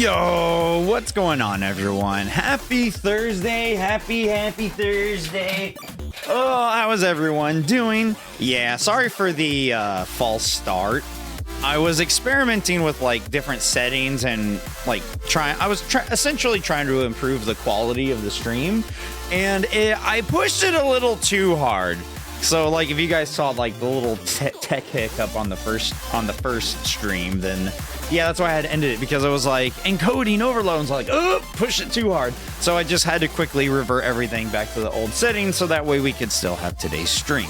Yo, what's going on, everyone? Happy Thursday, happy Thursday. Oh, how is everyone doing? Yeah, sorry for the false start. I was experimenting with like different settings and like essentially trying to improve the quality of the stream, and I pushed it a little too hard. So like if you guys saw like the little tech hiccup on the first stream, then yeah, that's why I had to end it, because I was like encoding overloads, like, oh, push it too hard. So I just had to quickly revert everything back to the old settings so that way we could still have today's stream.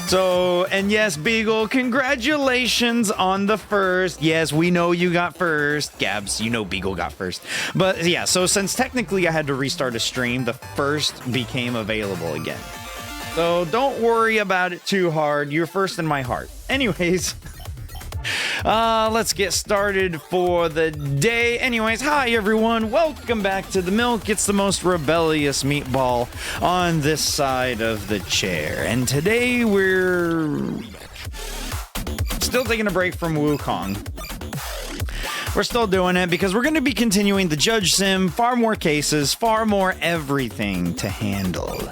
So, and yes, Beagle, congratulations on the first. Yes, we know you got first. Gabs, you know Beagle got first. But yeah, so since technically I had to restart a stream, the first became available again. So don't worry about it too hard. You're first in my heart. Anyways, let's get started for the day. Anyways, hi everyone. Welcome back to the milk. It's the most rebellious meatball on this side of the chair. And today we're still taking a break from Wukong. We're still doing it because we're going to be continuing the Judgesim. Far more cases, far more everything to handle.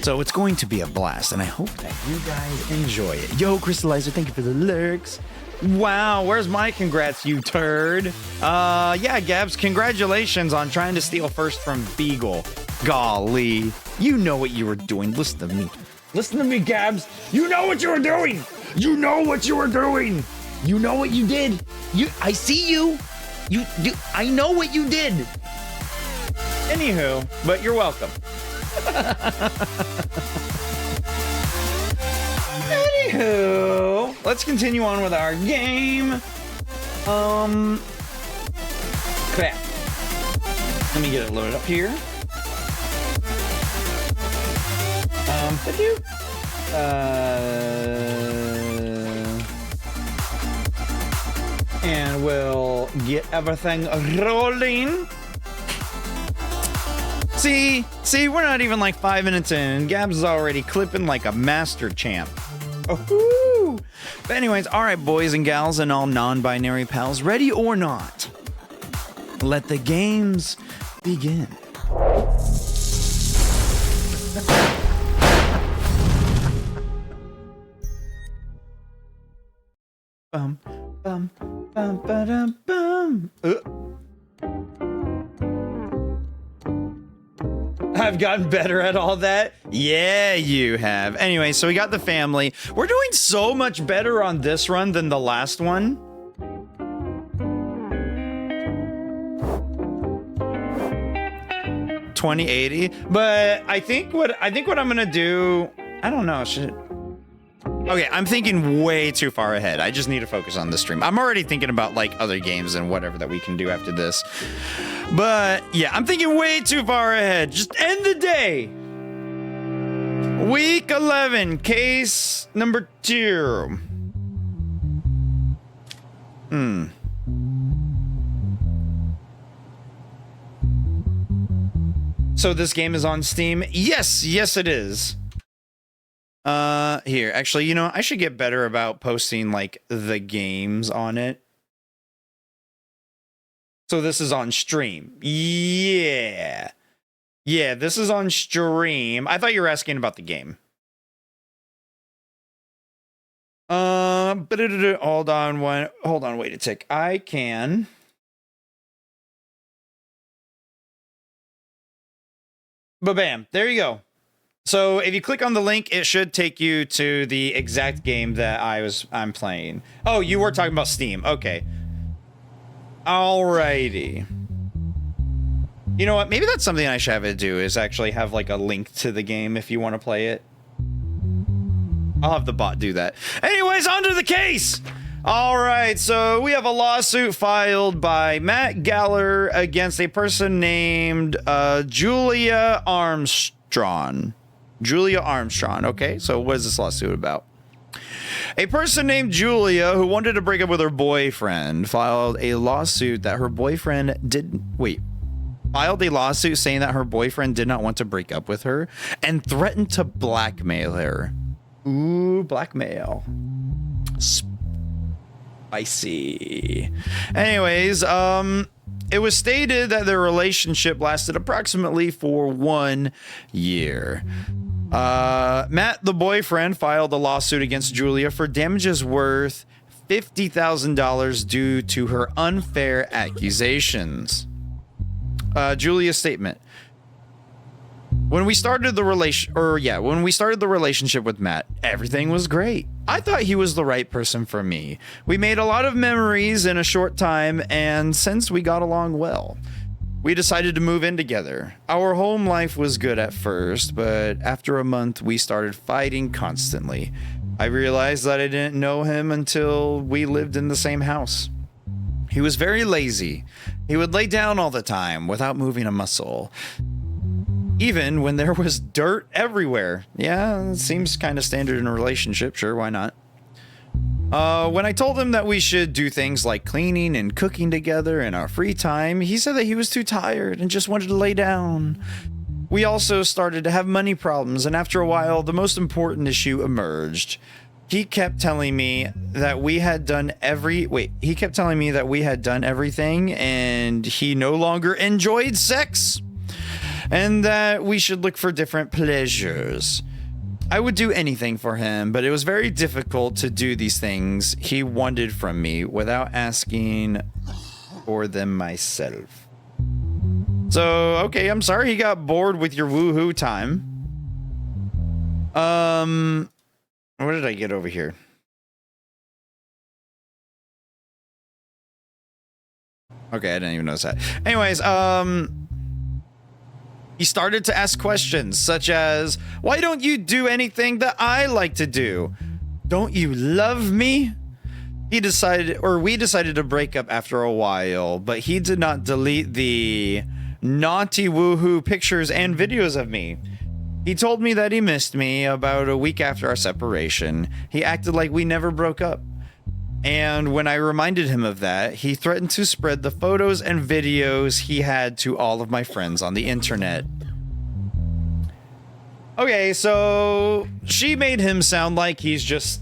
So it's going to be a blast, and I hope that you guys enjoy it. Yo, Crystallizer, thank you for the lurks. Wow, where's my congrats, you turd? Yeah, Gabs, congratulations on trying to steal first from Beagle. Golly, you know what you were doing. Listen to me. Listen to me, Gabs. You know what you were doing. You know what you were doing. You know what you did. I see you. I know what you did. Anywho, but you're welcome. Anywho, let's continue on with our game. Crap. Let me get it loaded up here. And we'll get everything rolling. See, we're not even like 5 minutes in. Gabs is already clipping like a master champ. Oh, but anyways, all right, boys and gals and all non-binary pals, ready or not, let the games begin. Bum, bum, bum, ba-dum, bum. I've gotten better at all that. Yeah, you have. Anyway, so we got the family. We're doing so much better on this run than the last one. $20.80. But I think what I'm gonna do, I don't know, okay, I'm thinking way too far ahead. I just need to focus on the stream. I'm already thinking about like other games and whatever that we can do after this. But yeah, I'm thinking way too far ahead. Just end the day. Week 11, case number 2. So this game is on Steam? Yes, it is. Here, actually, you know, I should get better about posting like the games on it. So this is on stream. Yeah, this is on stream. I thought you were asking about the game. Hold on, wait a tick. I can. But bam, there you go. So if you click on the link, it should take you to the exact game that I'm playing. Oh, you were talking about Steam. Okay. Alrighty. You know what? Maybe that's something I should have it do, is actually have like a link to the game if you want to play it. I'll have the bot do that. Anyways, on to the case. All right, so we have a lawsuit filed by Matt Galler against a person named Julia Armstrong. Okay, so what is this lawsuit about? A person named Julia, who wanted to break up with her boyfriend, filed a lawsuit saying that her boyfriend did not want to break up with her and threatened to blackmail her. Ooh, blackmail. Spicy. Anyways, It was stated that their relationship lasted approximately for 1 year. Matt, the boyfriend, filed a lawsuit against Julia for damages worth $50,000 due to her unfair accusations. Julia's statement. When we started the relationship with Matt, everything was great. I thought he was the right person for me. We made a lot of memories in a short time, and since we got along well, we decided to move in together. Our home life was good at first, but after a month, we started fighting constantly. I realized that I didn't know him until we lived in the same house. He was very lazy. He would lay down all the time without moving a muscle, even when there was dirt everywhere. Yeah, it seems kind of standard in a relationship. Sure, why not? When I told him that we should do things like cleaning and cooking together in our free time, he said that he was too tired and just wanted to lay down. We also started to have money problems, and after a while, the most important issue emerged. He kept telling me that we had done everything, and he no longer enjoyed sex, and that we should look for different pleasures. I would do anything for him, but it was very difficult to do these things he wanted from me without asking for them myself. So, okay, I'm sorry he got bored with your woohoo time. What did I get over here? Okay, I didn't even notice that. Anyways, he started to ask questions such as, why don't you do anything that I like to do? Don't you love me? We decided to break up after a while, but he did not delete the naughty woohoo pictures and videos of me. He told me that he missed me about a week after our separation. He acted like we never broke up. And when I reminded him of that, he threatened to spread the photos and videos he had to all of my friends on the internet. Okay, so she made him sound like he's just...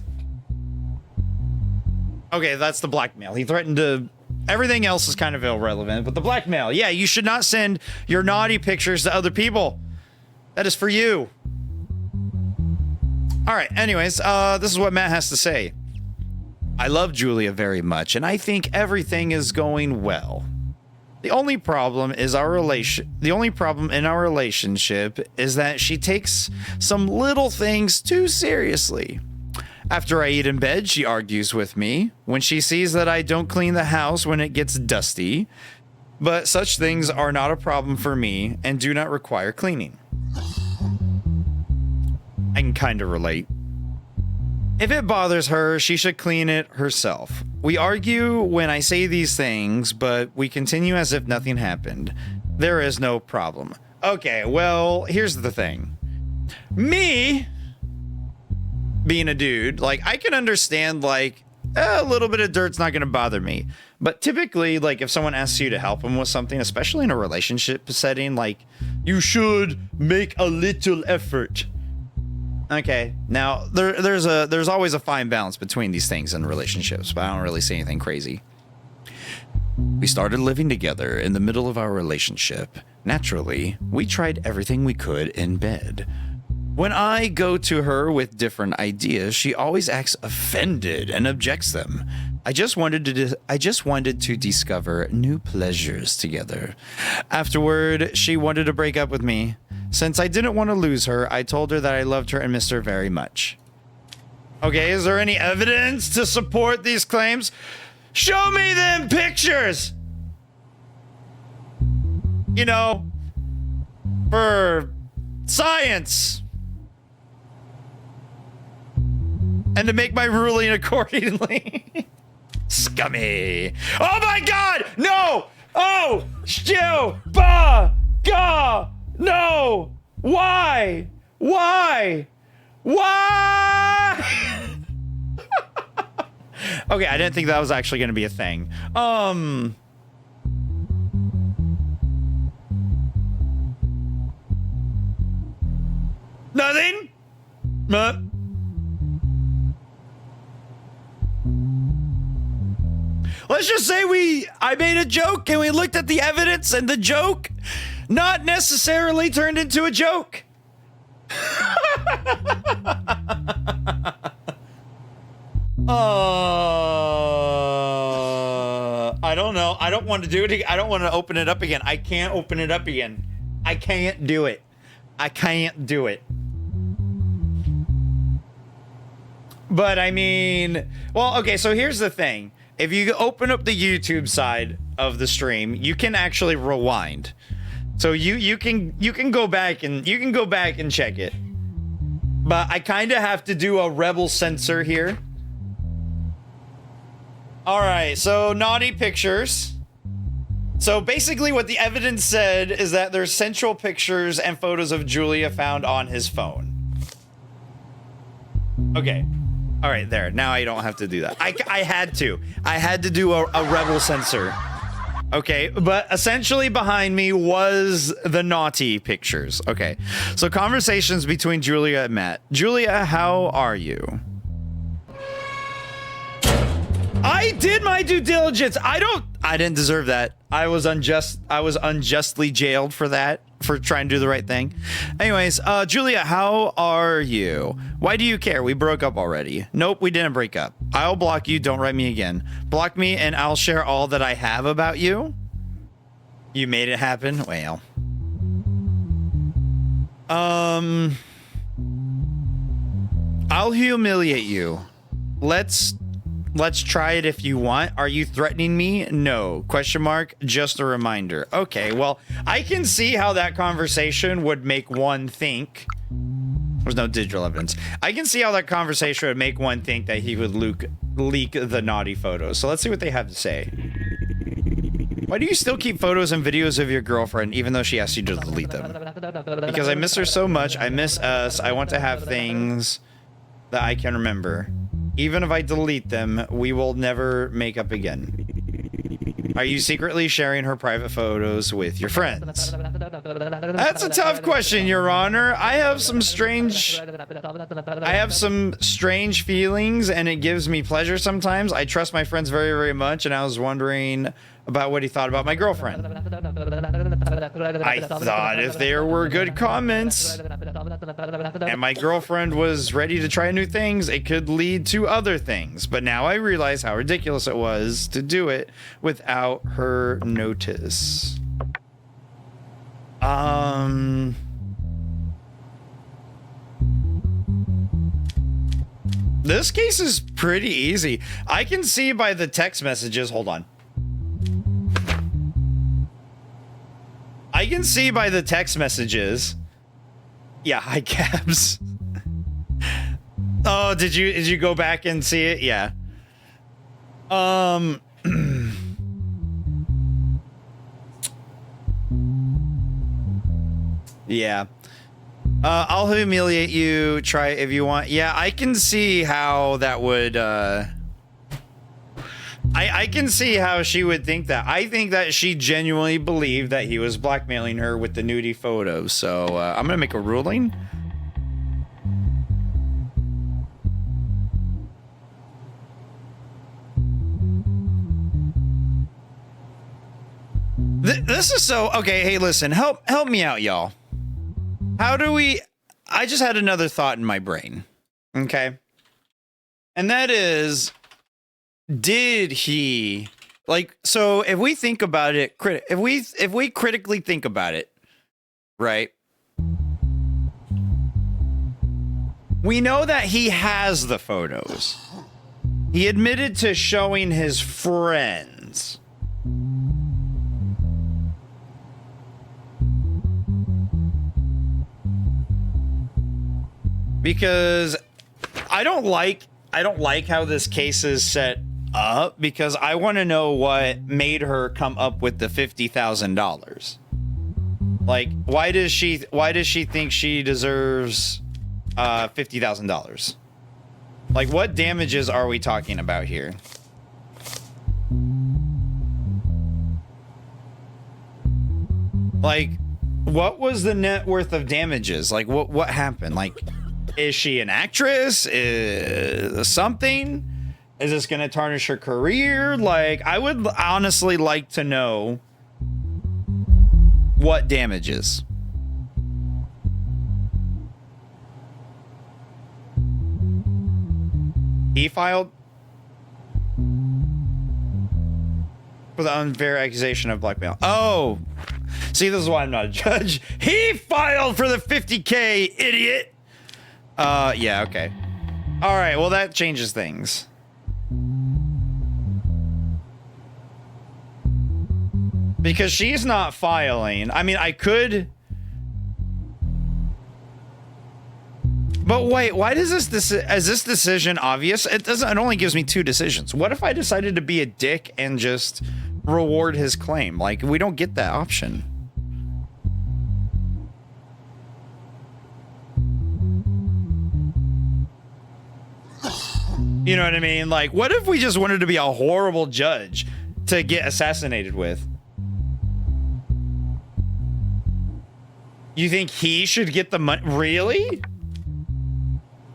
Okay, that's the blackmail. He threatened to... Everything else is kind of irrelevant, but the blackmail. Yeah, you should not send your naughty pictures to other people. That is for you. All right, anyways, this is what Matt has to say. I love Julia very much, and I think everything is going well. The only problem in our relationship is that she takes some little things too seriously. After I eat in bed, she argues with me when she sees that I don't clean the house when it gets dusty. But such things are not a problem for me and do not require cleaning. I can kind of relate. If it bothers her, she should clean it herself. We argue when I say these things, but we continue as if nothing happened. There is no problem. Okay, well, here's the thing. Me, being a dude, like, I can understand, like, a little bit of dirt's not going to bother me. But typically, like, if someone asks you to help them with something, especially in a relationship setting, like, you should make a little effort. Okay, now there's always a fine balance between these things in relationships, but I don't really see anything crazy. We started living together in the middle of our relationship. Naturally, we tried everything we could in bed. When I go to her with different ideas, she always acts offended and objects them. I just wanted to discover new pleasures together. Afterward, she wanted to break up with me. Since I didn't want to lose her, I told her that I loved her and missed her very much. Okay, is there any evidence to support these claims? Show me them pictures! You know, for science. And to make my ruling accordingly. Scummy. Oh my god! No! Oh! Stew! Bah! Gah! No! Why? Why? Why? Okay, I didn't think that was actually going to be a thing. Nothing? let's just say I made a joke and we looked at the evidence and the joke not necessarily turned into a joke. I don't know. I don't want to do it. I don't want to open it up again. I can't open it up again. I can't do it. I can't do it. But I mean, well, okay, so here's the thing. If you open up the YouTube side of the stream, you can actually rewind. So you can go back and check it. But I kind of have to do a rebel censor here. All right, so naughty pictures. So basically what the evidence said is that there's sensual pictures and photos of Julia found on his phone. Okay. All right, there. Now I don't have to do that. I had to. I had to do a rebel censor. Okay, but essentially behind me was the naughty pictures. Okay, so conversations between Julia and Matt. Julia, how are you? I did my due diligence. I didn't deserve that. I was unjustly jailed for that, for trying to do the right thing. Anyways, Julia, how are you? Why do you care? We broke up already. Nope, we didn't break up. I'll block you. Don't write me again. Block me and I'll share all that I have about you. You made it happen? Well. I'll humiliate you. Let's try it if you want. Are you threatening me? No. Question mark. Just a reminder. Okay, well, I can see how that conversation would make one think. There's no digital evidence. I can see how that conversation would make one think that he would leak the naughty photos. So let's see what they have to say. Why do you still keep photos and videos of your girlfriend even though she asked you to delete them? Because I miss her so much. I miss us. I want to have things that I can remember. Even if I delete them, we will never make up again. Are you secretly sharing her private photos with your friends? That's a tough question, Your Honor. I have some strange feelings, and it gives me pleasure sometimes. I trust my friends very, very much, and I was wondering about what he thought about my girlfriend. I thought if there were good comments and my girlfriend was ready to try new things, it could lead to other things. But now I realize how ridiculous it was to do it without her notice. This case is pretty easy. I can see by the text messages. Hold on. I can see by the text messages. Yeah, hi Cabs. Oh, did you go back and see it? Yeah. Yeah. I'll humiliate you. Try it if you want. Yeah, I can see how that would I can see how she would think that. I think that she genuinely believed that he was blackmailing her with the nudie photos. So I'm gonna make a ruling. This is so okay. Hey, listen, help me out, y'all. How do we? I just had another thought in my brain. Okay, and that is, did he like? So if we think about it, if we critically think about it, right? We know that he has the photos. He admitted to showing his friends. Because I don't like how this case is set up, because I want to know what made her come up with the $50,000. Like, why does she think she deserves $50,000? Like, what damages are we talking about here? Like, what was the net worth of damages? Like, what happened? Like, is she an actress? Something? Is this going to tarnish her career? Like, I would honestly like to know what damages. He filed for the unfair accusation of blackmail. Oh, see, this is why I'm not a judge. He filed for the 50K, idiot. Yeah, okay. All right, well, that changes things. Because she's not filing. I mean, I could. But wait, why does is this decision obvious? It doesn't. It only gives me 2 decisions. What if I decided to be a dick and just reward his claim? Like, we don't get that option. You know what I mean? Like, what if we just wanted to be a horrible judge to get assassinated with? You think he should get the money? Really?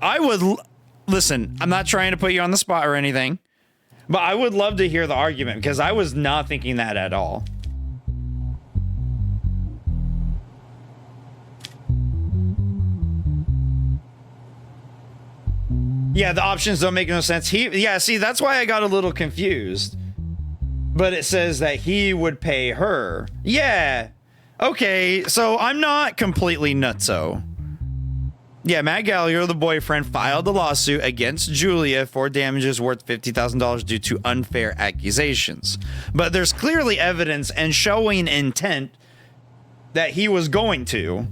I would listen. I'm not trying to put you on the spot or anything, but I would love to hear the argument because I was not thinking that at all. Yeah, the options don't make no sense. Yeah, see, that's why I got a little confused. But it says that he would pay her. Yeah. Okay, so I'm not completely nutso. Yeah, Matt Gallagher, the boyfriend, filed the lawsuit against Julia for damages worth $50,000 due to unfair accusations. But there's clearly evidence and showing intent that he was going to.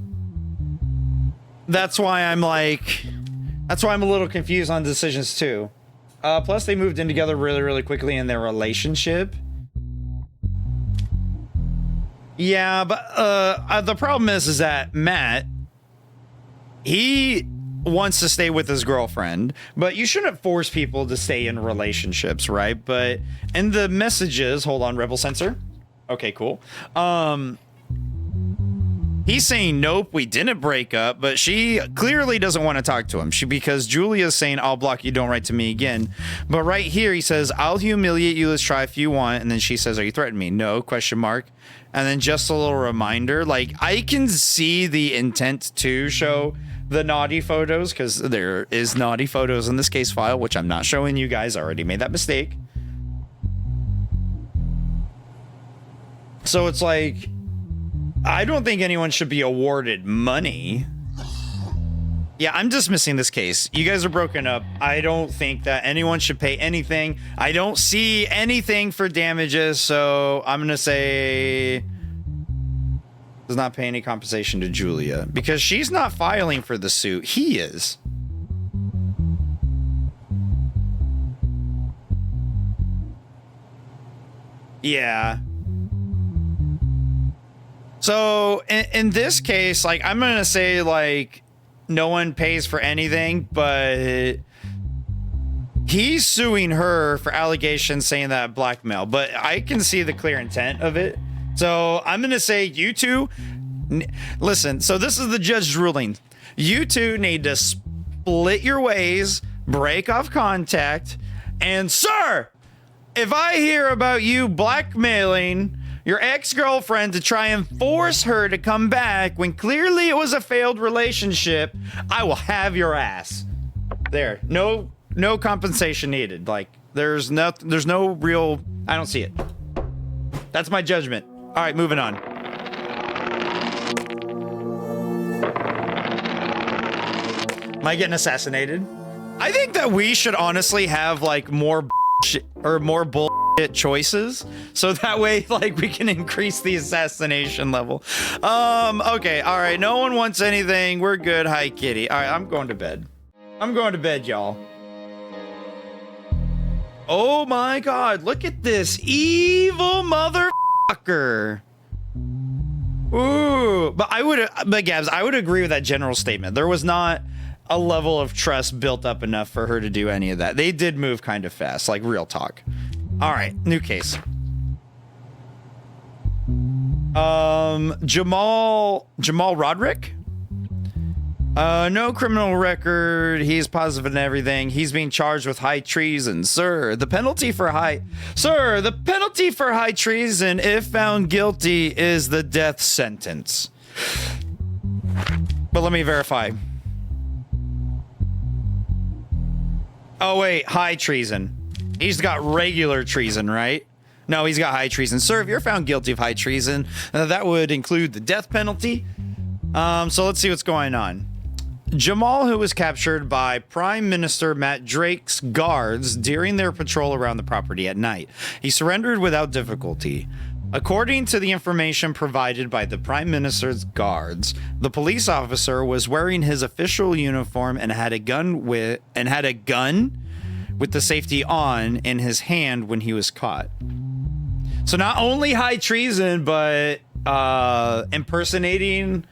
That's why I'm a little confused on decisions too. Plus they moved in together really, really quickly in their relationship. Yeah, but the problem is that Matt, he wants to stay with his girlfriend, but you shouldn't force people to stay in relationships, right? But in the messages, hold on, Rebel Sensor. Okay, cool. He's saying, nope, we didn't break up, but she clearly doesn't want to talk to him. Because Julia's saying, I'll block you, don't write to me again. But right here, he says, I'll humiliate you, let's try if you want. And then she says, are you threatening me? No, question mark. And then just a little reminder, like, I can see the intent to show the naughty photos, because there is naughty photos in this case file, which I'm not showing you guys. I already made that mistake. So it's like, I don't think anyone should be awarded money. Yeah, I'm dismissing this case. You guys are broken up. I don't think that anyone should pay anything. I don't see anything for damages, so I'm gonna say does not pay any compensation to Julia because she's not filing for the suit. He is. Yeah. So in this case, like, I'm gonna say, like, no one pays for anything, but he's suing her for allegations saying that blackmail, but I can see the clear intent of it. So I'm gonna say you two, listen, so this is the judge's ruling. You two need to split your ways, break off contact, and sir, if I hear about you blackmailing your ex-girlfriend to try and force her to come back when clearly it was a failed relationship, I will have your ass. There, no compensation needed. Like, there's no real, I don't see it. That's my judgment. All right, moving on. Am I getting assassinated? I think that we should honestly have, like, more bullshit choices, so that way, like, we can increase the assassination level. Okay, all right, no one wants anything, we're good. Hi, kitty. All right, I'm going to bed. Y'all. Oh my god, look at this evil motherfucker. Ooh, but Gabs, I would agree with that general statement. There was not a level of trust built up enough for her to do any of that. They did move kind of fast, like, real talk. All right, new case. Jamal Roderick. No criminal record. He's positive in everything. He's being charged with high treason. Sir, the penalty for high treason, if found guilty, is the death sentence. But let me verify. Oh, wait. High treason. He's got regular treason, right? No, he's got high treason. Sir, if you're found guilty of high treason, that would include the death penalty. So let's see what's going on. Jamal, who was captured by Prime Minister Matt Drake's guards during their patrol around the property at night. He surrendered without difficulty. According to the information provided by the Prime Minister's guards, the police officer was wearing his official uniform and had a gun with the safety on in his hand when he was caught. So not only high treason, but impersonating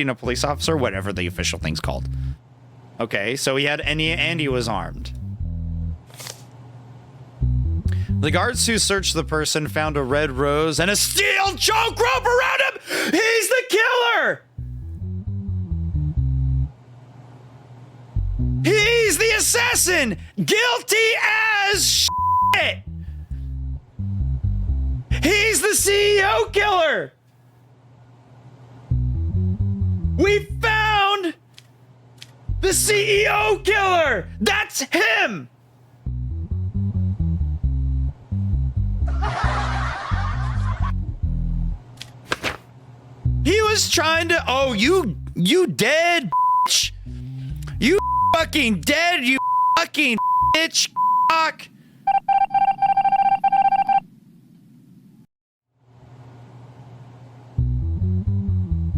a police officer, whatever the official thing's called. Okay, so he was armed. The guards who searched the person found a red rose and a steel choke rope around him. He's the killer. He's the assassin. Guilty as shit. He's the CEO killer. We found the CEO killer. That's him. He was trying to. Oh, you dead, bitch. You fucking dead, you fucking bitch. Fuck.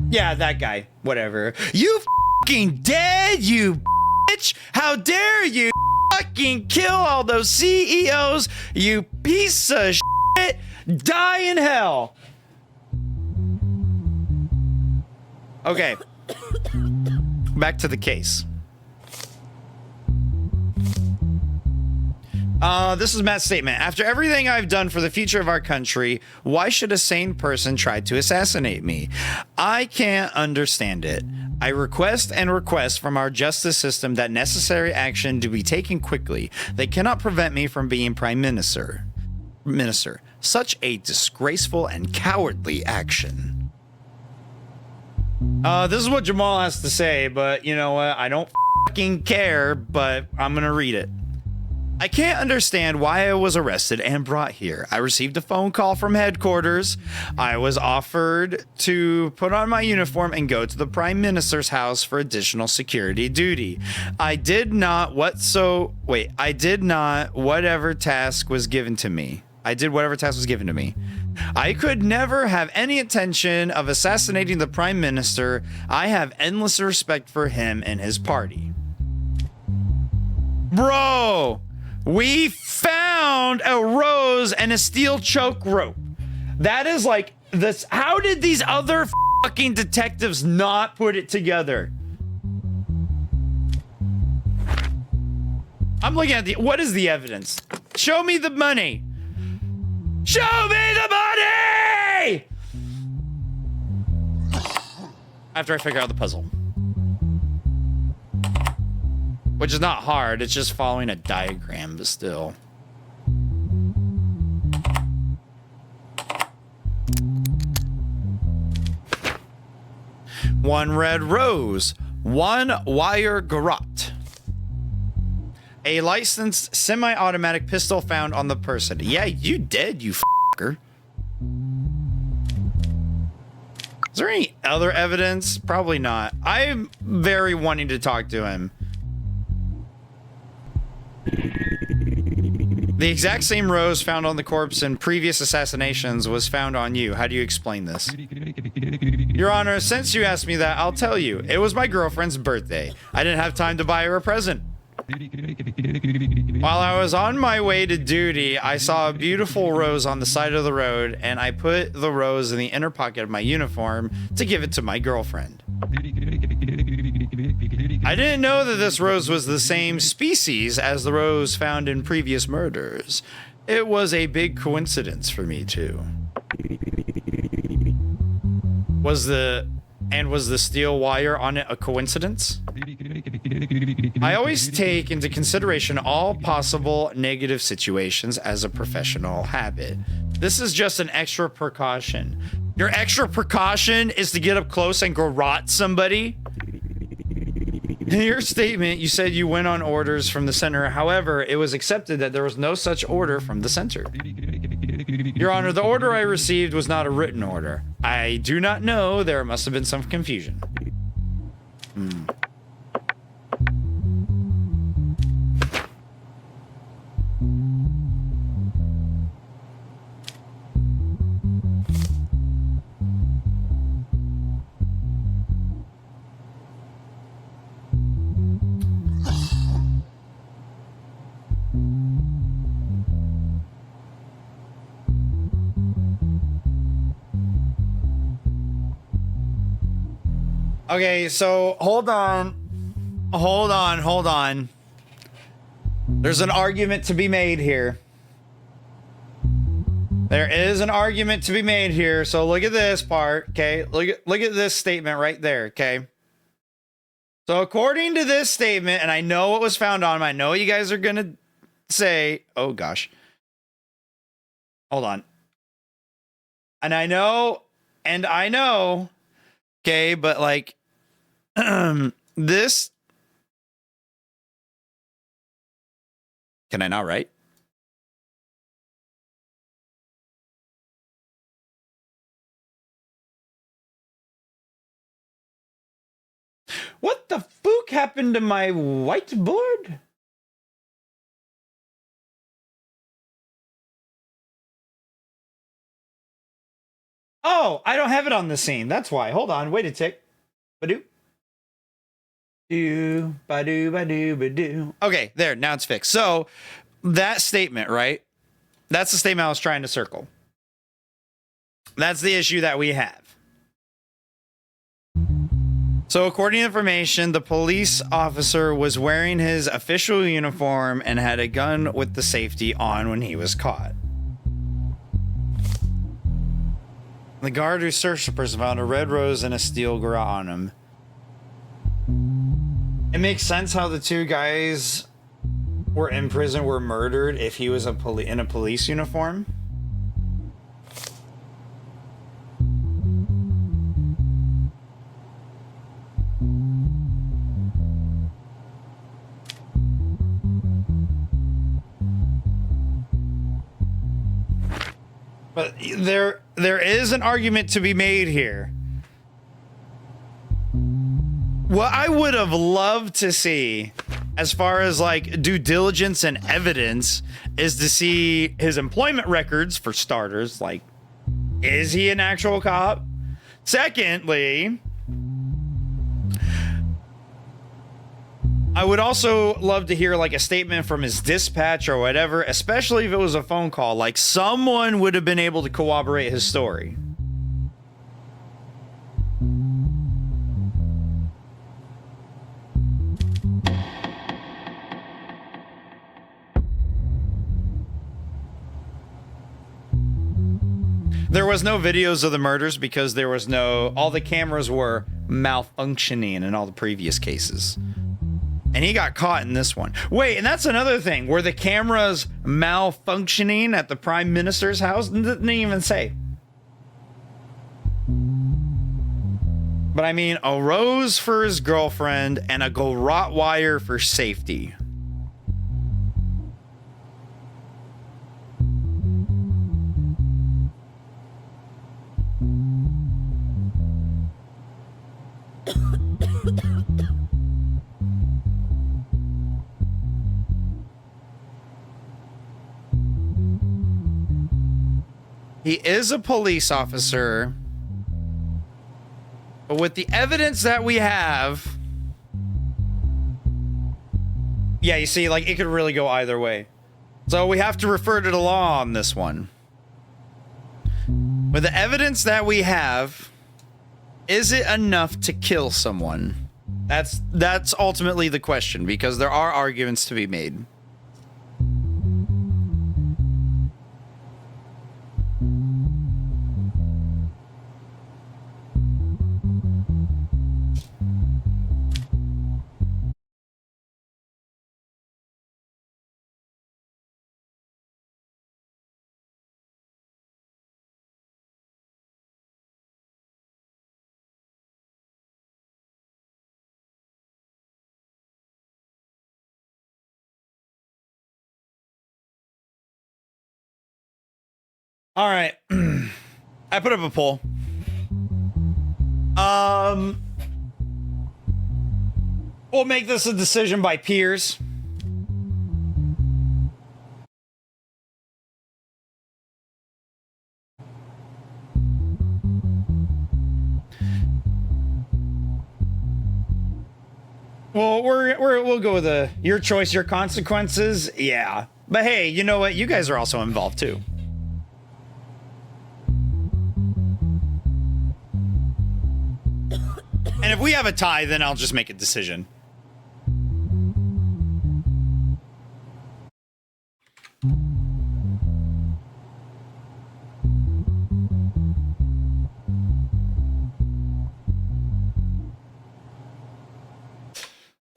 Yeah, that guy. Whatever. You fucking dead, you bitch. How dare you fucking kill all those CEOs, you piece of shit. Die in hell. Okay. Back to the case. This is Matt's statement. After everything I've done for the future of our country, why should a sane person try to assassinate me? I can't understand it. I request from our justice system that necessary action to be taken quickly. They cannot prevent me from being Prime Minister. Such a disgraceful and cowardly action. This is what Jamal has to say, but you know what? I don't fucking care, but I'm gonna read it. I can't understand why I was arrested and brought here. I received a phone call from headquarters. I was offered to put on my uniform and go to the Prime Minister's house for additional security duty. I did not whatever task was given to me. I could never have any intention of assassinating the Prime Minister. I have endless respect for him and his party. Bro, we found a rose and a steel choke rope. That is like this. How did these other fucking detectives not put it together? I'm looking at what is the evidence? Show me the money. Show me the money! After I figure out the puzzle. Which is not hard, it's just following a diagram, but still. One red rose, one wire garrote. A licensed semi-automatic pistol found on the person. Yeah, you dead, you fucker. Is there any other evidence? Probably not. I'm very wanting to talk to him. The exact same rose found on the corpse in previous assassinations was found on you. How do you explain this? Your Honor, since you asked me that, I'll tell you. It was my girlfriend's birthday. I didn't have time to buy her a present. While I was on my way to duty, I saw a beautiful rose on the side of the road, and I put the rose in the inner pocket of my uniform to give it to my girlfriend. I didn't know that this rose was the same species as the rose found in previous murders. It was a big coincidence for me, too. Was the steel wire on it a coincidence? I always take into consideration all possible negative situations as a professional habit. This is just an extra precaution. Your extra precaution is to get up close and garrote somebody? In your statement, you said you went on orders from the center. However, it was accepted that there was no such order from the center. Your Honor, the order I received was not a written order. I do not know. There must have been some confusion. Okay, so hold on. There's an argument to be made here. There is an argument to be made here. So look at this part, okay? Look at this statement right there, okay? So according to this statement, and I know what was found on him, I know you guys are gonna say, oh gosh. Hold on. And I know, okay, but like, this. Can I not write? What the fuck happened to my whiteboard? Oh, I don't have it on the scene. That's why. Hold on. Wait a tick. Badoo. Do, ba-doo, ba-doo, ba-doo. Okay, there. Now it's fixed. So that statement, right? That's the statement I was trying to circle. That's the issue that we have. So according to information, the police officer was wearing his official uniform and had a gun with the safety on when he was caught. The guard who searched the person found a red rose and a steel garrote on him. It makes sense how the two guys were in prison were murdered if he was in a police uniform. But there is an argument to be made here. What I would have loved to see, as far as like due diligence and evidence, is to see his employment records, for starters. Like, is he an actual cop? Secondly, I would also love to hear like a statement from his dispatch or whatever, especially if it was a phone call. Like, someone would have been able to corroborate his story. There was no videos of the murders because there was all the cameras were malfunctioning in all the previous cases. And he got caught in this one. Wait, and that's another thing. Were the cameras malfunctioning at the Prime Minister's house? Didn't even say. But I mean, a rose for his girlfriend and a garrote wire for safety. He is a police officer, but with the evidence that we have, yeah, you see, like, it could really go either way. So we have to refer to the law on this one. With the evidence that we have, is it enough to kill someone? That's ultimately the question, because there are arguments to be made. All right. I put up a poll. We'll make this a decision by peers. Well, we'll go with your choice, your consequences. Yeah. But hey, you know what? You guys are also involved too. And if we have a tie, then I'll just make a decision.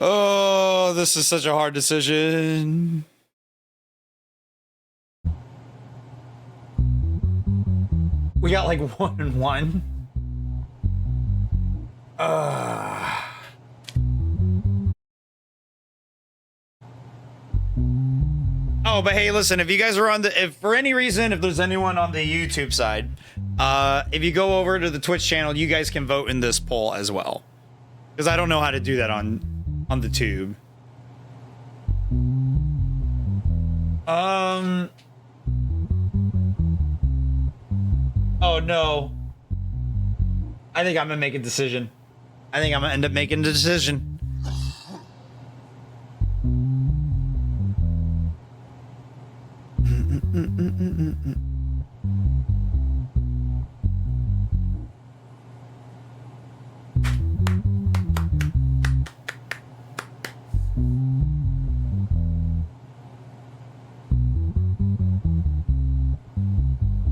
Oh, this is such a hard decision. We got like 1 and 1. Oh, but hey, listen, if you guys are on if for any reason, if there's anyone on the YouTube side, if you go over to the Twitch channel, you guys can vote in this poll as well. Because I don't know how to do that on the tube. Oh no. I think I'm gonna make a decision. I think I'm gonna end up making a decision.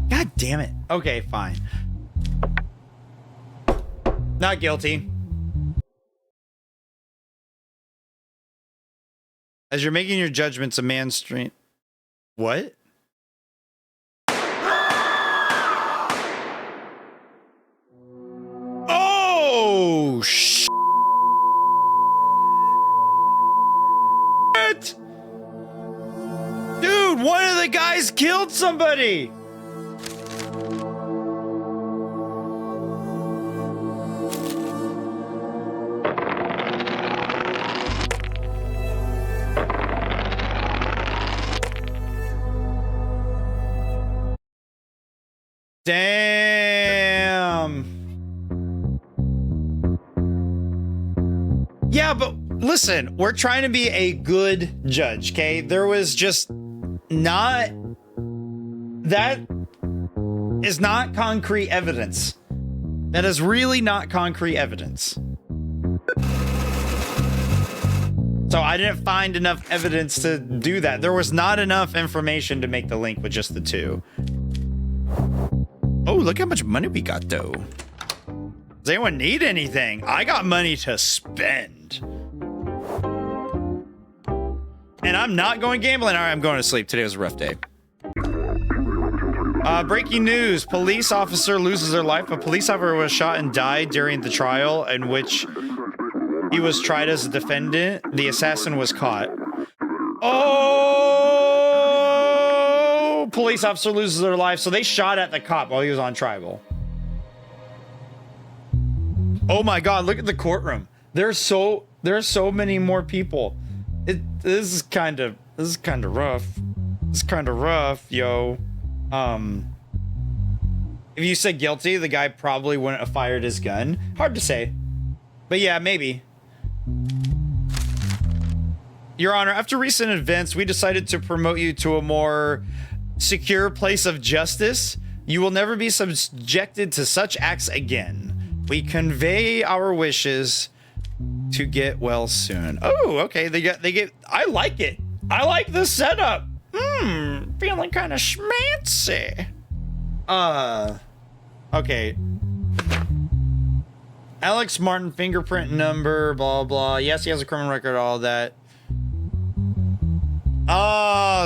God damn it. Okay, fine. Not guilty. As you're making your judgments, a man stream. What? Oh, shit. Dude, one of the guys killed somebody. Damn. Yeah, but listen, we're trying to be a good judge, okay? There was just not... That is not concrete evidence. That is really not concrete evidence. So I didn't find enough evidence to do that. There was not enough information to make the link with just the two. Oh, look how much money we got, though. Does anyone need anything? I got money to spend. And I'm not going gambling. All right, I'm going to sleep. Today was a rough day. Breaking news. Police officer loses their life. A police officer was shot and died during the trial in which he was tried as a defendant. The assassin was caught. Oh! Police officer loses their life. So they shot at the cop while he was on trial. Oh my God! Look at the courtroom. There's so many more people. This is kind of rough. It's kind of rough, yo. If you said guilty, the guy probably wouldn't have fired his gun. Hard to say, but yeah, maybe. Your Honor, after recent events, we decided to promote you to a more secure place of justice. You will never be subjected to such acts again. We convey our wishes to get well soon. Oh, okay. They get. I like it. I like the setup. Feeling kind of schmancy. Okay. Alex Martin fingerprint number, blah blah. Yes, he has a criminal record, all that.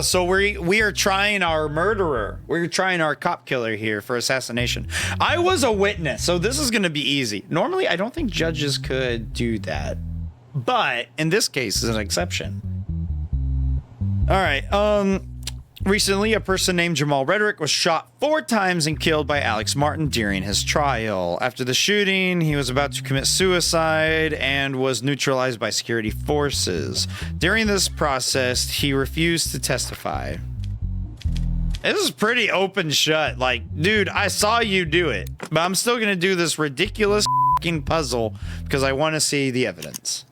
So we are trying our murderer. We're trying our cop killer here for assassination. I was a witness, so this is gonna be easy. Normally, I don't think judges could do that, but in this case is an exception. All right. Recently, a person named Jamal Reddick was shot 4 times and killed by Alex Martin during his trial. After the shooting, he was about to commit suicide and was neutralized by security forces. During this process, he refused to testify. This is pretty open shut. Like, dude, I saw you do it, but I'm still gonna do this ridiculous fucking puzzle because I want to see the evidence.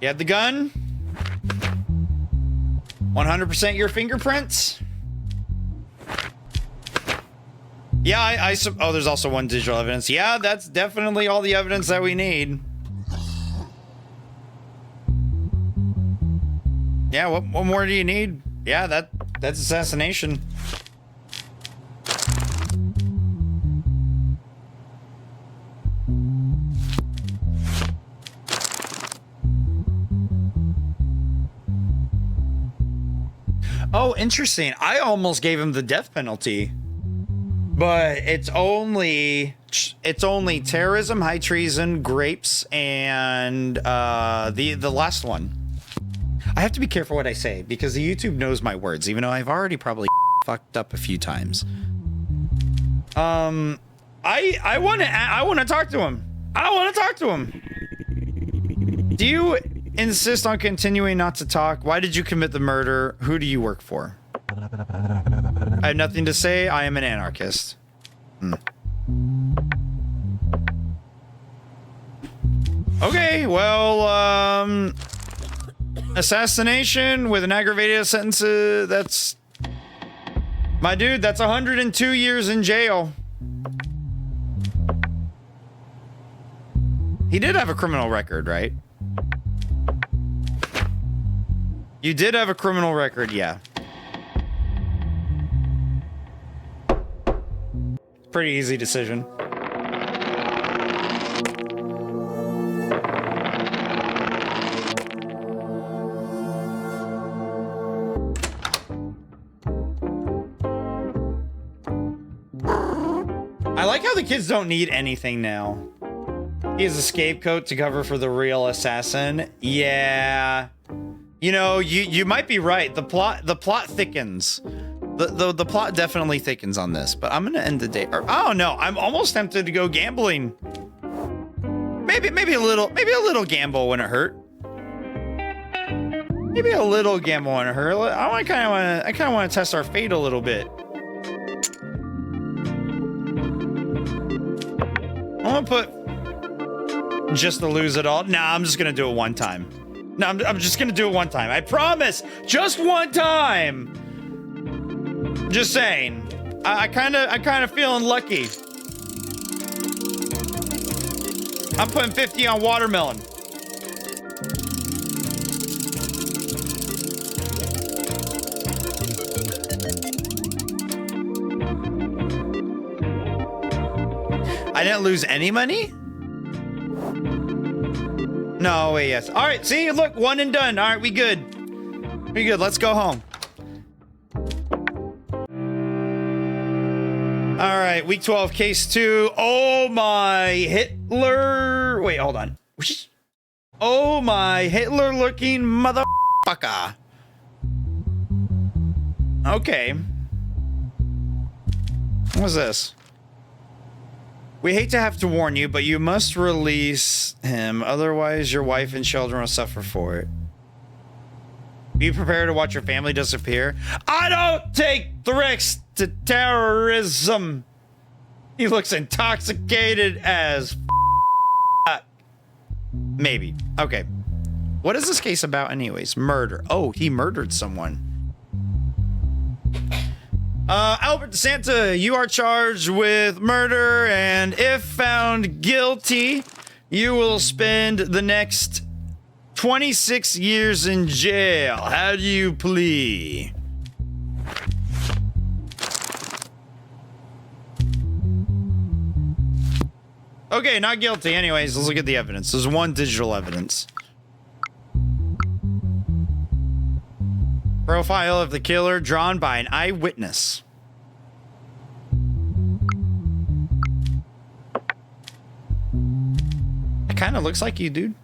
You had the gun? 100% your fingerprints? Yeah, oh, there's also one digital evidence. Yeah, that's definitely all the evidence that we need. Yeah, what more do you need? Yeah, that's assassination. Oh, interesting. I almost gave him the death penalty. But it's only terrorism, high treason, grapes, and the last one. I have to be careful what I say because the YouTube knows my words, even though I've already probably fucked up a few times. I want to talk to him. I want to talk to him. Do you insist on continuing not to talk? Why did you commit the murder? Who do you work for? I have nothing to say. I am an anarchist. Okay, well, assassination with an aggravated sentence, that's... My dude, that's 102 years in jail. He did have a criminal record, right? You did have a criminal record, yeah. Pretty easy decision. I like how the kids don't need anything now. He is a scapegoat to cover for the real assassin. Yeah. You know, you might be right. The plot thickens. The plot definitely thickens on this, but I'm gonna end the day. Oh no, I'm almost tempted to go gambling. Maybe a little gamble wouldn't hurt. Maybe a little gamble wouldn't hurt. I kind of want to test our fate a little bit. I'm gonna put just to lose it all. Nah, I'm just gonna do it one time. No, I'm just gonna do it one time. I promise, just one time. Just saying. I kind of feeling lucky. I'm putting 50 on watermelon. I didn't lose any money? No, wait, yes. All right, see, look, one and done. All right, we good. We good, let's go home. All right, week 12, case 2. Oh my Hitler. Wait, hold on. Oh my Hitler looking motherfucker. Okay. What's this? We hate to have to warn you, but you must release him. Otherwise, your wife and children will suffer for it. Be prepared to watch your family disappear. I don't take threats to terrorism. He looks intoxicated as f. Maybe. Okay. What is this case about anyways? Murder. Oh, he murdered someone. Albert DeSanta, you are charged with murder, and if found guilty, you will spend the next 26 years in jail. How do you plea? Okay, not guilty. Anyways, let's look at the evidence. There's one digital evidence. Profile of the killer drawn by an eyewitness. kind of looks like you, dude.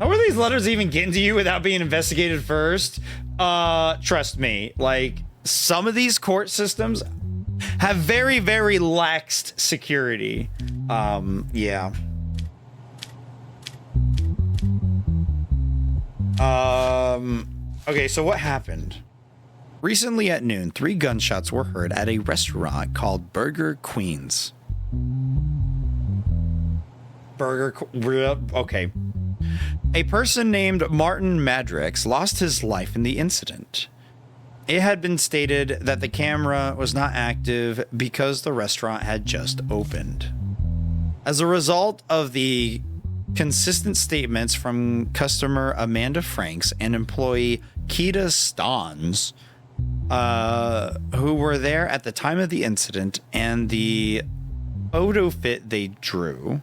How are these letters even getting to you without being investigated first? Trust me, like, some of these court systems have very, very laxed security. Yeah. Okay, so what happened? Recently at noon, 3 gunshots were heard at a restaurant called Burger Queen's. Okay. A person named Martin Madrix lost his life in the incident. It had been stated that the camera was not active because the restaurant had just opened. As a result of the consistent statements from customer Amanda Franks and employee Keita Stans, who were there at the time of the incident, and the photo fit they drew.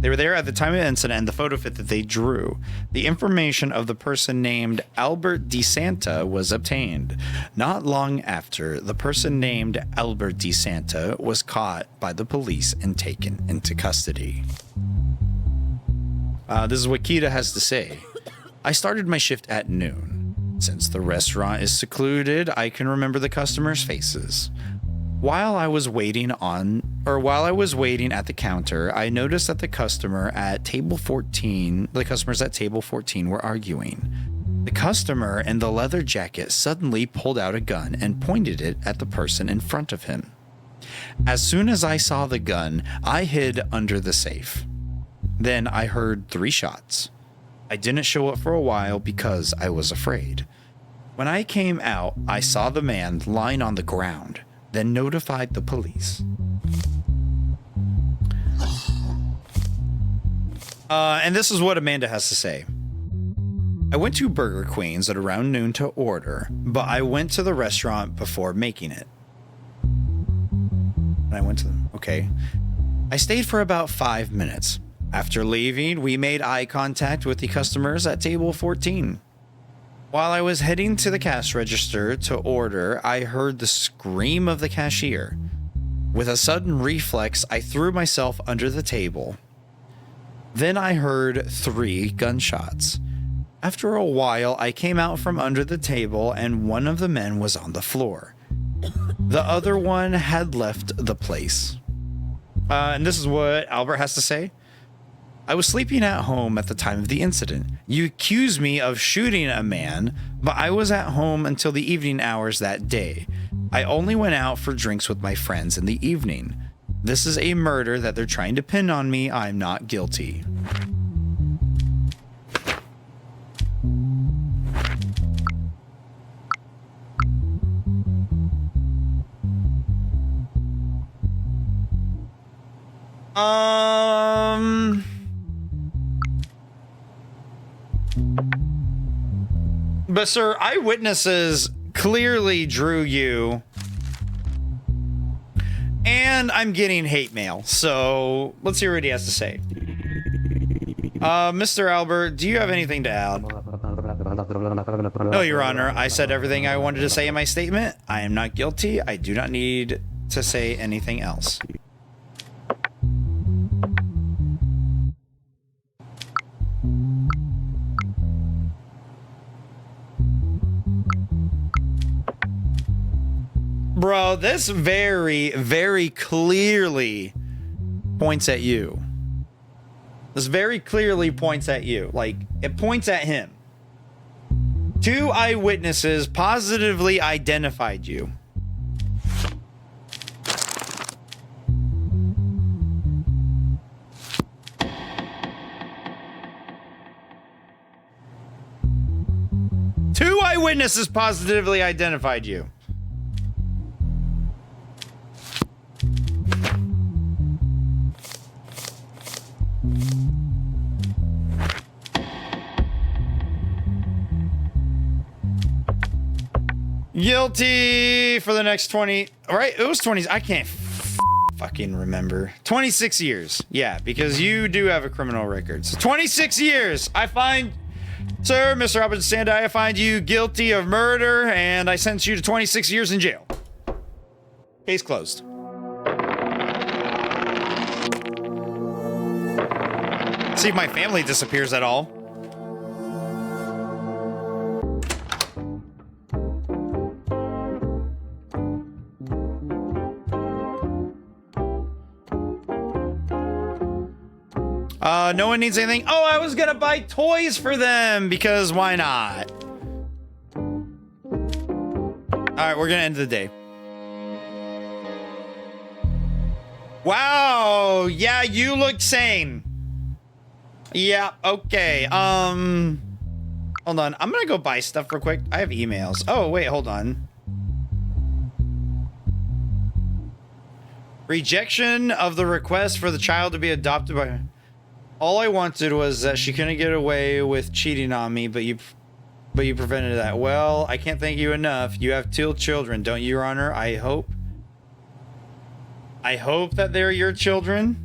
They were there at the time of the incident and the photo fit that they drew. The information of the person named Albert DeSanta was obtained. Not long after, the person named Albert DeSanta was caught by the police and taken into custody. This is what Keita has to say. I started my shift at noon. Since the restaurant is secluded, I can remember the customers' faces. While I was waiting at the counter, I noticed that the customers at table 14 were arguing. The customer in the leather jacket suddenly pulled out a gun and pointed it at the person in front of him. As soon as I saw the gun, I hid under the safe. Then I heard 3 shots. I didn't show up for a while because I was afraid. When I came out, I saw the man lying on the ground, then notified the police. And this is what Amanda has to say. I went to Burger Queen's at around noon to order, but I went to the restaurant before making it. Okay. I stayed for about 5 minutes. After leaving, we made eye contact with the customers at table 14. While I was heading to the cash register to order, I heard the scream of the cashier. With a sudden reflex, I threw myself under the table. Then I heard 3 gunshots. After a while, I came out from under the table and one of the men was on the floor. The other one had left the place. And this is what Albert has to say. I was sleeping at home at the time of the incident. You accuse me of shooting a man, but I was at home until the evening hours that day. I only went out for drinks with my friends in the evening. This is a murder that they're trying to pin on me. I'm not guilty. But sir, eyewitnesses clearly drew you. And I'm getting hate mail, so let's hear what he has to say. Mr. Albert, do you have anything to add? No, Your Honor. I said everything I wanted to say in my statement. I am not guilty. I do not need to say anything else. Bro, this very, very clearly points at you. This very clearly points at you. Like, it points at him. 2 eyewitnesses positively identified you. Two eyewitnesses positively identified you. Guilty for the next 20, right? It was 20. I can't fucking remember. 26 years. Yeah, because you do have a criminal record. So 26 years. I find, sir, Mr. Albert Sandai, I find you guilty of murder and I sentence you to 26 years in jail. Case closed. See if my family disappears at all. No one needs anything. Oh, I was gonna buy toys for them because why not? All right, we're gonna end the day. Wow, yeah, you look sane. Yeah, okay. Hold on. I'm gonna go buy stuff real quick. I have emails. Oh, wait, hold on. Rejection of the request for the child to be adopted by... All I wanted was that she couldn't get away with cheating on me, but you prevented that. Well, I can't thank you enough. You have 2 children, don't you, Your Honor? I hope that they're your children.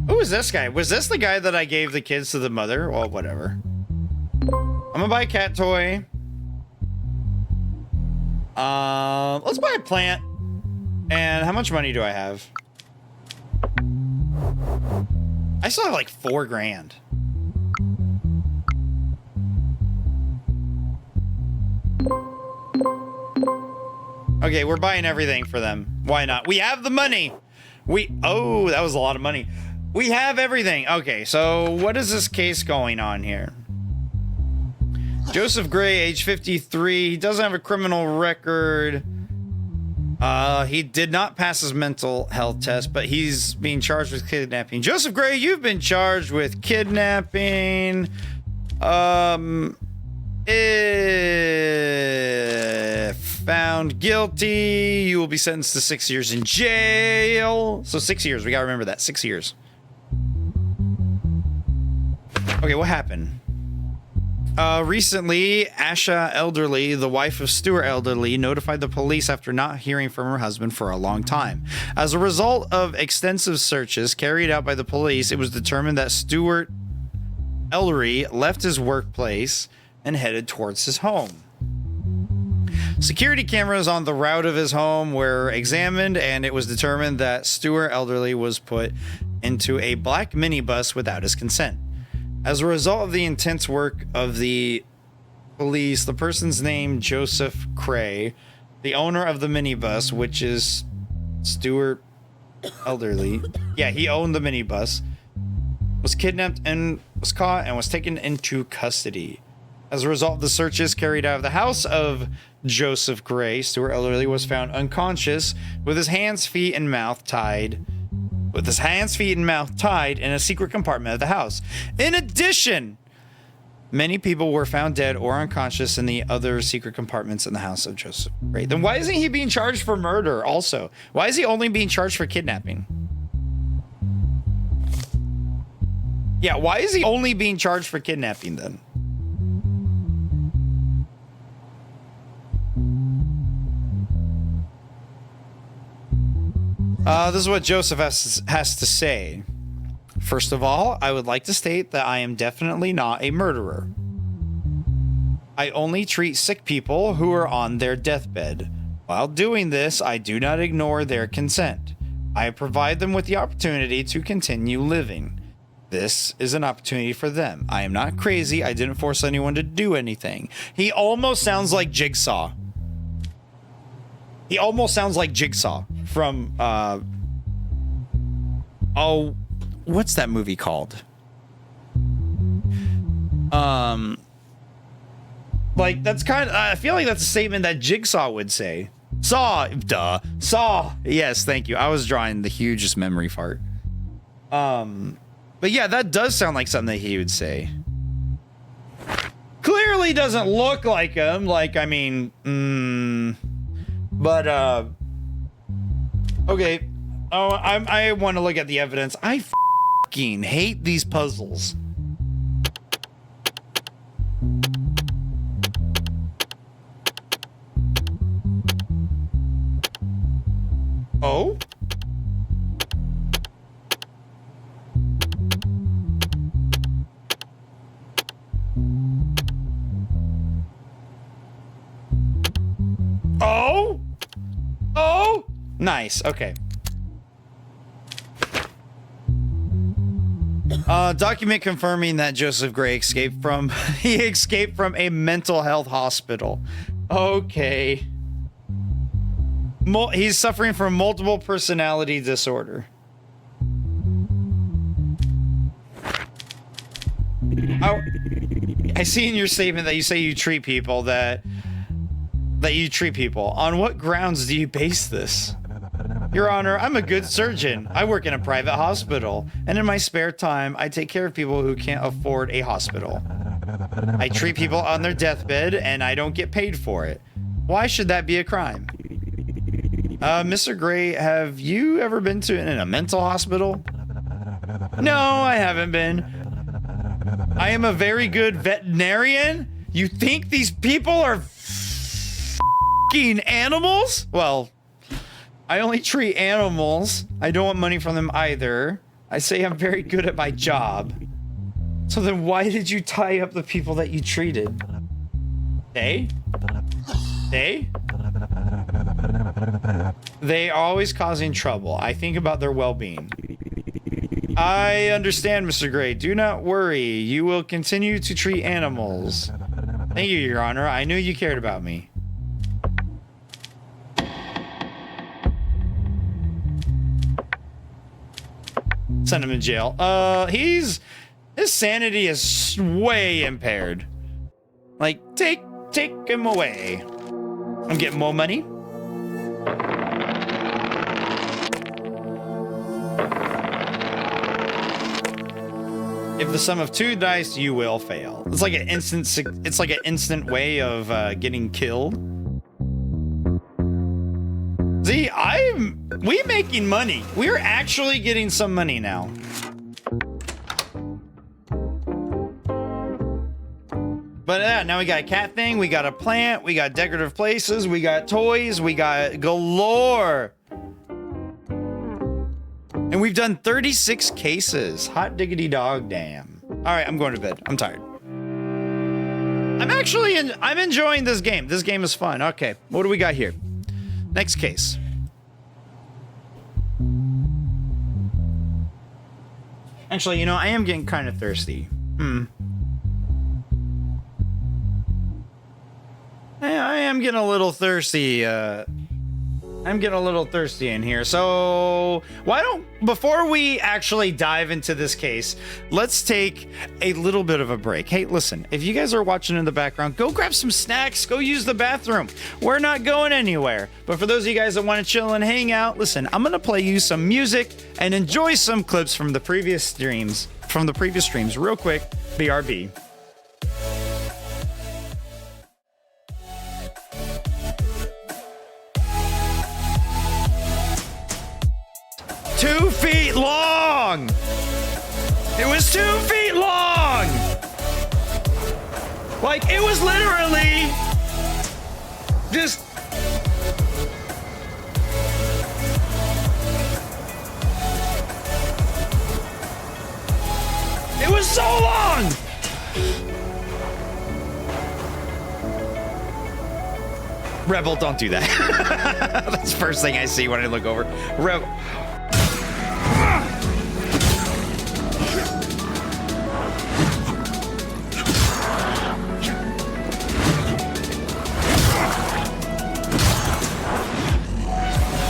Who is this guy? Was this the guy that I gave the kids to the mother? Well, whatever. I'm gonna buy a cat toy. Let's buy a plant. And how much money do I have? I still have like 4 grand. Okay, we're buying everything for them. Why not? We have the money. Oh, that was a lot of money. We have everything. Okay, so what is this case going on here? Joseph Gray, age 53. He doesn't have a criminal record. He did not pass his mental health test, but he's being charged with kidnapping. Joseph Gray, you've been charged with kidnapping. If found guilty, you will be sentenced to 6 years in jail. So 6 years, we gotta remember that, 6 years. Okay, what happened? Recently, Asha Elderly, the wife of Stuart Elderly, notified the police after not hearing from her husband for a long time. As a result of extensive searches carried out by the police, it was determined that Stuart Ellery left his workplace and headed towards his home. Security cameras on the route of his home were examined, and it was determined that Stuart Elderly was put into a black minibus without his consent. As a result of the intense work of the police, the person's name, Joseph Cray, the owner of the minibus, which is Stuart Elderly, yeah, he owned the minibus, was kidnapped and was caught and was taken into custody. As a result of the searches carried out of the house of Joseph Gray, Stuart Elderly was found unconscious with his hands, feet, and mouth tied in a secret compartment of the house. In addition, many people were found dead or unconscious in the other secret compartments in the house of Joseph Gray. Then why isn't he being charged for murder also? Why is he only being charged for kidnapping? Yeah, why is he only being charged for kidnapping then? This is what Joseph has to say. First of all, I would like to state that I am definitely not a murderer. I only treat sick people who are on their deathbed. While doing this, I do not ignore their consent. I provide them with the opportunity to continue living. This is an opportunity for them. I am not crazy. I didn't force anyone to do anything. He almost sounds like Jigsaw. He almost sounds like Jigsaw from, oh, what's that movie called? Like, that's kind of, I feel like that's a statement that Jigsaw would say. Saw. Yes, thank you. I was drawing the hugest memory fart. But yeah, that does sound like something that he would say. Clearly doesn't look like him. Like, I mean, but, okay. Oh, I want to look at the evidence. I fucking hate these puzzles. Oh? Oh? Oh? Nice. Okay. Document confirming that Joseph Gray escaped from he escaped from a mental health hospital. Okay. He's suffering from multiple personality disorder. I see in your statement that you say you treat people that you treat people. On what grounds do you base this? Your Honor, I'm a good surgeon. I work in a private hospital, and in my spare time, I take care of people who can't afford a hospital. I treat people on their deathbed, and I don't get paid for it. Why should that be a crime? Mr. Gray, have you ever been in a mental hospital? No, I haven't been. I am a very good veterinarian? You think these people are f***ing animals? Well, I only treat animals. I don't want money from them either. I say I'm very good at my job. So then why did you tie up the people that you treated? They? They are always causing trouble. I think about their well-being. I understand, Mr. Gray. Do not worry. You will continue to treat animals. Thank you, Your Honor. I knew you cared about me. Send him in jail. His sanity is way impaired. Like, take him away. I'm getting more money. If the sum of 2 dice, you will fail. It's like an instant way of getting killed. See, we making money. We're actually getting some money now. But yeah, now we got a cat thing, we got a plant, we got decorative places, we got toys, we got galore. And we've done 36 cases. Hot diggity dog damn. All right, I'm going to bed. I'm tired. I'm enjoying this game. This game is fun. Okay, what do we got here? Next case. Actually, you know, I am getting kind of thirsty. I am getting a little thirsty. I'm getting a little thirsty in here. So before we actually dive into this case, let's take a little bit of a break. Hey, listen, if you guys are watching in the background, go grab some snacks, go use the bathroom. We're not going anywhere. But for those of you guys that want to chill and hang out, listen, I'm going to play you some music and enjoy some clips from the previous streams, real quick. BRB. Feet long. It was 2 feet long. Like, it was literally just it was so long. Rebel, don't do that. That's the first thing I see when I look over. Rebel.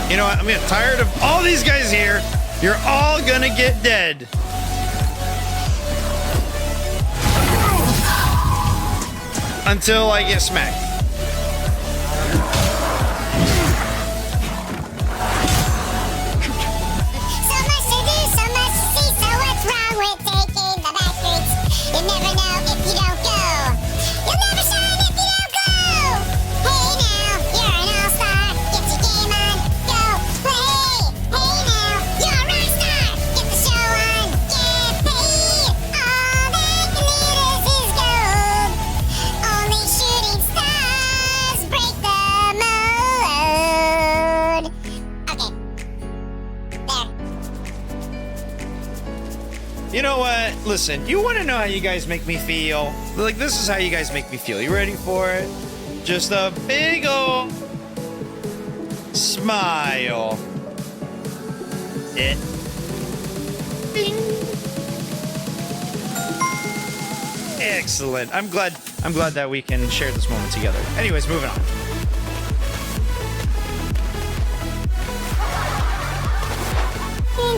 You know what? I'm getting tired of all these guys here. You're all gonna get dead. Until I get smacked. So much to do, so much to see. So what's wrong with taking the back streets? You never know if you don't go. You'll never shine if you don't go. Hey now, you're an all-star. Get your game on. Go play. Hey now, you're a rock star. Get the show on. Get paid. All that glitters is gold. Only shooting stars break the mold. Okay. There. You know what? Listen, you want to know how you guys make me feel? Like, this is how you guys make me feel. You ready for it? Just a big old smile. It. Bing. Excellent. I'm glad that we can share this moment together. Anyways, moving on.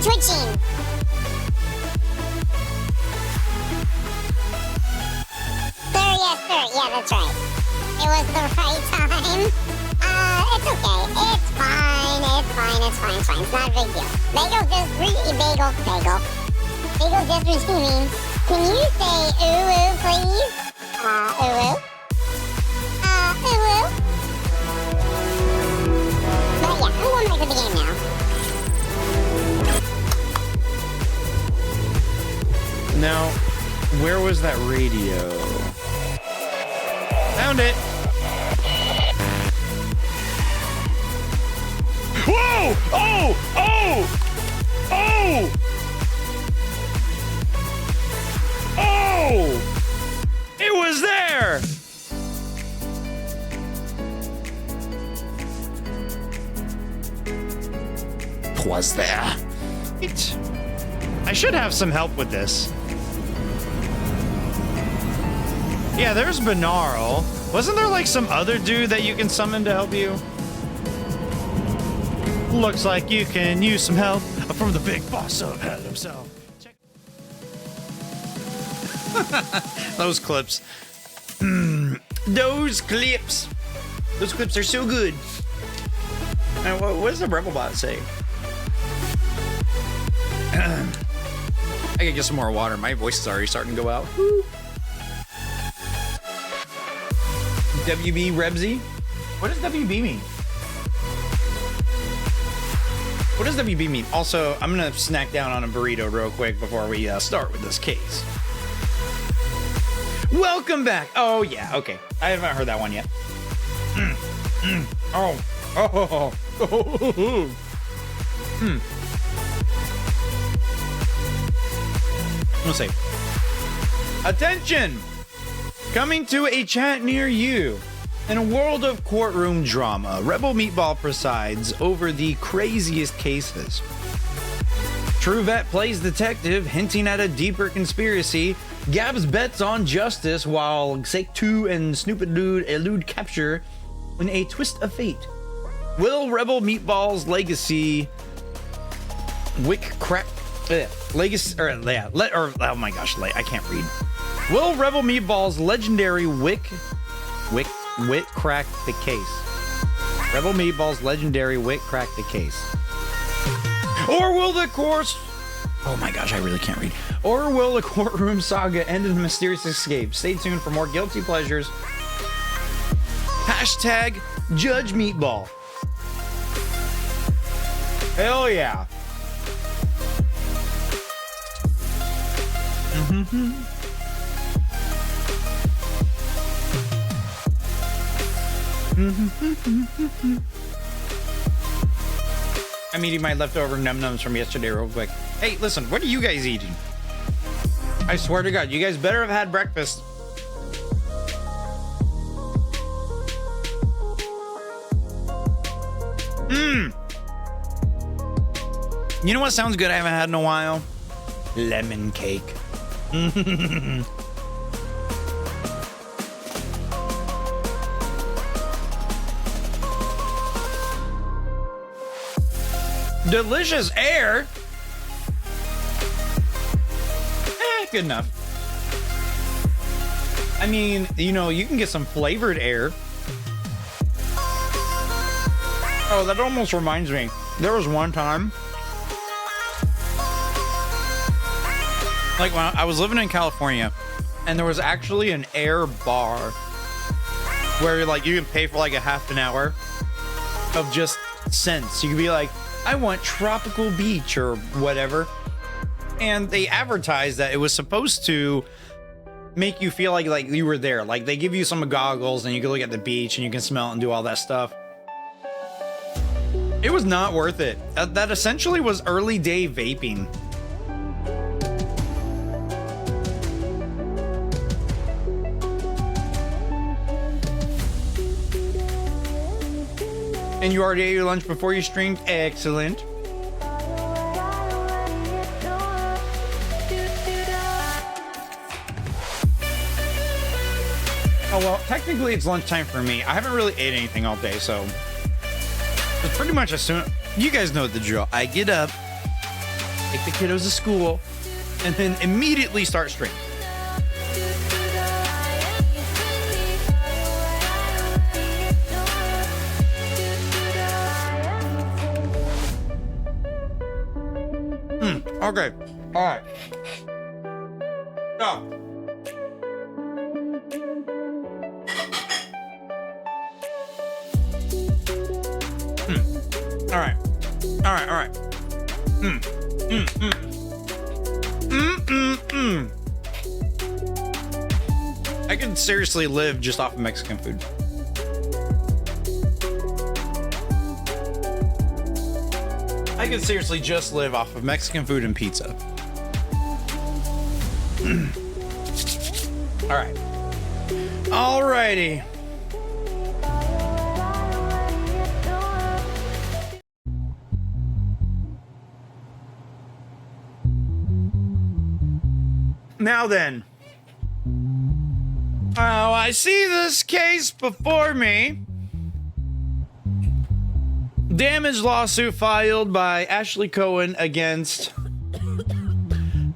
Twitching. Sir, yes, sir. Yeah, that's right. It was the right time. It's okay. It's fine. It's fine. It's not a big deal. Bagel's just Bagel. Bagel's just receiving. Can you say ooh, please? Ooh. Ooh. But yeah, I'm going back to the game now. Now, where was that radio? Found it. Whoa! Oh! It was there! Twas there. I should have some help with this. Yeah, there's Benarl. Wasn't there like some other dude that you can summon to help you? Looks like you can use some help from the big boss of hell himself. Check. Those clips. Those clips. Those clips are so good. And what does the Rebel Bot say? I gotta get some more water. My voice is already starting to go out. Woo. WB Rebsy? What does WB mean? What does WB mean? Also, I'm gonna snack down on a burrito real quick before we start with this case. Welcome back. Oh yeah, okay. I haven't heard that one yet. I'm gonna say, attention! Coming to a chat near you. In a world of courtroom drama, Rebel Meatball presides over the craziest cases. True Vet plays detective, hinting at a deeper conspiracy. Gabs bets on justice, while Sake 2 and Snoopid Dude elude capture in a twist of fate. Will Rebel Meatball's legacy oh my gosh, I can't read. Will Rebel Meatball's legendary wit crack the case? Rebel Meatball's legendary wit crack the case. Or will the course... Oh my gosh, I really can't read. Or will the courtroom saga end in a mysterious escape? Stay tuned for more guilty pleasures. Hashtag Judge Meatball. Hell yeah. I'm eating my leftover num-nums from yesterday real quick. Hey, listen, what are you guys eating? I swear to God, you guys better have had breakfast. You know what sounds good I haven't had in a while? Lemon cake. Delicious air. Good enough. I mean, you know, you can get some flavored air. Oh, that almost reminds me. There was one time, like when I was living in California, and there was actually an air bar where like you can pay for like a half an hour of just scents. You could be like, I want tropical beach or whatever. And they advertised that it was supposed to make you feel like you were there. Like they give you some goggles and you can look at the beach and you can smell it and do all that stuff. It was not worth it. That essentially was early day vaping. And you already ate your lunch before you streamed? Excellent. Oh, well, technically it's lunchtime for me. I haven't really ate anything all day, so it's pretty much as soon... You guys know the drill. I get up, take the kiddos to school, and then immediately start streaming. Okay. All right. So. All right. All right. All right. I could seriously live just off of Mexican food. I could seriously just live off of Mexican food and pizza. All right. Alrighty. Now then. Oh, I see this case before me. Damage lawsuit filed by Ashley Cohen against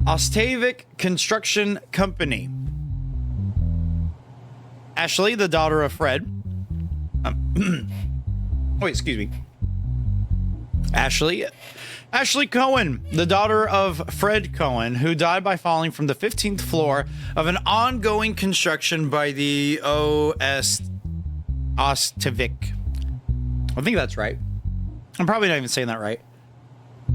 Ostavik Construction Company. Ashley, the daughter of Fred. Wait, excuse me. Ashley Cohen, the daughter of Fred Cohen, who died by falling from the 15th floor of an ongoing construction by the Ostavik. I think that's right. I'm probably not even saying that right.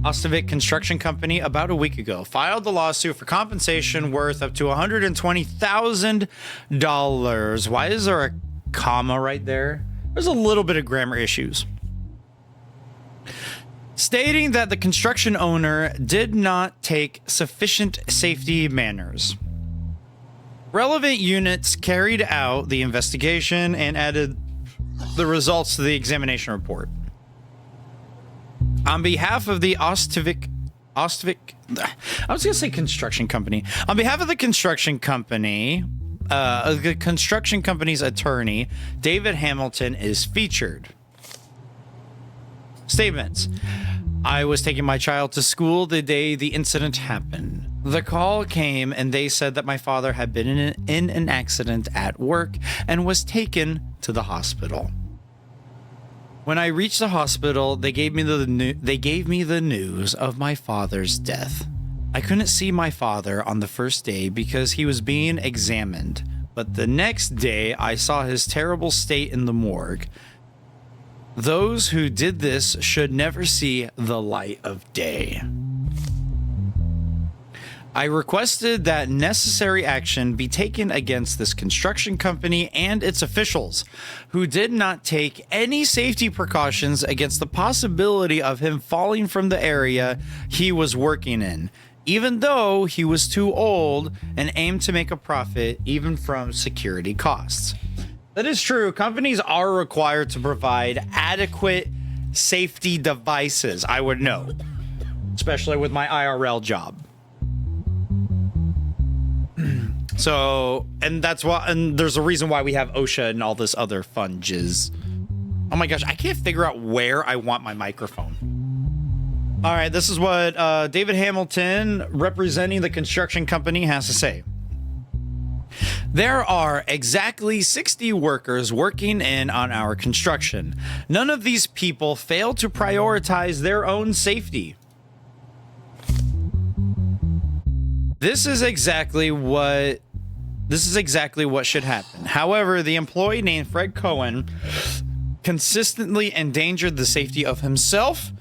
Ostavik Construction Company, about a week ago, filed the lawsuit for compensation worth up to $120,000. Why is there a comma right there? There's a little bit of grammar issues. Stating that the construction owner did not take sufficient safety measures. Relevant units carried out the investigation and added the results to the examination report. On behalf of the Ostavik, I was going to say construction company. On behalf of the construction company, the construction company's attorney, David Hamilton, is featured. Statements. I was taking my child to school the day the incident happened. The call came and they said that my father had been in an accident at work and was taken to the hospital. When I reached the hospital, they gave me the news of my father's death. I couldn't see my father on the first day because he was being examined, but the next day I saw his terrible state in the morgue. Those who did this should never see the light of day. I requested that necessary action be taken against this construction company and its officials, who did not take any safety precautions against the possibility of him falling from the area he was working in, even though he was too old and aimed to make a profit even from security costs. That is true. Companies are required to provide adequate safety devices, I would know, especially with my IRL job. So, and that's why, and there's a reason why we have OSHA and all this other fun jizz. Oh my gosh, I can't figure out where I want my microphone. All right, this is what David Hamilton, representing the construction company, has to say. There are exactly 60 workers working in on our construction. None of these people fail to prioritize their own safety. This is exactly what should happen. However, the employee named Fred Cohen consistently endangered the safety of himself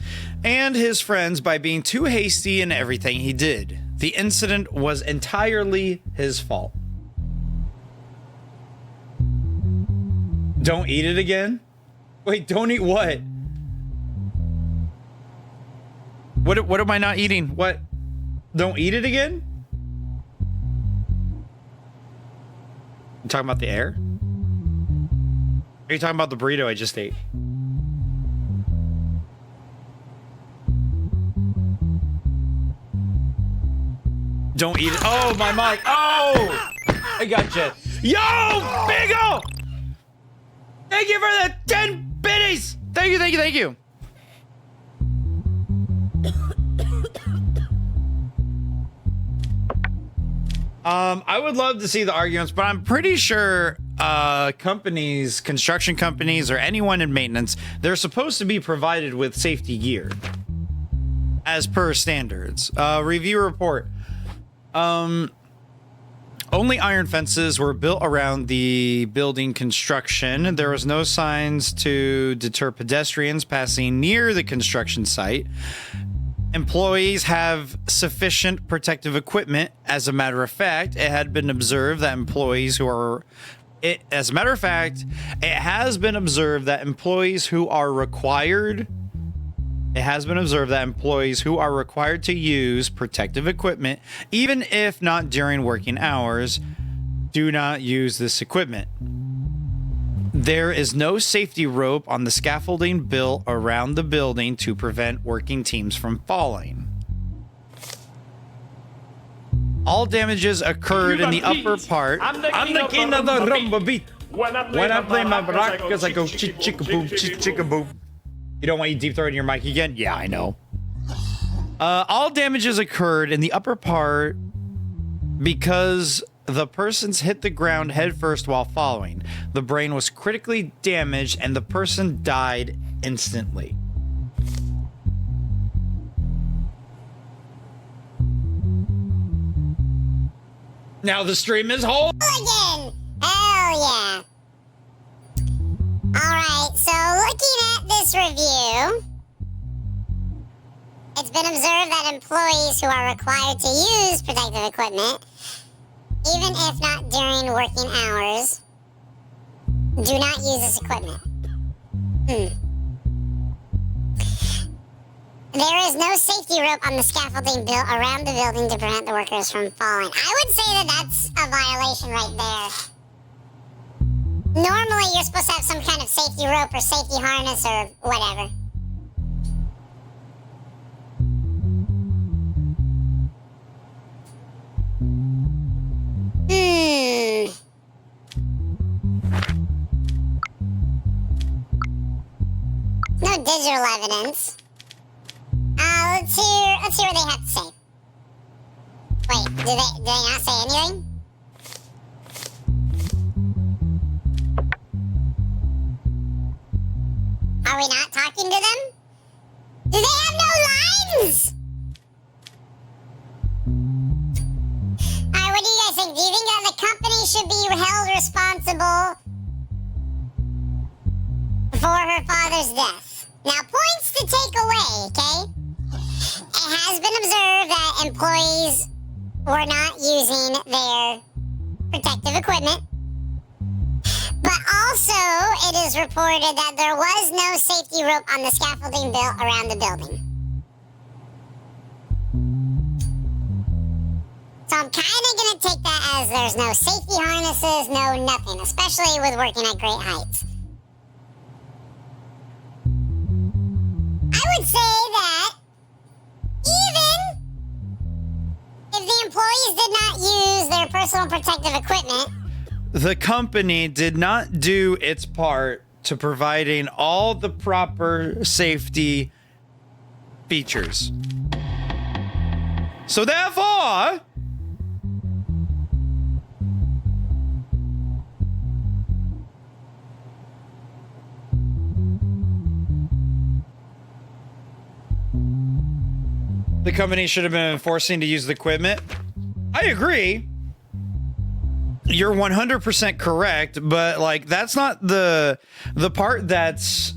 and his friends by being too hasty in everything he did. The incident was entirely his fault. Don't eat it again? Wait, don't eat what? What am I not eating? What? Don't eat it again? You talking about the air? Are you talking about the burrito I just ate? Don't eat it. Oh, my mic. Oh! I gotcha. Yo, Bingo! Thank you for the 10 biddies! Thank you, thank you, thank you. I would love to see the arguments, but I'm pretty sure companies, construction companies, or anyone in maintenance, they're supposed to be provided with safety gear as per standards. Review report. Only iron fences were built around the building construction. There was no signs to deter pedestrians passing near the construction site. Employees have sufficient protective equipment. As a matter of fact, it had been observed that employees who are... it has been observed that employees who are required to use protective equipment, even if not during working hours, do not use this equipment. There is no safety rope on the scaffolding built around the building to prevent working teams from falling. All damages occurred in the upper part. I'm the king of the rumba beat. When I play my maracas, I go chicka-boom, chicka-boom. You don't want you deep throating your mic again? Yeah, I know. All damages occurred in the upper part because the persons hit the ground headfirst while falling. The brain was critically damaged and the person died instantly. Now the stream is whole again. Hell yeah. Alright, so looking at this review, it's been observed that employees who are required to use protective equipment, even if not during working hours, do not use this equipment. There is no safety rope on the scaffolding built around the building to prevent the workers from falling. I would say that that's a violation right there. Normally, you're supposed to have some kind of safety rope or safety harness or whatever. No digital evidence. Let's hear what they have to say. Wait, do they not say anything? Are we not talking to them? Do they have no lines? Alright, what do you guys think? Do you think that the company should be held responsible for her father's death? Now, points to take away, okay? It has been observed that employees were not using their protective equipment. But also, it is reported that there was no safety rope on the scaffolding built around the building. So I'm kind of going to take that as there's no safety harnesses, no nothing, especially with working at great heights. I would say that even if the employees did not use their personal protective equipment, the company did not do its part to providing all the proper safety features. So therefore, the company should have been enforcing to use the equipment. I agree. You're 100% correct, but like that's not the part that's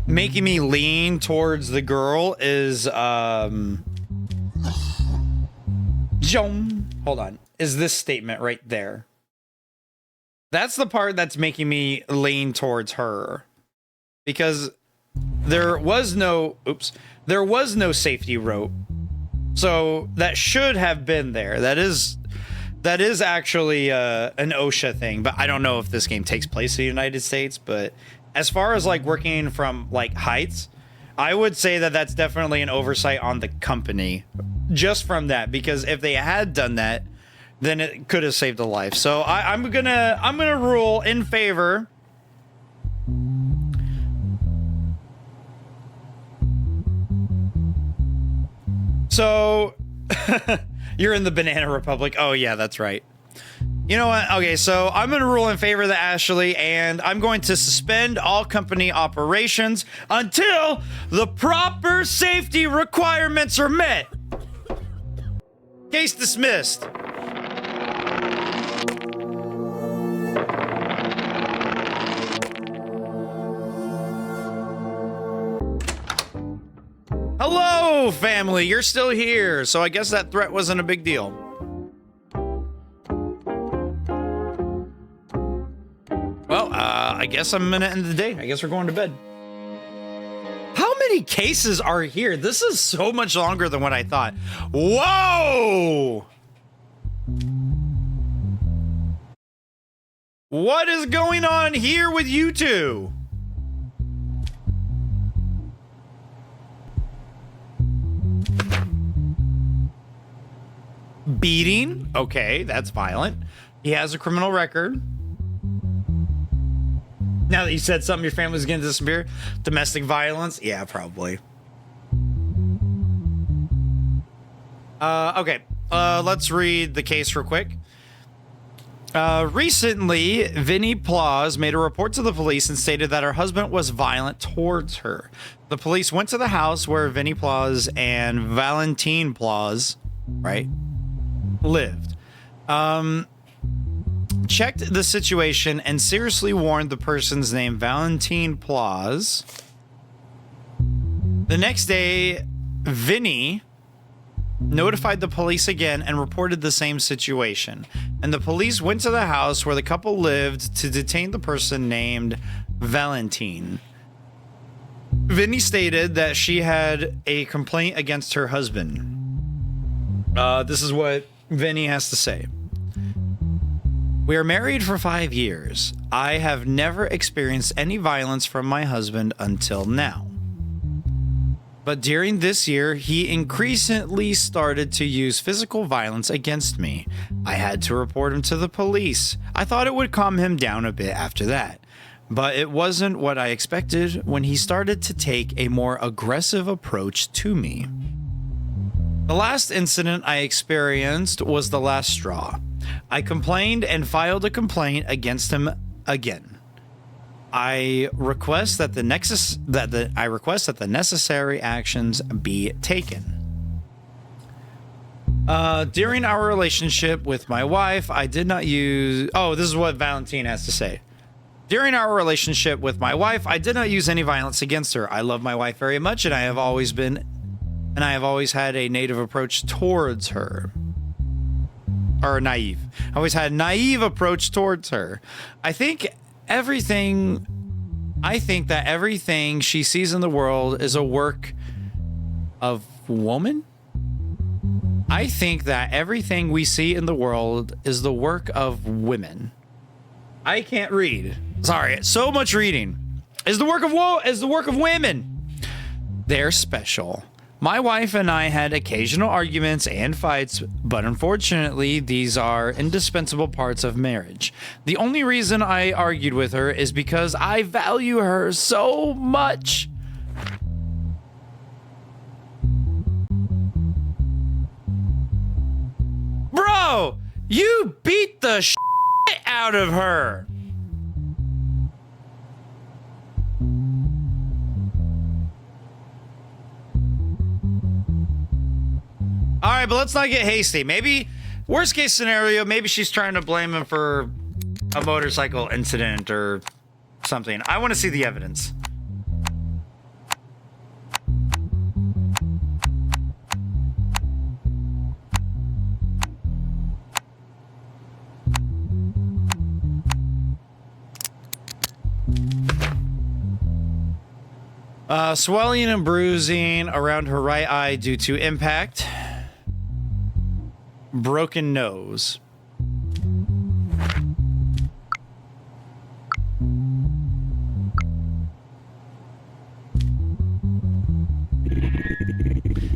making me lean towards the girl is hold on. Is this statement right there? That's the part that's making me lean towards her. Because there was no safety rope. So that should have been there. That is actually an OSHA thing, but I don't know if this game takes place in the United States. But as far as like working from like heights, I would say that that's definitely an oversight on the company just from that, because if they had done that, then it could have saved a life. So I'm gonna rule in favor. So you're in the Banana Republic. Oh yeah, that's right. You know what? Okay, so I'm going to rule in favor of the Ashley, and I'm going to suspend all company operations until the proper safety requirements are met. Case dismissed. Hello, family. You're still here, so I guess that threat wasn't a big deal. Well, I guess I'm gonna end the day. I guess we're going to bed. How many cases are here? This is so much longer than what I thought. Whoa! What is going on here with you two? Beating? Okay, that's violent. He has a criminal record. Now that you said something, your family's getting disappear. Domestic violence? Yeah, probably. Okay. Let's read the case real quick. Recently, Vinnie Plaus made a report to the police and stated that her husband was violent towards her. The police went to the house where Vinnie Plaus and Valentine Plaus, right, lived. Checked the situation and seriously warned the person's name, Valentine Plaus. The next day, Vinny notified the police again and reported the same situation. And the police went to the house where the couple lived to detain the person named Valentine. Vinny stated that she had a complaint against her husband. This is what Vinny has to say. We are married for 5 years. I have never experienced any violence from my husband until now. But during this year, he increasingly started to use physical violence against me. I had to report him to the police. I thought it would calm him down a bit after that. But it wasn't what I expected when he started to take a more aggressive approach to me. The last incident I experienced was the last straw. I complained and filed a complaint against him again. I request that the necessary actions be taken. During our relationship with my wife, I did not use... Oh, this is what Valentine has to say. During our relationship with my wife, I did not use any violence against her. I love my wife very much, and I have always had a native approach towards her. Or naive. I always had a naive approach towards her. I think that everything she sees in the world is a work of woman. I think that everything we see in the world is the work of women. I can't read. Sorry, so much reading. Is the work of women. They're special. My wife and I had occasional arguments and fights, but unfortunately, these are indispensable parts of marriage. The only reason I argued with her is because I value her so much. Bro, you beat the shit out of her. All right, but let's not get hasty. Maybe, worst case scenario, maybe she's trying to blame him for a motorcycle incident or something. I want to see the evidence. Swelling and bruising around her right eye due to impact. Broken nose.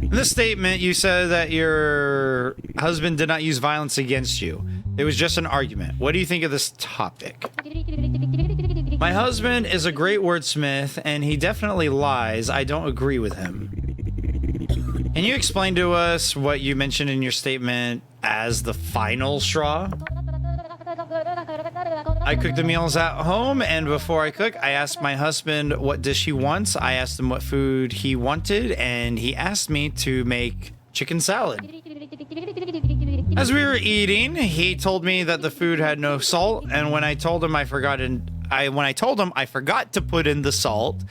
In this statement, you said that your husband did not use violence against you. It was just an argument. What do you think of this topic? My husband is a great wordsmith, and he definitely lies. I don't agree with him. Can you explain to us what you mentioned in your statement as the final straw? I cook the meals at home, and before I cook, I ask my husband what dish he wants. I asked him what food he wanted, and he asked me to make chicken salad. As we were eating, he told me that the food had no salt, and when I told him I forgot to put in the salt,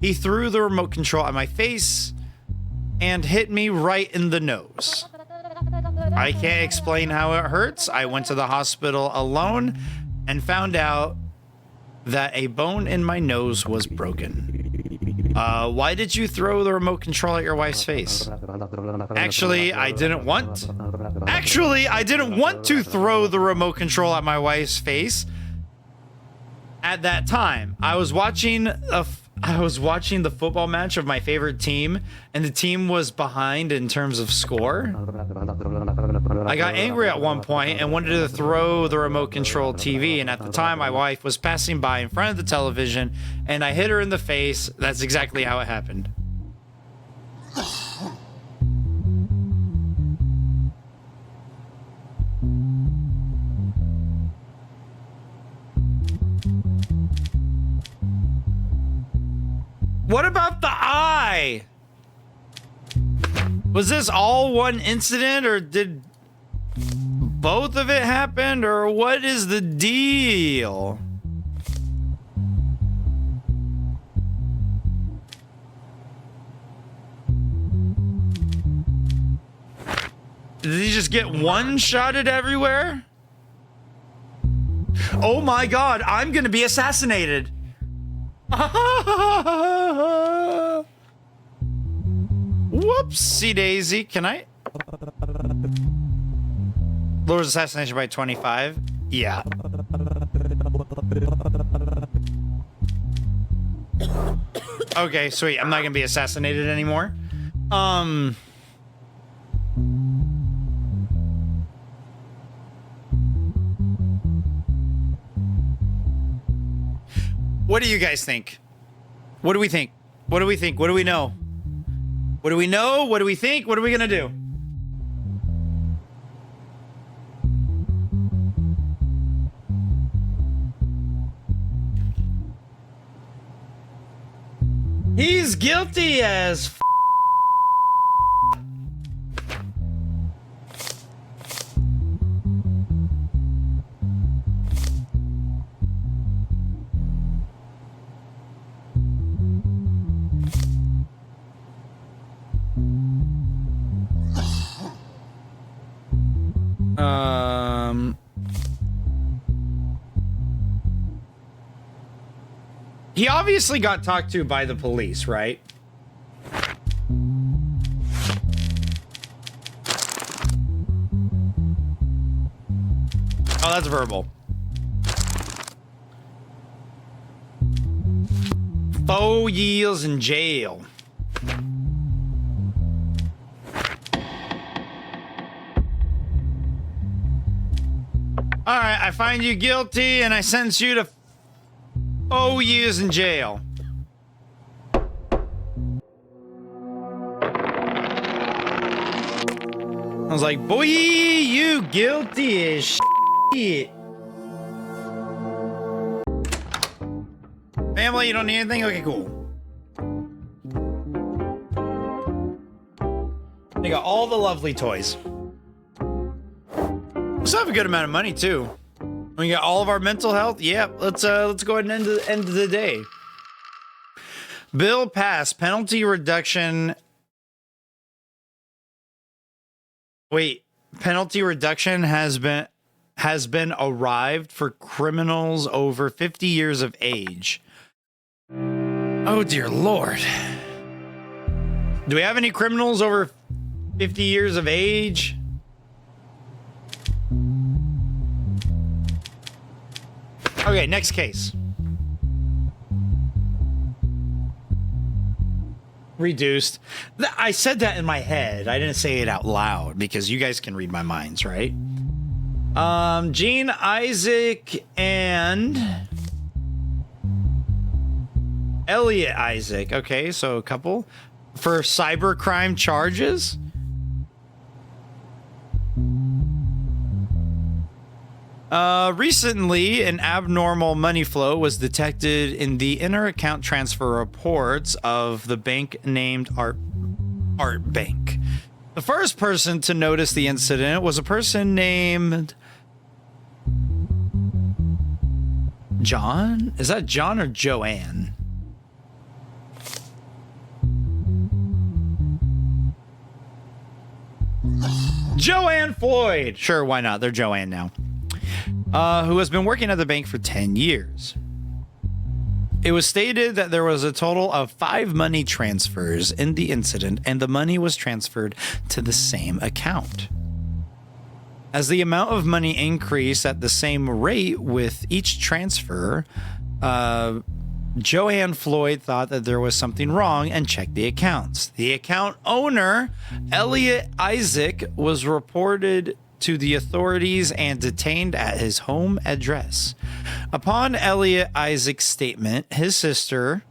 he threw the remote control at my face and hit me right in the nose. I can't explain how it hurts. I went to the hospital alone and found out that a bone in my nose was broken. Why did you throw the remote control at your wife's face? Actually, I didn't want to throw the remote control at my wife's face. At that time, I was watching the football match of my favorite team, and the team was behind in terms of score. I got angry at one point and wanted to throw the remote control TV, and at the time my wife was passing by in front of the television and I hit her in the face. That's exactly how it happened. What about the eye? Was this all one incident, or did both of it happen, or what is the deal? Did he just get one-shotted everywhere? Oh my god, I'm gonna be assassinated. Whoopsie daisy. Can I? Lowers assassination by 25. Yeah. Okay, sweet. I'm not gonna be assassinated anymore. What do you guys think? What do we think? What do we think? What do we know? What do we know? What do we think? What are we gonna do? He's guilty as f. He obviously got talked to by the police, right? Oh, that's verbal. 4 years in jail. All right, I find you guilty and I sentence you to 4 years in jail. I was like, boy, you guilty as shit. Family, you don't need anything? Okay, cool. They got all the lovely toys. We still have a good amount of money too. We got all of our mental health. Yeah, let's go ahead and end the day. Bill passed. Penalty reduction. Wait, penalty reduction has been arrived for criminals over 50 years of age. Oh dear Lord. Do we have any criminals over 50 years of age? Okay, next case. Reduced. I said that in my head. I didn't say it out loud because you guys can read my minds, right? Gene, Isaac, and Elliot Isaac. Okay, so a couple for cybercrime charges. Recently, an abnormal money flow was detected in the inner account transfer reports of the bank named Art Bank. The first person to notice the incident was a person named John? Is that John or Joanne? Joanne Floyd. Sure, why not? They're Joanne now. Who has been working at the bank for 10 years. It was stated that there was a total of 5 money transfers in the incident, and the money was transferred to the same account. As the amount of money increased at the same rate with each transfer, Joanne Floyd thought that there was something wrong and checked the accounts. The account owner, Elliot Isaac, was reported to the authorities and detained at his home address. Upon Elliot Isaac's statement, his sister,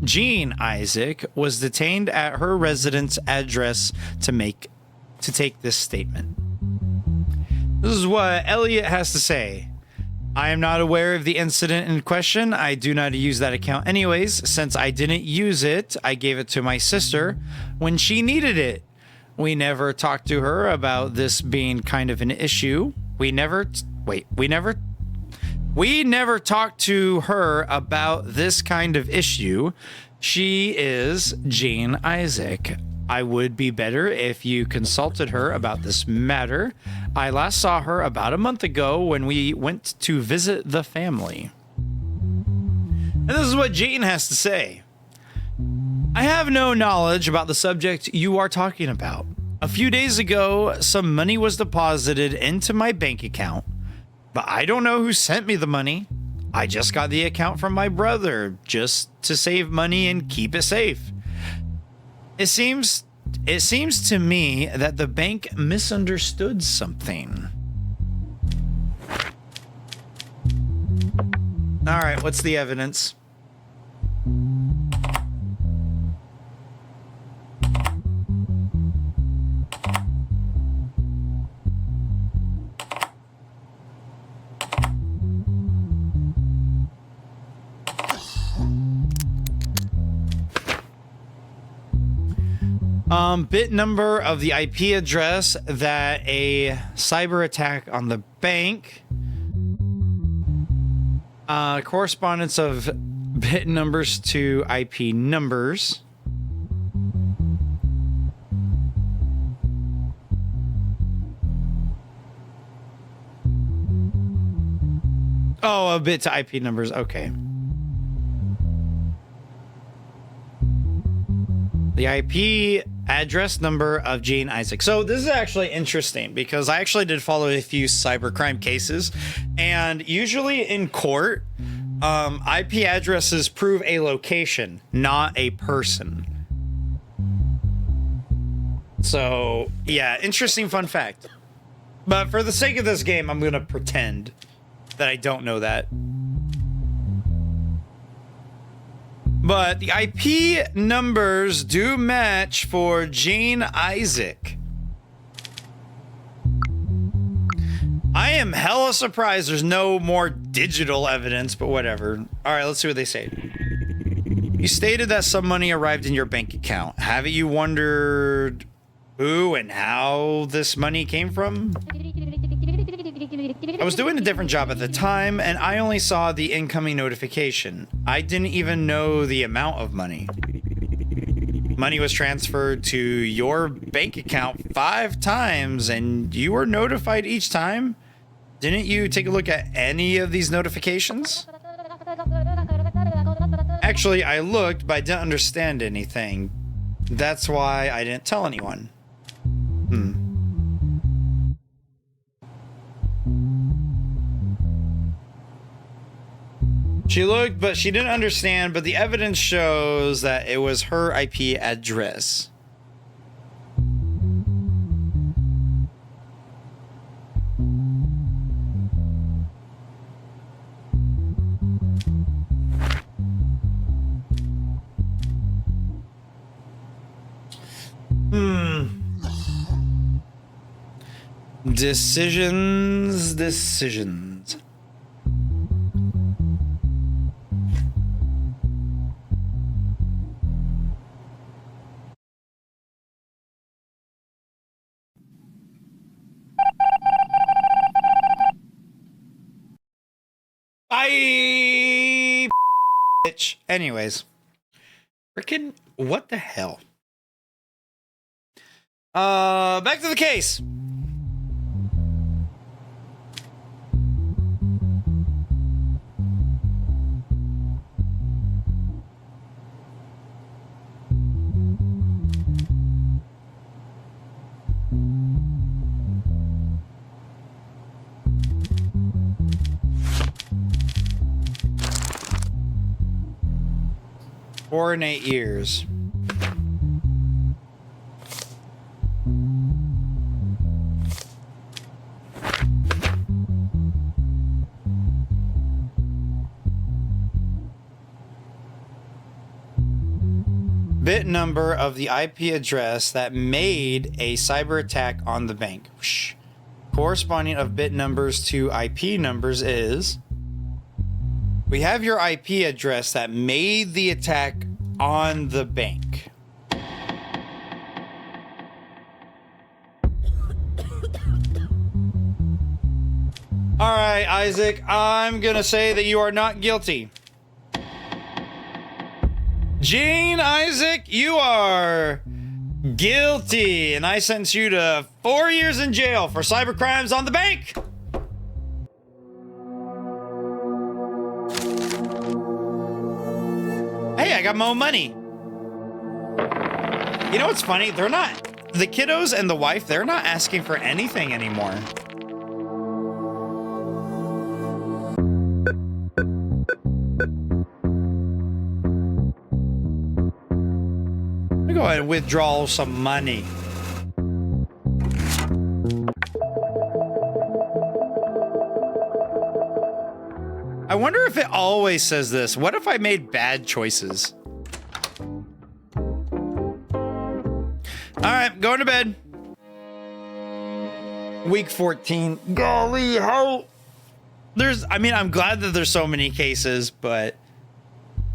Jean Isaac, was detained at her residence address to take this statement. This is what Elliot has to say. I am not aware of the incident in question. I do not use that account anyways. Since I didn't use it, I gave it to my sister when she needed it. We never talked to her about this being kind of an issue. We never talked to her about this kind of issue. She is Jean Isaac. I would be better if you consulted her about this matter. I last saw her about a month ago when we went to visit the family. And this is what Jean has to say. I have no knowledge about the subject you are talking about. A few days ago, some money was deposited into my bank account, but I don't know who sent me the money. I just got the account from my brother just to save money and keep it safe. It seems to me that the bank misunderstood something. All right, what's the evidence? Bit number of the IP address that a cyber attack on the bank. Correspondence of bit numbers to IP numbers. Oh, a bit to IP numbers. Okay. The IP address number of Jean Isaac. So this is actually interesting because I actually did follow a few cybercrime cases, and usually in court, IP addresses prove a location, not a person. So yeah, interesting fun fact. But for the sake of this game, I'm going to pretend that I don't know that. But the IP numbers do match for Jean Isaac. I am hella surprised there's no more digital evidence, but whatever. All right, let's see what they say. You stated that some money arrived in your bank account. Haven't you wondered who and how this money came from? I was doing a different job at the time, and I only saw the incoming notification. I didn't even know the amount of money. Money was transferred to your bank account 5 times, and you were notified each time? Didn't you take a look at any of these notifications? Actually, I looked, but I didn't understand anything. That's why I didn't tell anyone. She looked, but she didn't understand, but the evidence shows that it was her IP address. Decisions. Bye, bitch. Anyways, freaking what the hell? Back to the case. Four and 8 years. Bit number of the IP address that made a cyber attack on the bank. Whoosh. Corresponding of bit numbers to IP numbers is... We have your IP address that made the attack on the bank. All right, Isaac, I'm gonna say that you are not guilty. Gene, Isaac, you are guilty, and I sentence you to 4 years in jail for cyber crimes on the bank. Hey, I got more money. You know what's funny? They're not, the kiddos and the wife, they're not asking for anything anymore. Let me go ahead and withdraw some money. I wonder if it always says this. What if I made bad choices? All right, going to bed. Week 14. Golly, how... I mean, I'm glad that there's so many cases, but...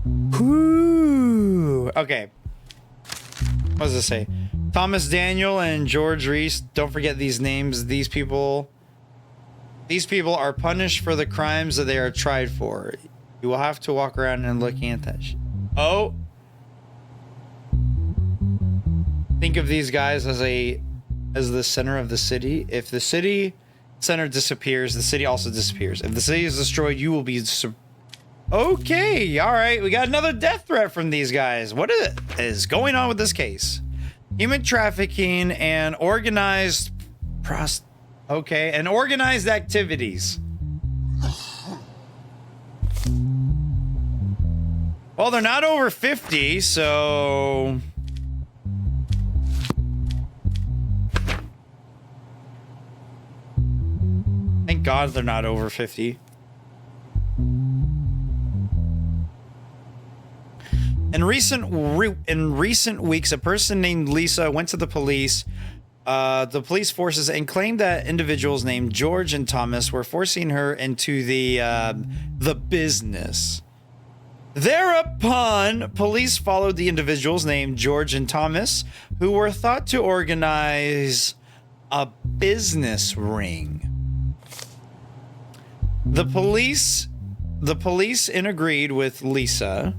Whoo. Okay. What does it say? Thomas Daniel and George Reese. Don't forget these names. These people are punished for the crimes that they are tried for. You will have to walk around and looking at that shit. Oh. Think of these guys as the center of the city. If the city center disappears, the city also disappears. If the city is destroyed, you will be... Okay, all right. We got another death threat from these guys. What is going on with this case? Human trafficking and organized and organized activities. Well, they're not over 50, so... Thank God they're not over 50. In recent weeks, a person named Lisa went to the police forces and claimed that individuals named George and Thomas were forcing her into the business. Thereupon, police followed the individuals named George and Thomas, who were thought to organize a business ring. The police agreed with Lisa,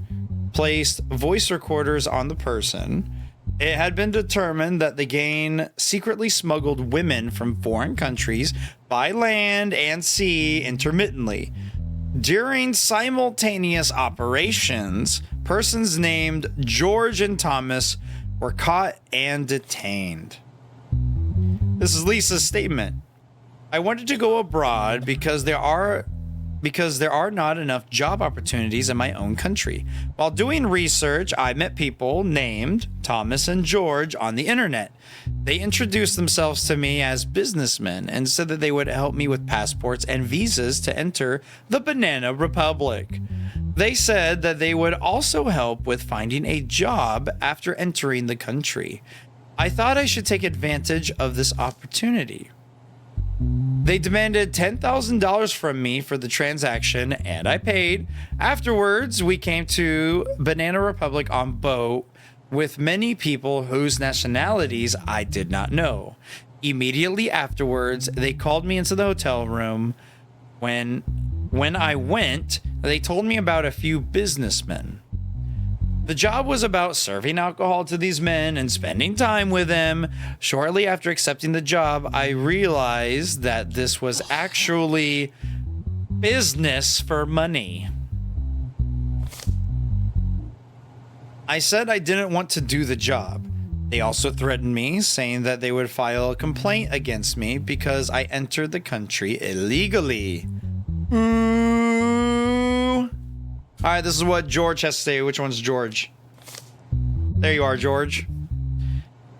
placed voice recorders on the person. It had been determined that the gang secretly smuggled women from foreign countries by land and sea intermittently. During simultaneous operations, persons named George and Thomas were caught and detained. This is Lisa's statement. I wanted to go abroad because there are because there are not enough job opportunities in my own country. While doing research, I met people named Thomas and George on the internet. They introduced themselves to me as businessmen and said that they would help me with passports and visas to enter the Banana Republic. They said that they would also help with finding a job after entering the country. I thought I should take advantage of this opportunity. They demanded $10,000 from me for the transaction, and I paid. Afterwards, we came to Banana Republic on boat with many people whose nationalities I did not know. Immediately afterwards, they called me into the hotel room. When I went, they told me about a few businessmen. The job was about serving alcohol to these men and spending time with them. Shortly after accepting the job, I realized that this was actually business for money. I said I didn't want to do the job. They also threatened me, saying that they would file a complaint against me because I entered the country illegally. All right, this is what George has to say. Which one's George? There you are, George.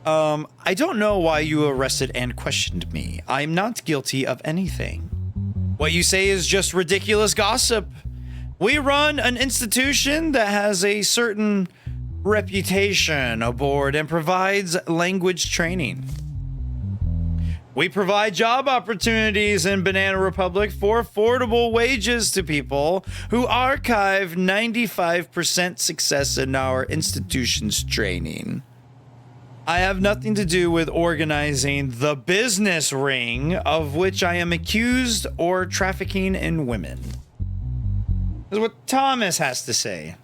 I don't know why you arrested and questioned me. I'm not guilty of anything. What you say is just ridiculous gossip. We run an institution that has a certain reputation aboard and provides language training. We provide job opportunities in Banana Republic for affordable wages to people who archive 95% success in our institution's training. I have nothing to do with organizing the business ring of which I am accused or trafficking in women. This is what Thomas has to say.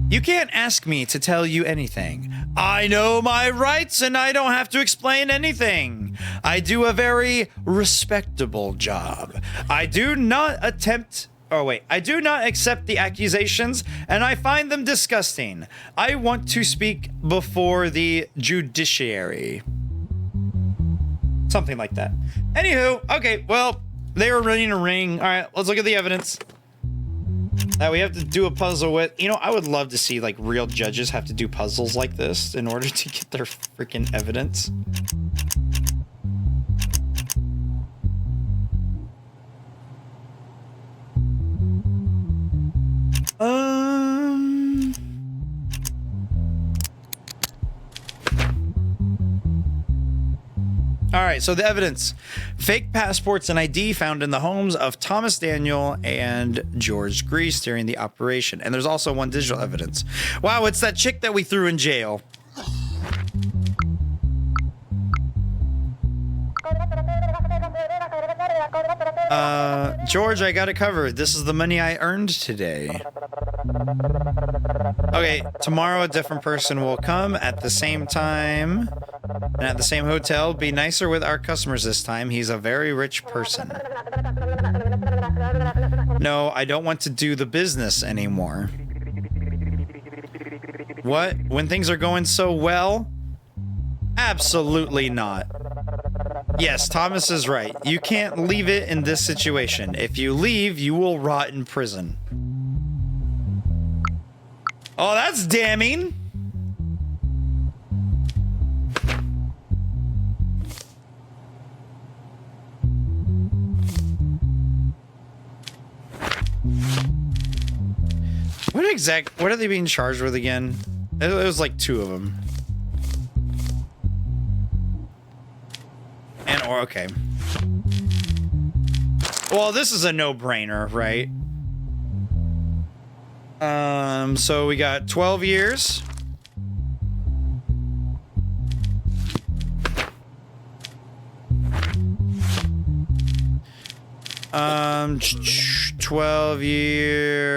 You can't ask me to tell you anything. I know my rights and I don't have to explain anything. I do a very respectable job. I do not accept the accusations and I find them disgusting. I want to speak before the judiciary. Something like that. Anywho, okay, well, they were running a ring. All right, let's look at the evidence that we have to do a puzzle with. You know, I would love to see like real judges have to do puzzles like this in order to get their freaking evidence. All right, so the evidence. Fake passports and ID found in the homes of Thomas Daniel and George Grease during the operation. And there's also one digital evidence. Wow, it's that chick that we threw in jail. George, I got it covered. This is the money I earned today. Okay, tomorrow a different person will come at the same time and at the same hotel. Be nicer with our customers this time. He's a very rich person. No, I don't want to do the business anymore. What? When things are going so well? Absolutely not. Yes, Thomas is right. You can't leave it in this situation. If you leave, you will rot in prison. Oh, that's damning. What are they being charged with again? It was like 2 of them. Okay. Well, this is a no-brainer, right? So we got 12 years. Um, 12 years.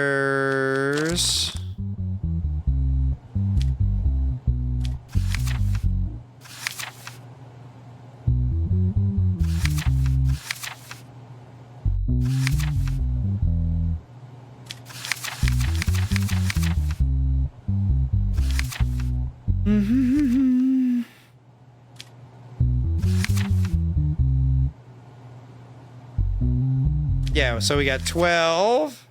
right, so we got 12.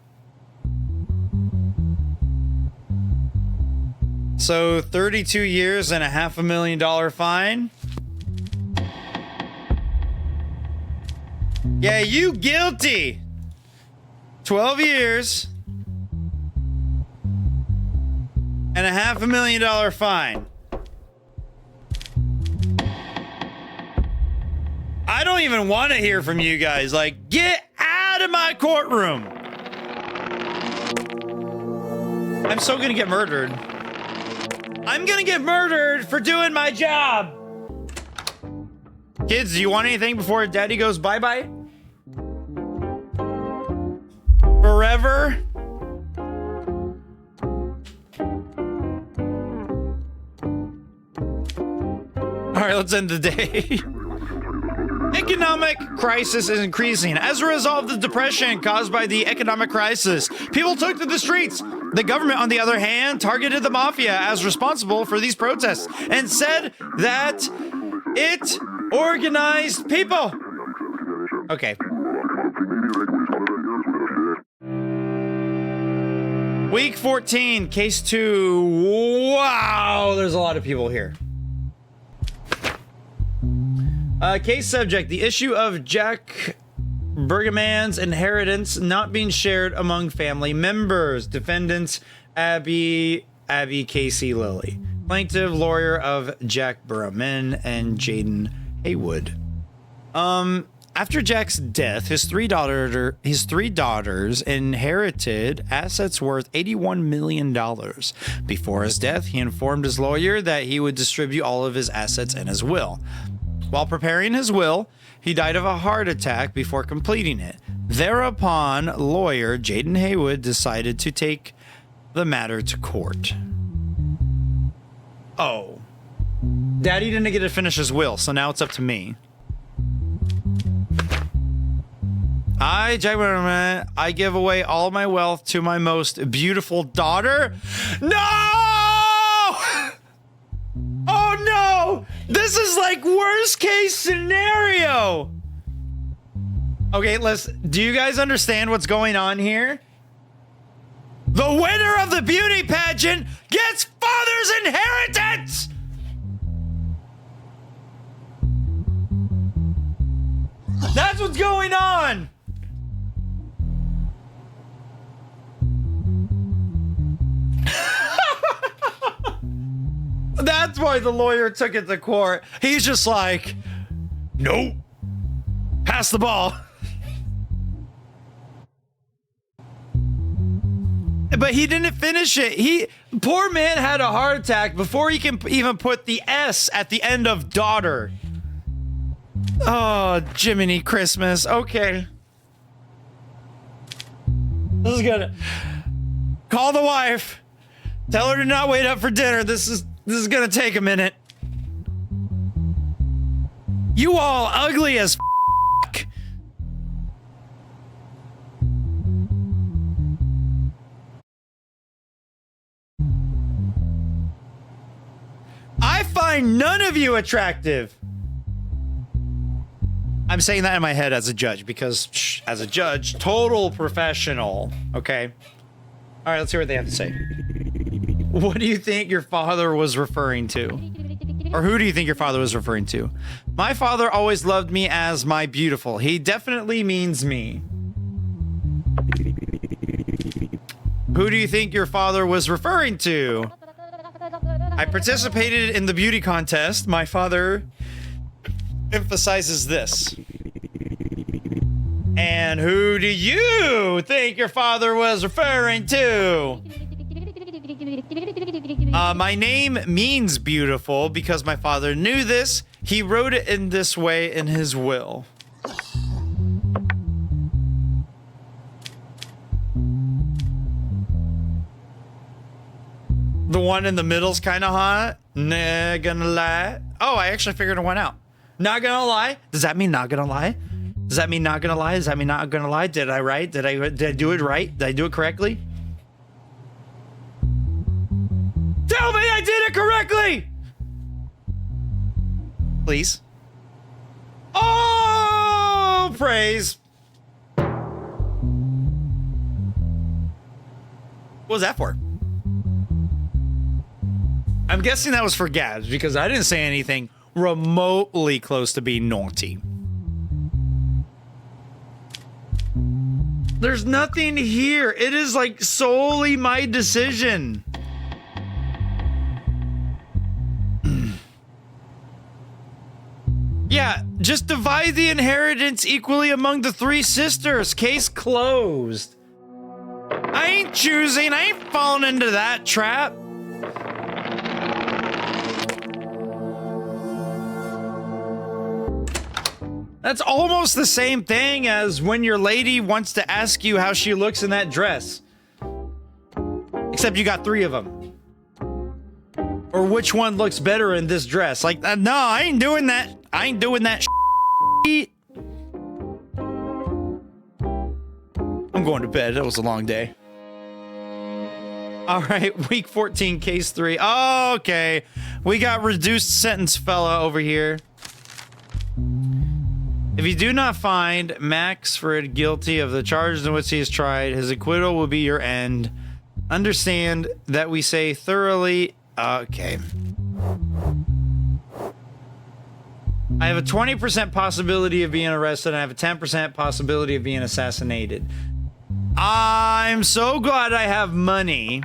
So 32 years and a $500,000 fine. Yeah, you guilty. 12 years and a $500,000 fine. I don't even want to hear from you guys. Like, get out of my courtroom. I'm so gonna get murdered. I'm gonna get murdered for doing my job. Kids, do you want anything before daddy goes bye-bye? Forever? All right, let's end the day. Economic crisis is increasing. As a result of the depression caused by the economic crisis, people took to the streets. The government, on the other hand, targeted the mafia as responsible for these protests and said that it organized people. Okay. Week 14, case 2. Wow, there's a lot of people here. Case subject, the issue of Jack Bergaman's inheritance not being shared among family members. Defendants, Abby, Casey, Lily. Plaintiff, lawyer of Jack Bergaman and Jaden Haywood. After Jack's death, his three daughters inherited assets worth $81 million. Before his death, he informed his lawyer that he would distribute all of his assets in his will. While preparing his will, he died of a heart attack before completing it. Thereupon, lawyer Jaden Haywood decided to take the matter to court. Oh. Daddy didn't get to finish his will, so now it's up to me. Jack Bergaman, I give away all my wealth to my most beautiful daughter. No! Oh no! This is like worst case scenario. Okay, do you guys understand what's going on here? The winner of the beauty pageant gets father's inheritance! That's what's going on! That's why the lawyer took it to court. He's just like, nope. Pass the ball. But he didn't finish it. Poor man had a heart attack before he can even put the S at the end of daughter. Oh, Jiminy Christmas. Okay. This is gonna call the wife. Tell her to not wait up for dinner. This is gonna take a minute. You all ugly as f***. I find none of you attractive. I'm saying that in my head as a judge because as a judge, total professional. Okay. All right, let's hear what they have to say. What do you think your father was referring to? Or who do you think your father was referring to? My father always loved me as my beautiful. He definitely means me. Who do you think your father was referring to? I participated in the beauty contest. My father emphasizes this. And who do you think your father was referring to? My name means beautiful because my father knew this. He wrote it in this way in his will. The one in the middle's kind of hot. Not gonna lie. Oh, I actually figured one out. Not gonna lie. Does that mean not gonna lie? Does that mean not gonna lie? Does that mean not gonna lie? Did I right? Did I do it right? Did I do it correctly? Tell me I did it correctly! Please. Oh, praise. What was that for? I'm guessing that was for Gabs because I didn't say anything remotely close to being naughty. There's nothing here. It is like solely my decision. Yeah, just divide the inheritance equally among the three sisters. Case closed. I ain't choosing. I ain't falling into that trap. That's almost the same thing as when your lady wants to ask you how she looks in that dress. Except you got 3 of them. Or which one looks better in this dress. Like, no, I ain't doing that. I ain't doing that shit. I'm going to bed. That was a long day. All right, week 14, case 3. Oh, okay. We got reduced sentence fella over here. If you do not find Max Frid guilty of the charges in which he is tried, his acquittal will be your end. Understand that we say thoroughly... Okay. I have a 20% possibility of being arrested, and I have a 10% possibility of being assassinated. I'm so glad I have money.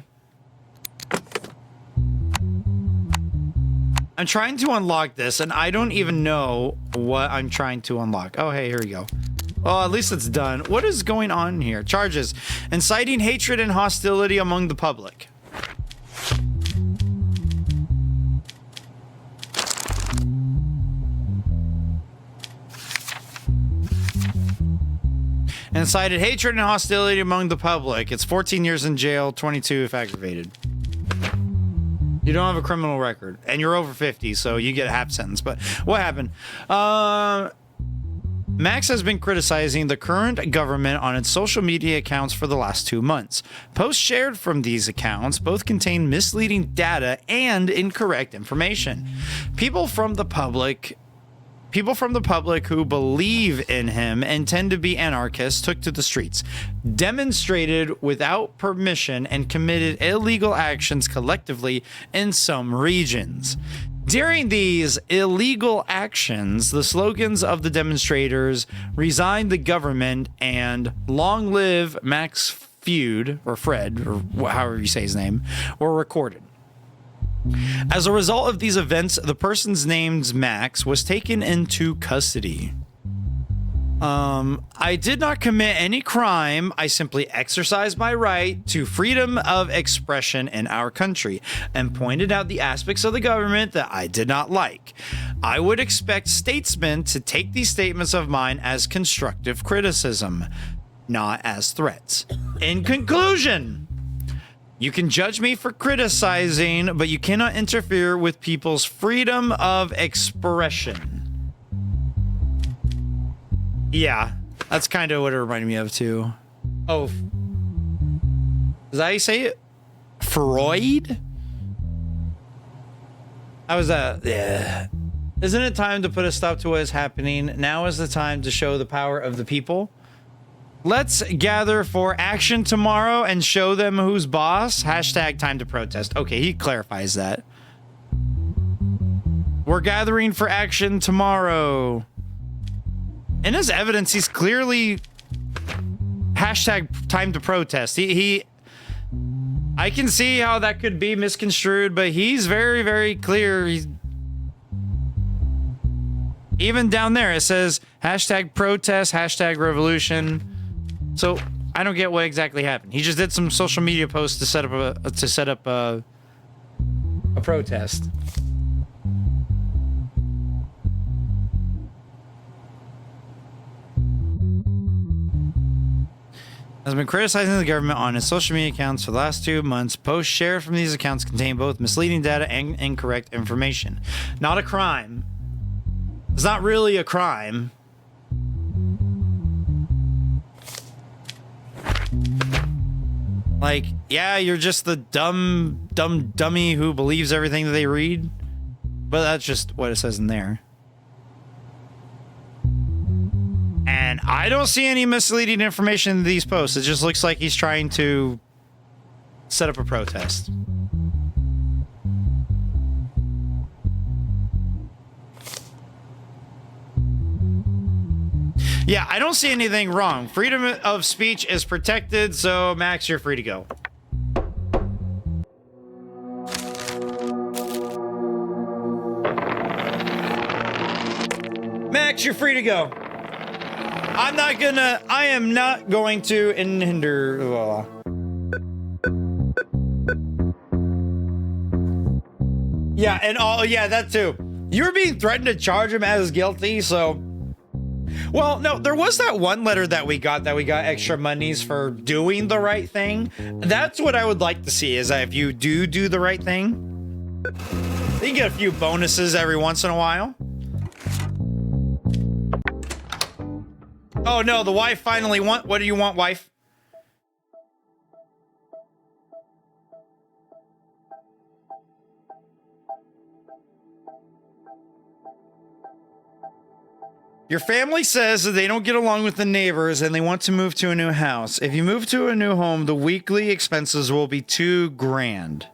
I'm trying to unlock this, and I don't even know what I'm trying to unlock. Oh, hey, here we go. Oh, at least it's done. What is going on here? Charges. Inciting hatred and hostility among the public. Incited hatred and hostility among the public. It's 14 years in jail, 22 if aggravated. You don't have a criminal record, and you're over 50, so you get a half sentence. But what happened? Max has been criticizing the current government on its social media accounts for the last 2 months. Posts shared from these accounts both contain misleading data and incorrect information. People from the public who believe in him and tend to be anarchists took to the streets, demonstrated without permission, and committed illegal actions collectively in some regions. During these illegal actions, the slogans of the demonstrators, "Resign the government" and "Long live Max Feud," or Fred, or however you say his name, were recorded. As a result of these events, the person's named Max was taken into custody. I did not commit any crime. I simply exercised my right to freedom of expression in our country and pointed out the aspects of the government that I did not like. I would expect statesmen to take these statements of mine as constructive criticism, not as threats. In conclusion, you can judge me for criticizing, but you cannot interfere with people's freedom of expression. Yeah, that's kind of what it reminded me of, too. Oh. Is that how you say it? Freud? How was that? Yeah. Isn't it time to put a stop to what is happening? Now is the time to show the power of the people. Let's gather for action tomorrow and show them who's boss. Hashtag time to protest. Okay, he clarifies that. We're gathering for action tomorrow. In his evidence, he's clearly hashtag time to protest. I can see how that could be misconstrued, but he's very, very clear. Even down there, it says hashtag protest, hashtag revolution. So I don't get what exactly happened. He just did some social media posts to set up a protest. Has been criticizing the government on his social media accounts for the last 2 months. Posts shared from these accounts contain both misleading data and incorrect information. Not a crime. It's not really a crime. Like, yeah, you're just the dummy who believes everything that they read. But that's just what it says in there. And I don't see any misleading information in these posts. It just looks like he's trying to set up a protest. Yeah, I don't see anything wrong. Freedom of speech is protected, so Max, you're free to go. Max, you're free to go. I am not going to hinder. Yeah, and yeah, that too. You were being threatened to charge him as guilty, so. Well, no, there was that one letter that we got extra monies for doing the right thing. That's what I would like to see, is that if you do the right thing, you can get a few bonuses every once in a while. Oh no, the wife finally what do you want, wife? Your family says that they don't get along with the neighbors and they want to move to a new house. If you move to a new home, the weekly expenses will be $2 grand.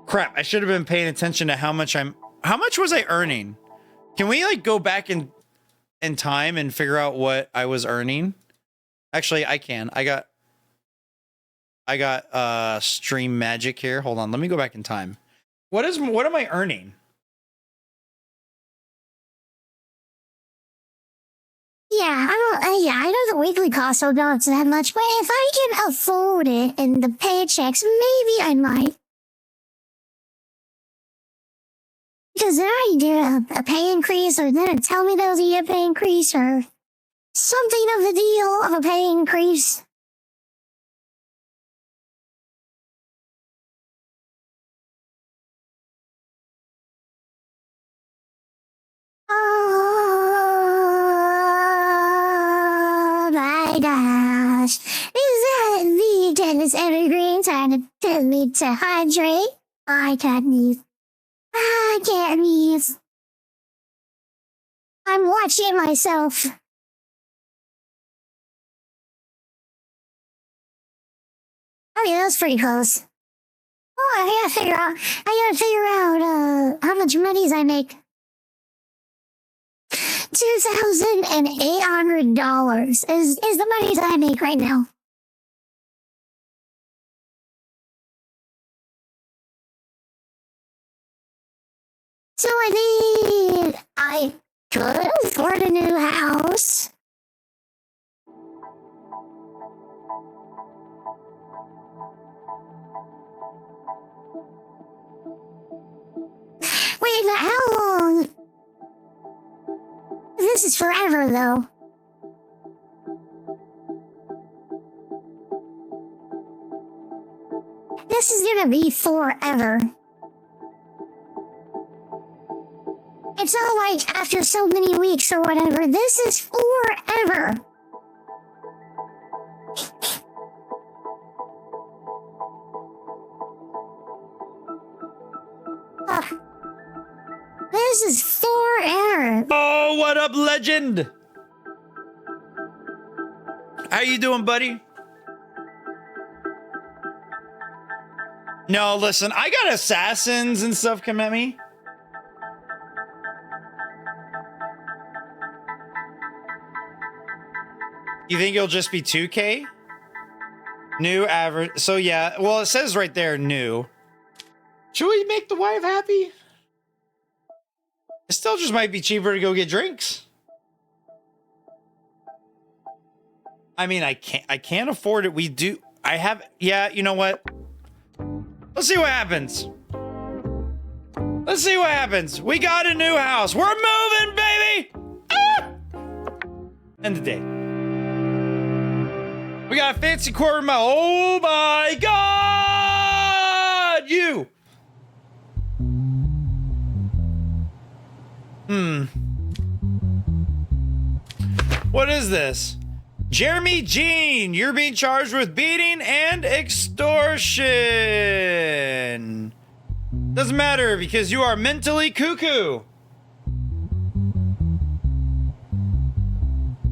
Crap, I should have been paying attention to how much was I earning? Can we like go back in time and figure out what I was earning? Actually, I can. I got stream magic here. Hold on, let me go back in time. What am I earning? Yeah, I know the weekly costs are not that much, but if I can afford it and the paychecks, maybe I might. Because then I do a pay increase, or then tell me there'll be a pay increase, or something of the deal of a pay increase. Oh my gosh. Is that the Dennis Evergreen trying to tell me to hydrate? I can't breathe. I can't breathe. I'm watching myself. I mean, that was pretty close. Oh, I gotta figure out how much money I make. $2,800 is the money that I make right now. So I could afford a new house. Wait, but how long? This is forever, though. This is gonna be forever. It's not like after so many weeks or whatever. This is forever. This is forever. Oh, what up, legend? How you doing, buddy? No, listen, I got assassins and stuff coming at me. You think it'll just be 2K? New average. So yeah, well, it says right there, new. Should we make the wife happy? It still just might be cheaper to go get drinks. I mean, I can't afford it. Yeah, you know what? Let's see what happens. Let's see what happens. We got a new house. We're moving, baby! Ah! End of the day. We got a fancy courtroom. Oh my God! You! What is this? Jeremy Jean, you're being charged with beating and extortion. Doesn't matter because you are mentally cuckoo.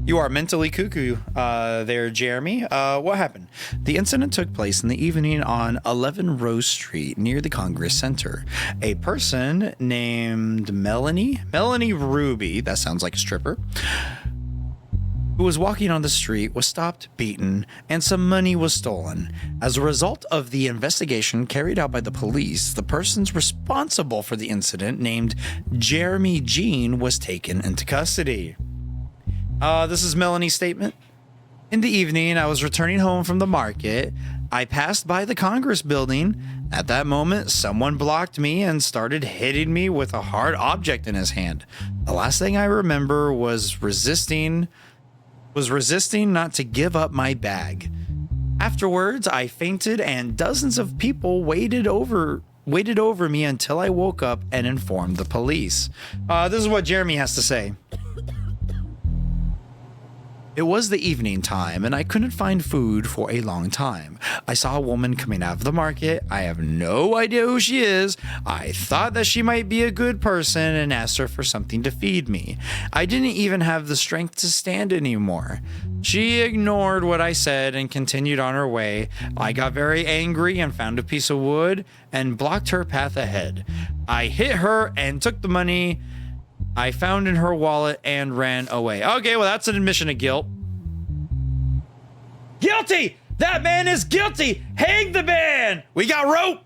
You are mentally cuckoo there, Jeremy. What happened? The incident took place in the evening on 11 Rose Street near the Congress Center. A person named Melanie Ruby, that sounds like a stripper, who was walking on the street was stopped, beaten, and some money was stolen. As a result of the investigation carried out by the police, the persons responsible for the incident, named Jeremy Jean, was taken into custody. This is Melanie's statement. In the evening, I was returning home from the market. I passed by the Congress building. At that moment, someone blocked me and started hitting me with a hard object in his hand. The last thing I remember was resisting not to give up my bag. Afterwards, I fainted and dozens of people waited over me until I woke up and informed the police. This is what Jeremy has to say. It was the evening time, and I couldn't find food for a long time. I saw a woman coming out of the market. I have no idea who she is. I thought that she might be a good person and asked her for something to feed me. I didn't even have the strength to stand anymore. She ignored what I said and continued on her way. I got very angry and found a piece of wood and blocked her path ahead. I hit her and took the money I found in her wallet and ran away. Okay, well, that's an admission of guilt. Guilty! That man is guilty! Hang the man! We got rope!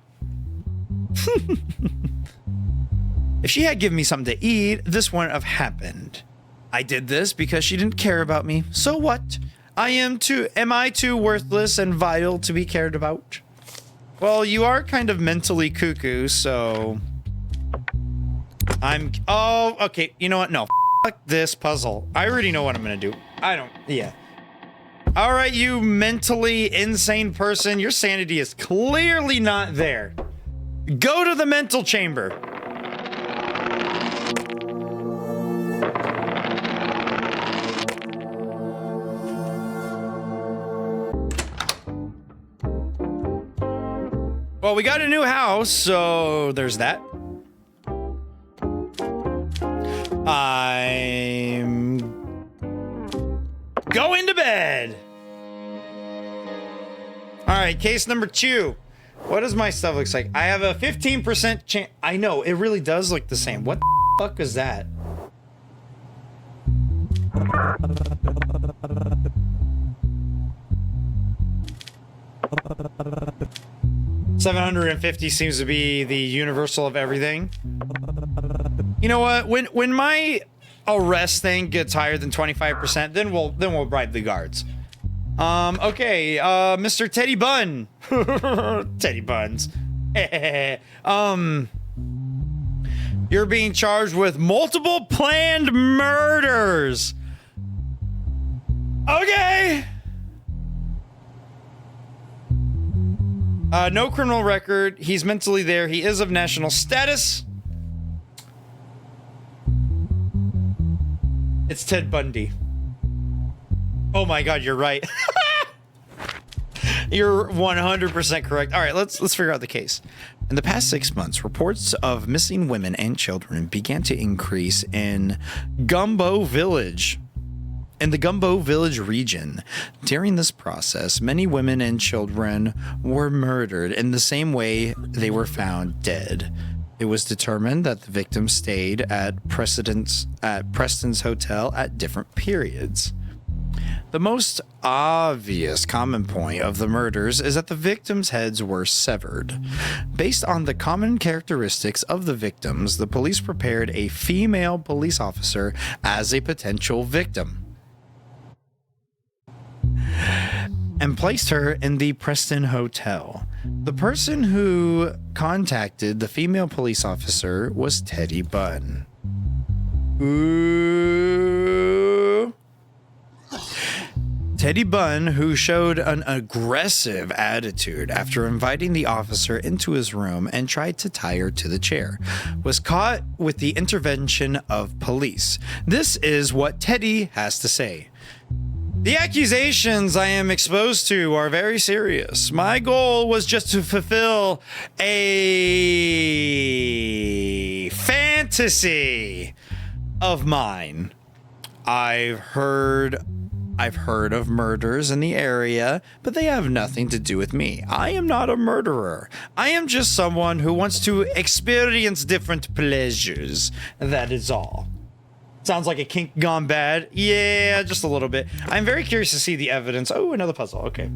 If she had given me something to eat, this wouldn't have happened. I did this because she didn't care about me. So what? Am I too worthless and vital to be cared about? Well, you are kind of mentally cuckoo, so... Oh, okay. You know what? No, fuck this puzzle. I already know what I'm gonna do. Yeah. All right, you mentally insane person. Your sanity is clearly not there. Go to the mental chamber. Well, we got a new house, so there's that. I'm going to bed. All right, case number 2. What does my stuff look like? I have a 15% chance. I know, it really does look the same. What the fuck is that? $750 seems to be the universal of everything. You know what? When my arrest thing gets higher than 25%, then we'll bribe the guards. Okay, Mr. Teddy Bun. Teddy Buns. You're being charged with multiple planned murders. Okay. No criminal record. He's mentally there. He is of national status. It's Ted Bundy. Oh my God, you're right. You're 100% correct. All right, let's figure out the case. In the past 6 months, reports of missing women and children began to increase in Gumbo Village. In the Gumbo Village region. During this process, many women and children were murdered in the same way they were found dead. It was determined that the victims stayed at Preston's hotel at different periods. The most obvious common point of the murders is that the victims' heads were severed. Based on the common characteristics of the victims, the police prepared a female police officer as a potential victim and placed her in the Preston Hotel. The person who contacted the female police officer was Teddy Bun. Ooh. Teddy Bun, who showed an aggressive attitude after inviting the officer into his room and tried to tie her to the chair, was caught with the intervention of police. This is what Teddy has to say. The accusations I am exposed to are very serious. My goal was just to fulfill a fantasy of mine. I've heard of murders in the area, but they have nothing to do with me. I am not a murderer. I am just someone who wants to experience different pleasures. That is all. Sounds like a kink gone bad. Yeah, just a little bit. I'm very curious to see the evidence. Oh, another puzzle. Okay.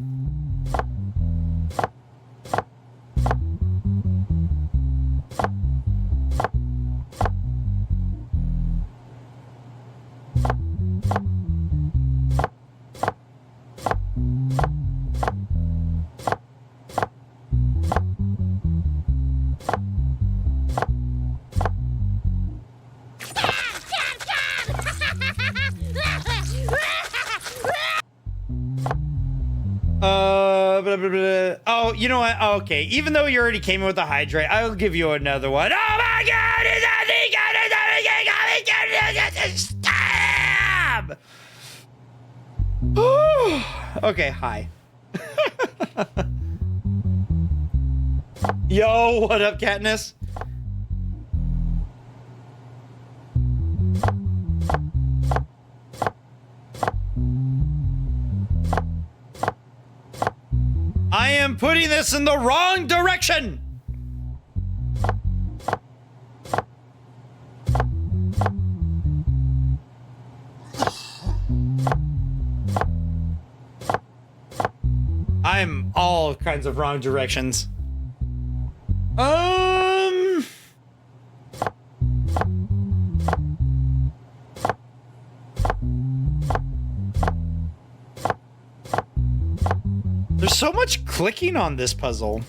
Blah, blah, blah. Oh, you know what? Okay, even though you already came in with a hydrate, I'll give you another one. Oh my God! Stab! Okay, hi. Yo, what up, Katniss? I am putting this in the wrong direction. I'm all kinds of wrong directions. There's so much clicking on this puzzle.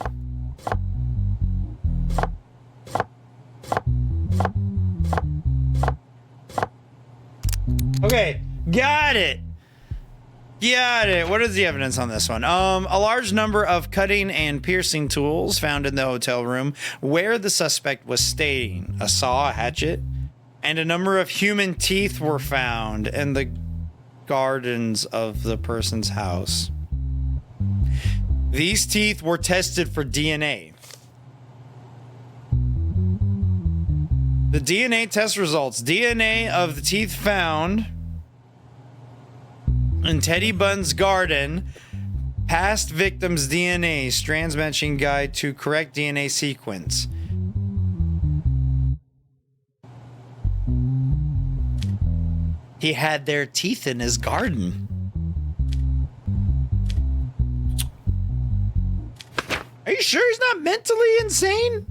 Okay, got it. Got it. What is the evidence on this one? A large number of cutting and piercing tools found in the hotel room where the suspect was staying. A saw, a hatchet, and a number of human teeth were found in the gardens of the person's house. These teeth were tested for DNA. The DNA test results. DNA of the teeth found in Teddy Bunn's garden. Past victims' DNA. Strands matching guide to correct DNA sequence. He had their teeth in his garden. Are you sure he's not mentally insane?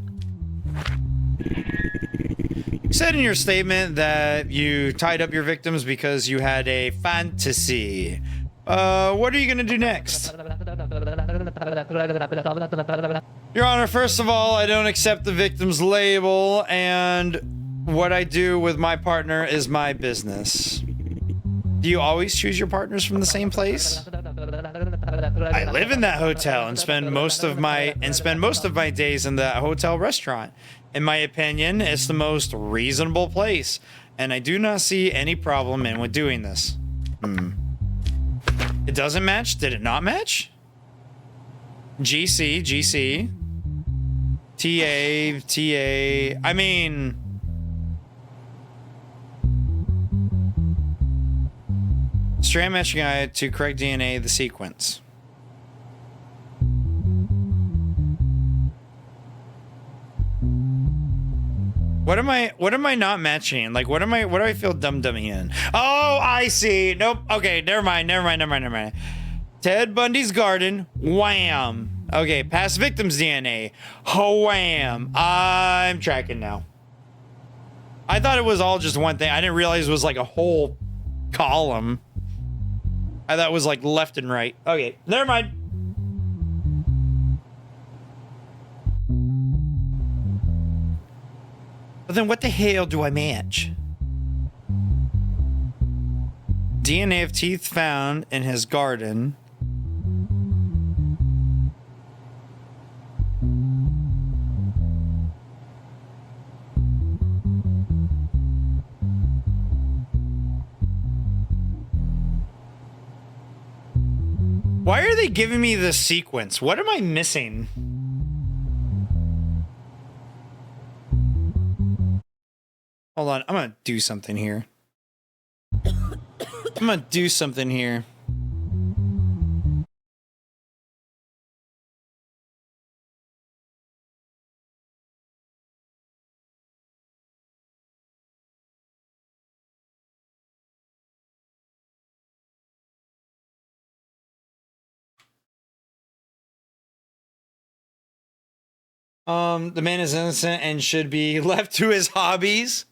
You said in your statement that you tied up your victims because you had a fantasy. What are you gonna do next? Your Honor, first of all, I don't accept the victim's label, and what I do with my partner is my business. Do you always choose your partners from the same place? I live in that hotel and spend most of my days in that hotel restaurant. In my opinion, it's the most reasonable place, and I do not see any problem in with doing this. It doesn't match? Did it not match? GC. TA. I mean... Strand matching guide to correct DNA, the sequence. What am I not matching? Like, what do I feel dummy in? Oh, I see. Nope. Okay, never mind. Ted Bundy's garden. Wham. Okay, past victims' DNA. Wham. I'm tracking now. I thought it was all just one thing. I didn't realize it was like a whole column. I thought it was like left and right. Okay, never mind. But then what the hell do I match? DNA of teeth found in his garden. Why are they giving me this sequence? What am I missing? Hold on, I'm gonna do something here. I'm gonna do something here. The man is innocent and should be left to his hobbies.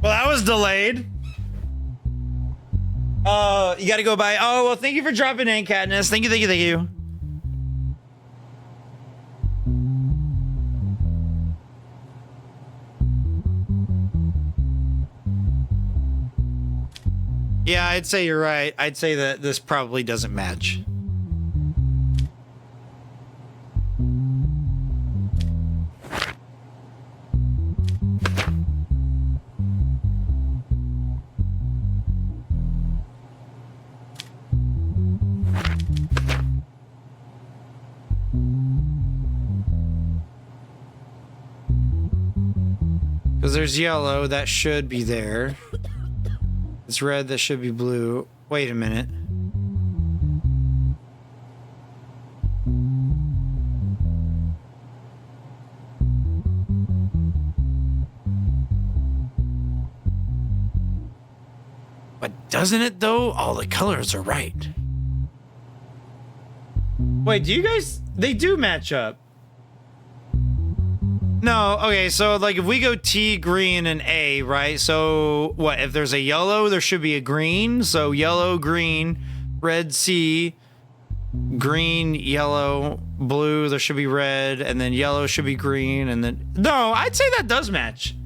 Well, that was delayed. You gotta go by. Oh, well, thank you for dropping in, Katniss. Thank you, thank you, thank you. Yeah, I'd say you're right. I'd say that this probably doesn't match. Because there's yellow, that should be there. It's red, that should be blue. Wait a minute. But doesn't it though? All the colors are right. Wait, do you guys... They do match up. No, okay, so like if we go T, green, and A, right? So what, if there's a yellow, there should be a green. So yellow, green, red, C, green, yellow, blue, there should be red, and then yellow should be green, and then... No, I'd say that does match.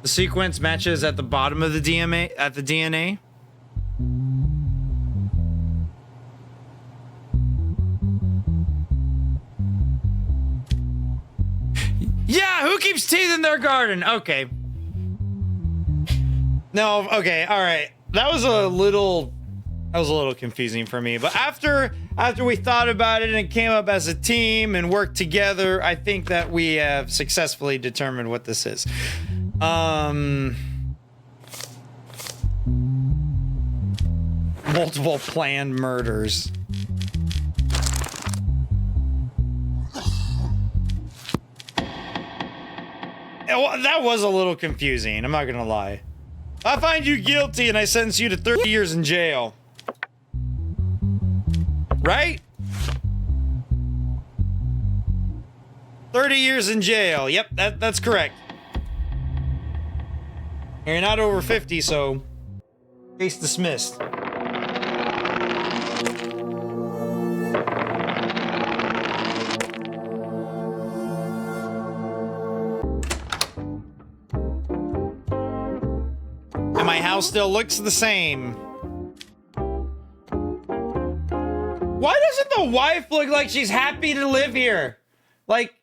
The sequence matches at the bottom of the DNA, at the DNA. Yeah, who keeps teeth in their garden? Okay. No, okay, all right. That was a little confusing for me. But after we thought about it and came up as a team and worked together, I think that we have successfully determined what this is. Multiple planned murders. That was a little confusing, I'm not gonna lie. I find you guilty and I sentence you to 30 years in jail. Right? 30 years in jail. Yep, that's correct. You're not over 50, so case dismissed. And my house still looks the same. Why doesn't the wife look like she's happy to live here? Like,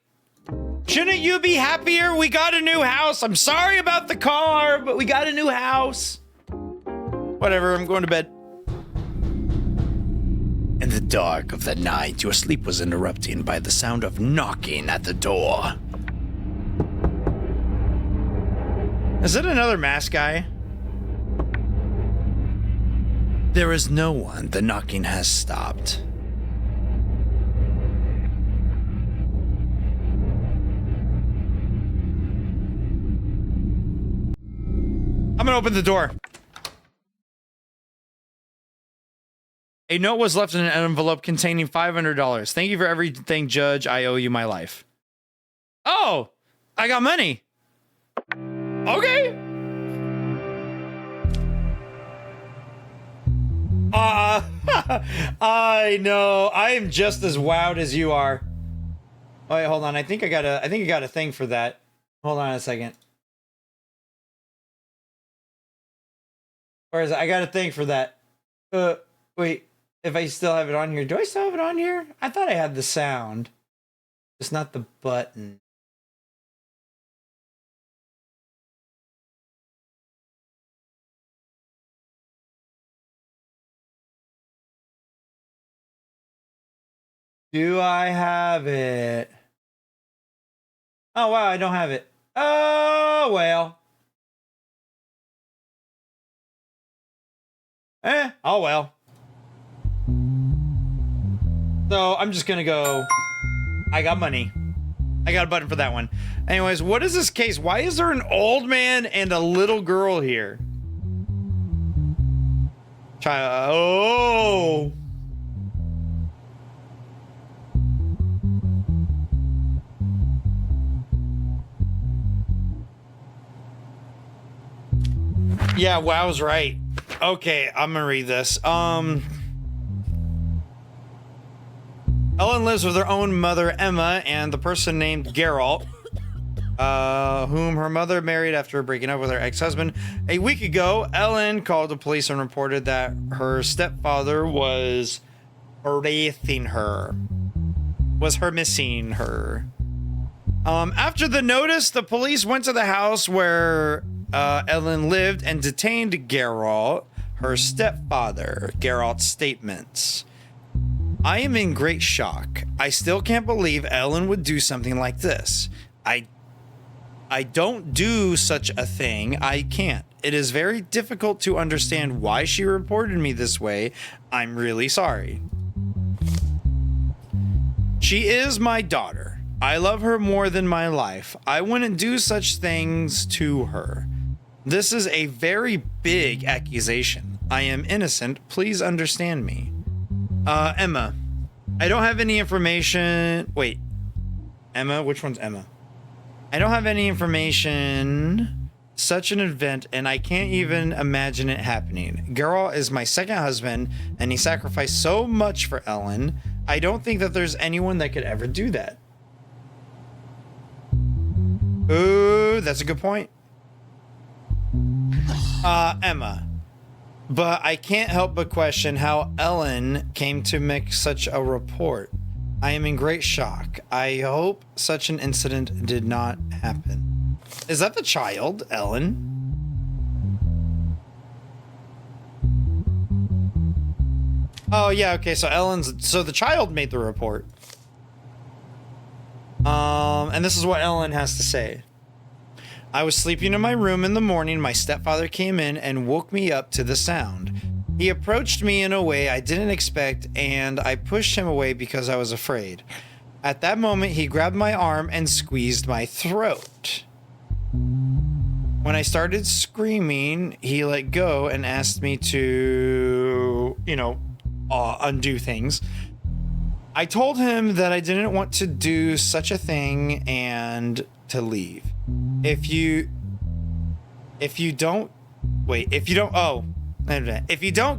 shouldn't you be happier? We got a new house. I'm sorry about the car, but we got a new house. Whatever, I'm going to bed. In the dark of the night, your sleep was interrupted by the sound of knocking at the door. Is it another masked guy? There is no one. The knocking has stopped. I'm gonna open the door. A note was left in an envelope containing $500. Thank you for everything, Judge. I owe you my life. Oh, I got money. Okay. I know. I am just as wowed as you are. Oh, wait, hold on. I think I got a thing for that. Hold on a second. Or is it? I got a thing for that. Wait. If I still have it on here. Do I still have it on here? I thought I had the sound. It's not the button. Do I have it? Oh, wow, I don't have it. Oh, well. Oh, well. So, I'm just gonna go... I got money. I got a button for that one. Anyways, what is this case? Why is there an old man and a little girl here? Oh... Yeah, Wow's right. Okay, I'm gonna read this. Ellen lives with her own mother, Emma, and the person named Geralt, whom her mother married after breaking up with her ex-husband. A week ago, Ellen called the police and reported that her stepfather was missing her. After the notice, the police went to the house where Ellen lived and detained Geralt, her stepfather. Geralt's statements. I am in great shock. I still can't believe Ellen would do something like this. I don't do such a thing. I can't. It is very difficult to understand why she reported me this way. I'm really sorry. She is my daughter. I love her more than my life. I wouldn't do such things to her. This is a very big accusation. I am innocent. Please understand me. Emma. I don't have any information. Wait. Emma? Which one's Emma? I don't have any information. Such an event, and I can't even imagine it happening. Geralt is my second husband, and he sacrificed so much for Ellen. I don't think that there's anyone that could ever do that. Ooh, that's a good point. Emma. But I can't help but question how Ellen came to make such a report. I am in great shock. I hope such an incident did not happen. Is that the child, Ellen? Oh, yeah, okay, so the child made the report. And this is what Ellen has to say. I was sleeping in my room in the morning. My stepfather came in and woke me up to the sound. He approached me in a way I didn't expect, and I pushed him away because I was afraid. At that moment, he grabbed my arm and squeezed my throat. When I started screaming, he let go and asked me to, undo things. I told him that I didn't want to do such a thing and to leave. If you don't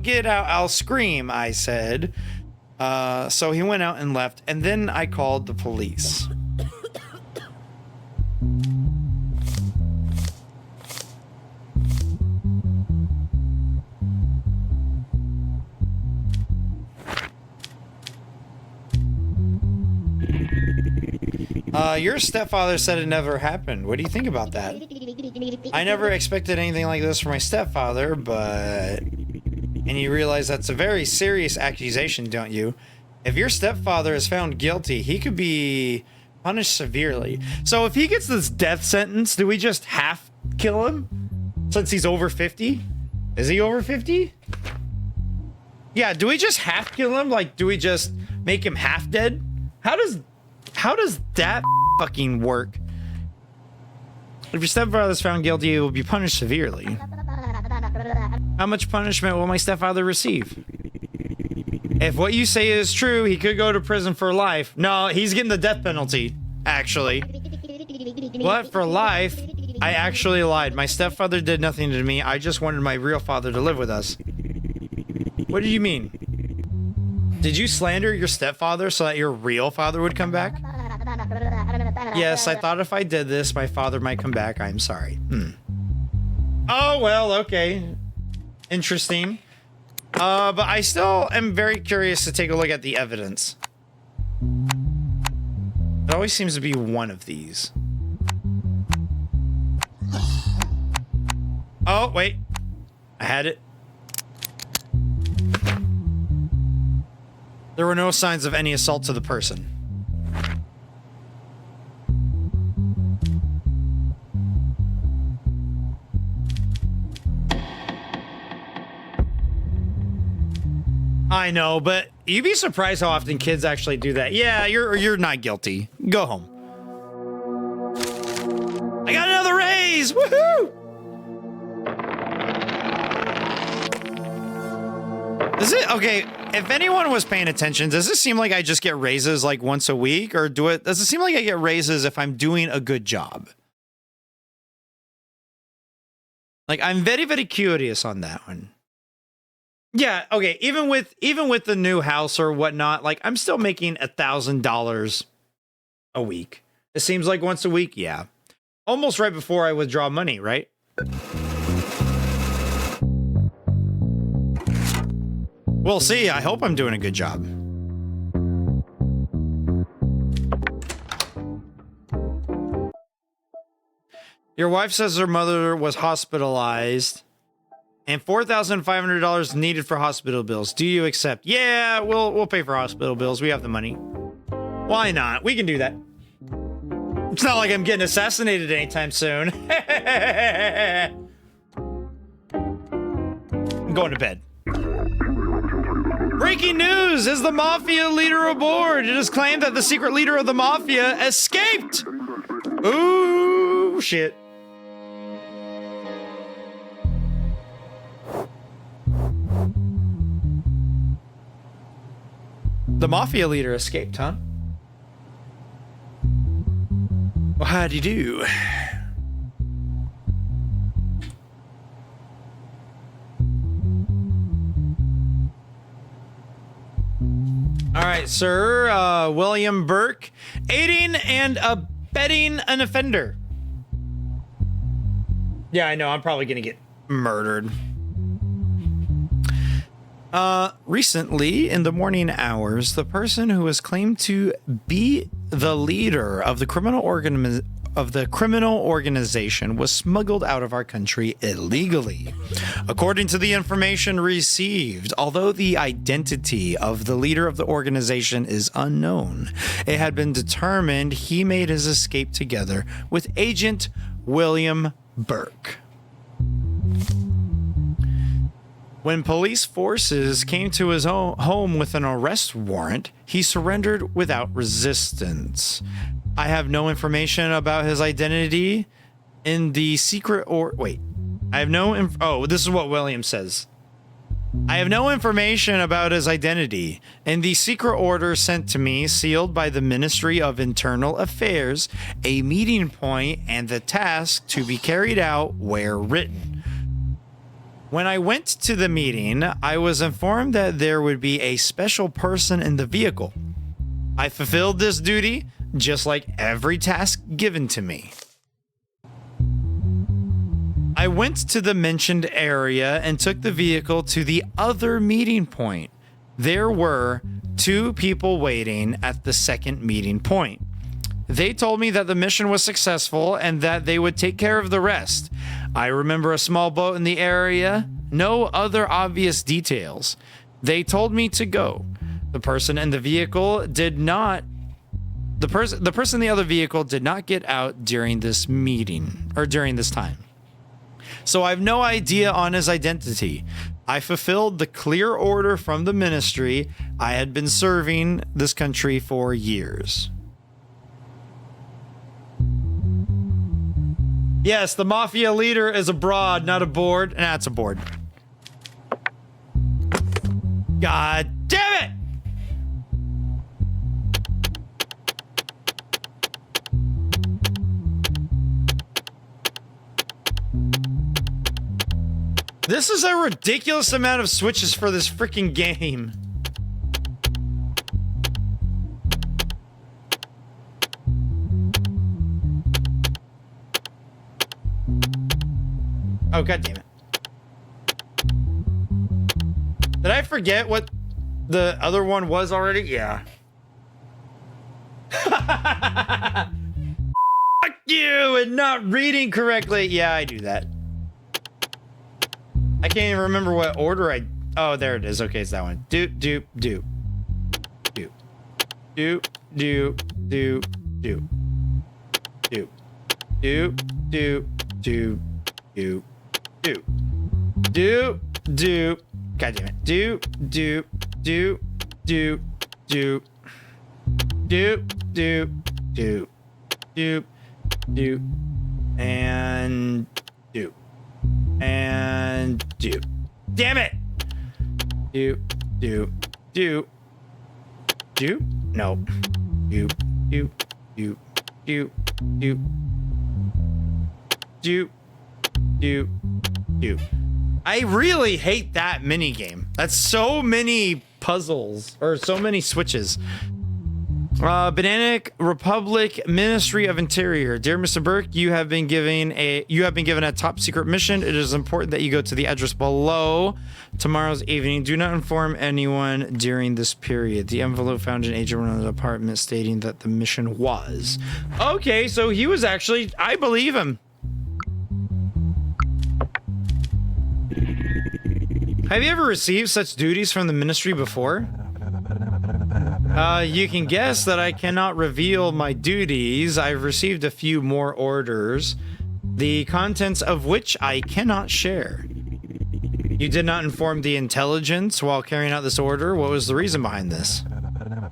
get out, I'll scream, I said. So he went out and left, and then I called the police. Your stepfather said it never happened. What do you think about that? I never expected anything like this from my stepfather, but... And you realize that's a very serious accusation, don't you? If your stepfather is found guilty, he could be punished severely. So if he gets this death sentence, do we just half kill him? Since he's over 50? Is he over 50? Yeah, do we just half kill him? Like, do we just make him half dead? How does that fucking work? If your stepfather is found guilty, he will be punished severely. How much punishment will my stepfather receive? If what you say is true, he could go to prison for life. No, he's getting the death penalty, actually. What, for life? I actually lied. My stepfather did nothing to me. I just wanted my real father to live with us. What do you mean? Did you slander your stepfather so that your real father would come back? Yes, I thought if I did this, my father might come back. I'm sorry. Oh, well, okay. Interesting. But I still am very curious to take a look at the evidence. It always seems to be one of these. Oh, wait. I had it. There were no signs of any assault to the person. I know, but you'd be surprised how often kids actually do that. Yeah, you're not guilty. Go home. I got another raise! Woohoo! Is it okay? If anyone was paying attention, does it seem like I just get raises like once a week, or does it seem like I get raises if I'm doing a good job? Like, I'm very, very curious on that one. Yeah, okay. Even with the new house or whatnot, like I'm still making $1,000 a week. It seems like once a week, yeah. Almost right before I withdraw money, right? We'll see. I hope I'm doing a good job. Your wife says her mother was hospitalized and $4,500 needed for hospital bills. Do you accept? Yeah, we'll pay for hospital bills. We have the money. Why not? We can do that. It's not like I'm getting assassinated anytime soon. I'm going to bed. Breaking news! Is the mafia leader aboard? It is claimed that the secret leader of the mafia escaped! Ooh, shit. The mafia leader escaped, huh? Well, how'd you do? All right, sir. William Burke, aiding and abetting an offender. Yeah, I know. I'm probably going to get murdered. Recently, in the morning hours, the person who was claimed to be the leader of the criminal organization was smuggled out of our country illegally. According to the information received, although the identity of the leader of the organization is unknown, it had been determined he made his escape together with Agent William Burke. When police forces came to his home with an arrest warrant, he surrendered without resistance. I have no information about his identity in the secret I have no this is what William says. I have no information about his identity. In the secret order sent to me, sealed by the Ministry of Internal Affairs, a meeting point and the task to be carried out were written. When I went to the meeting, I was informed that there would be a special person in the vehicle. I fulfilled this duty, just like every task given to me. I went to the mentioned area and took the vehicle to the other meeting point. There were 2 people waiting at the second meeting point. They told me that the mission was successful and that they would take care of the rest. I remember a small boat in the area, no other obvious details. They told me to go. The person in the vehicle did not the person in the other vehicle did not get out during this meeting or during this time. So I have no idea on his identity. I fulfilled the clear order from the ministry. I had been serving this country for years. Yes, the mafia leader is abroad, not aboard. Nah, it's aboard. God damn it! This is a ridiculous amount of switches for this freaking game. Oh, god damn it. Did I forget what the other one was already? Yeah. Fuck you and not reading correctly. Yeah, I do that. I can't even remember what order I... Oh, there it is. Okay, it's that one. Doop, doop, doop. Doop. Doop, doop, doop, doop. Doop. Doop, doop, doop, doop, doop. Doop, doop. God damn it. Doop, doop, doop, doop, doop. Doop, doop, doop, doop, doop, and doop, and doop. Damn it! Doop, doop, doop, doop. No. Doop, doop, doop, doop, doop, doop, doop, doop. I really hate that mini game. That's so many puzzles or so many switches. Bananic Republic Ministry of Interior. Dear Mr. Burke, you have been given a top secret mission. It is important that you go to the address below tomorrow's evening. Do not inform anyone during this period. The envelope found in Agent 1 of the apartment stating that the mission was. Okay, so he was actually, I believe him. Have you ever received such duties from the ministry before? You can guess that I cannot reveal my duties. I've received a few more orders, the contents of which I cannot share. You did not inform the intelligence while carrying out this order. What was the reason behind this?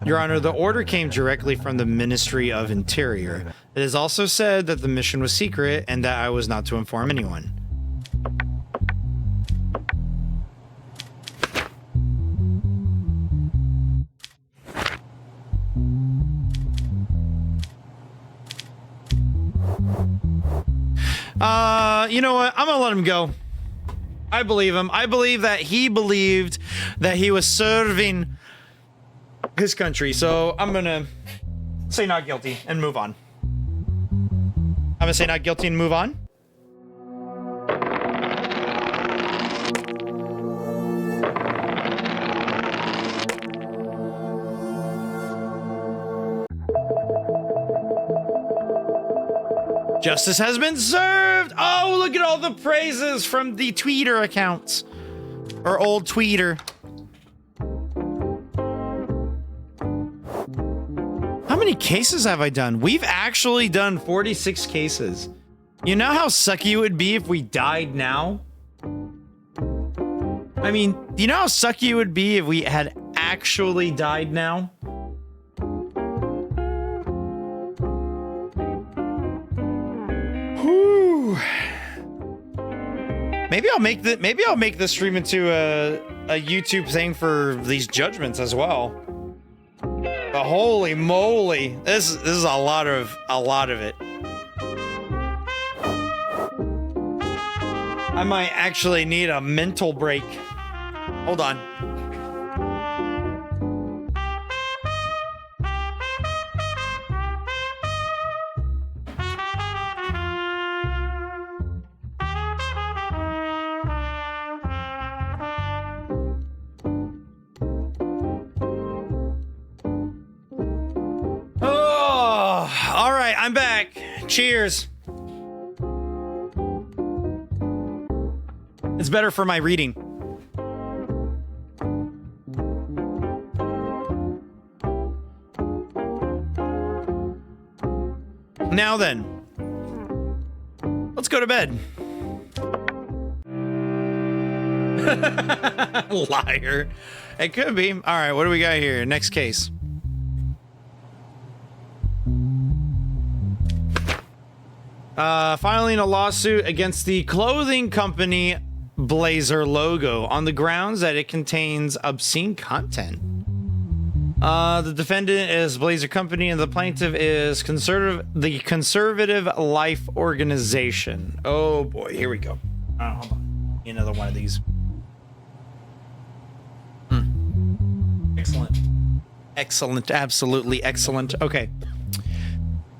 Your Honor, the order came directly from the Ministry of Interior. It is also said that the mission was secret and that I was not to inform anyone. You know what? I'm gonna let him go. I believe him. I believe that he believed that he was serving his country. So I'm gonna say not guilty and move on. I'm gonna say not guilty and move on. Justice has been served! Oh, look at all the praises from the Tweeter accounts. Or old Tweeter. How many cases have I done? We've actually done 46 cases. You know how sucky it would be if we died now? I mean, you know how sucky it would be if we had actually died now? Maybe I'll make this stream into a YouTube thing for these judgments as well. But holy moly, this is a lot of it. I might actually need a mental break. Hold on. I'm back. Cheers. It's better for my reading. Now then, let's go to bed. Liar. It could be. All right, what do we got here? Next case. Filing a lawsuit against the clothing company Blazer logo on the grounds that it contains obscene content. The defendant is Blazer Company and the plaintiff is the Conservative Life Organization. Oh boy, here we go. Hold on. Another one of these. Excellent. Excellent. Absolutely excellent. Okay.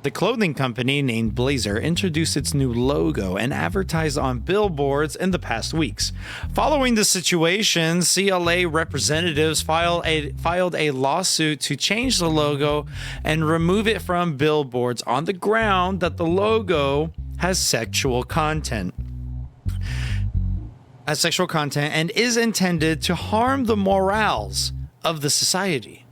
The clothing company named Blazer introduced its new logo and advertised on billboards in the past weeks. Following the situation, CLA representatives filed a lawsuit to change the logo and remove it from billboards on the ground that the logo has sexual content. And is intended to harm the morals of the society.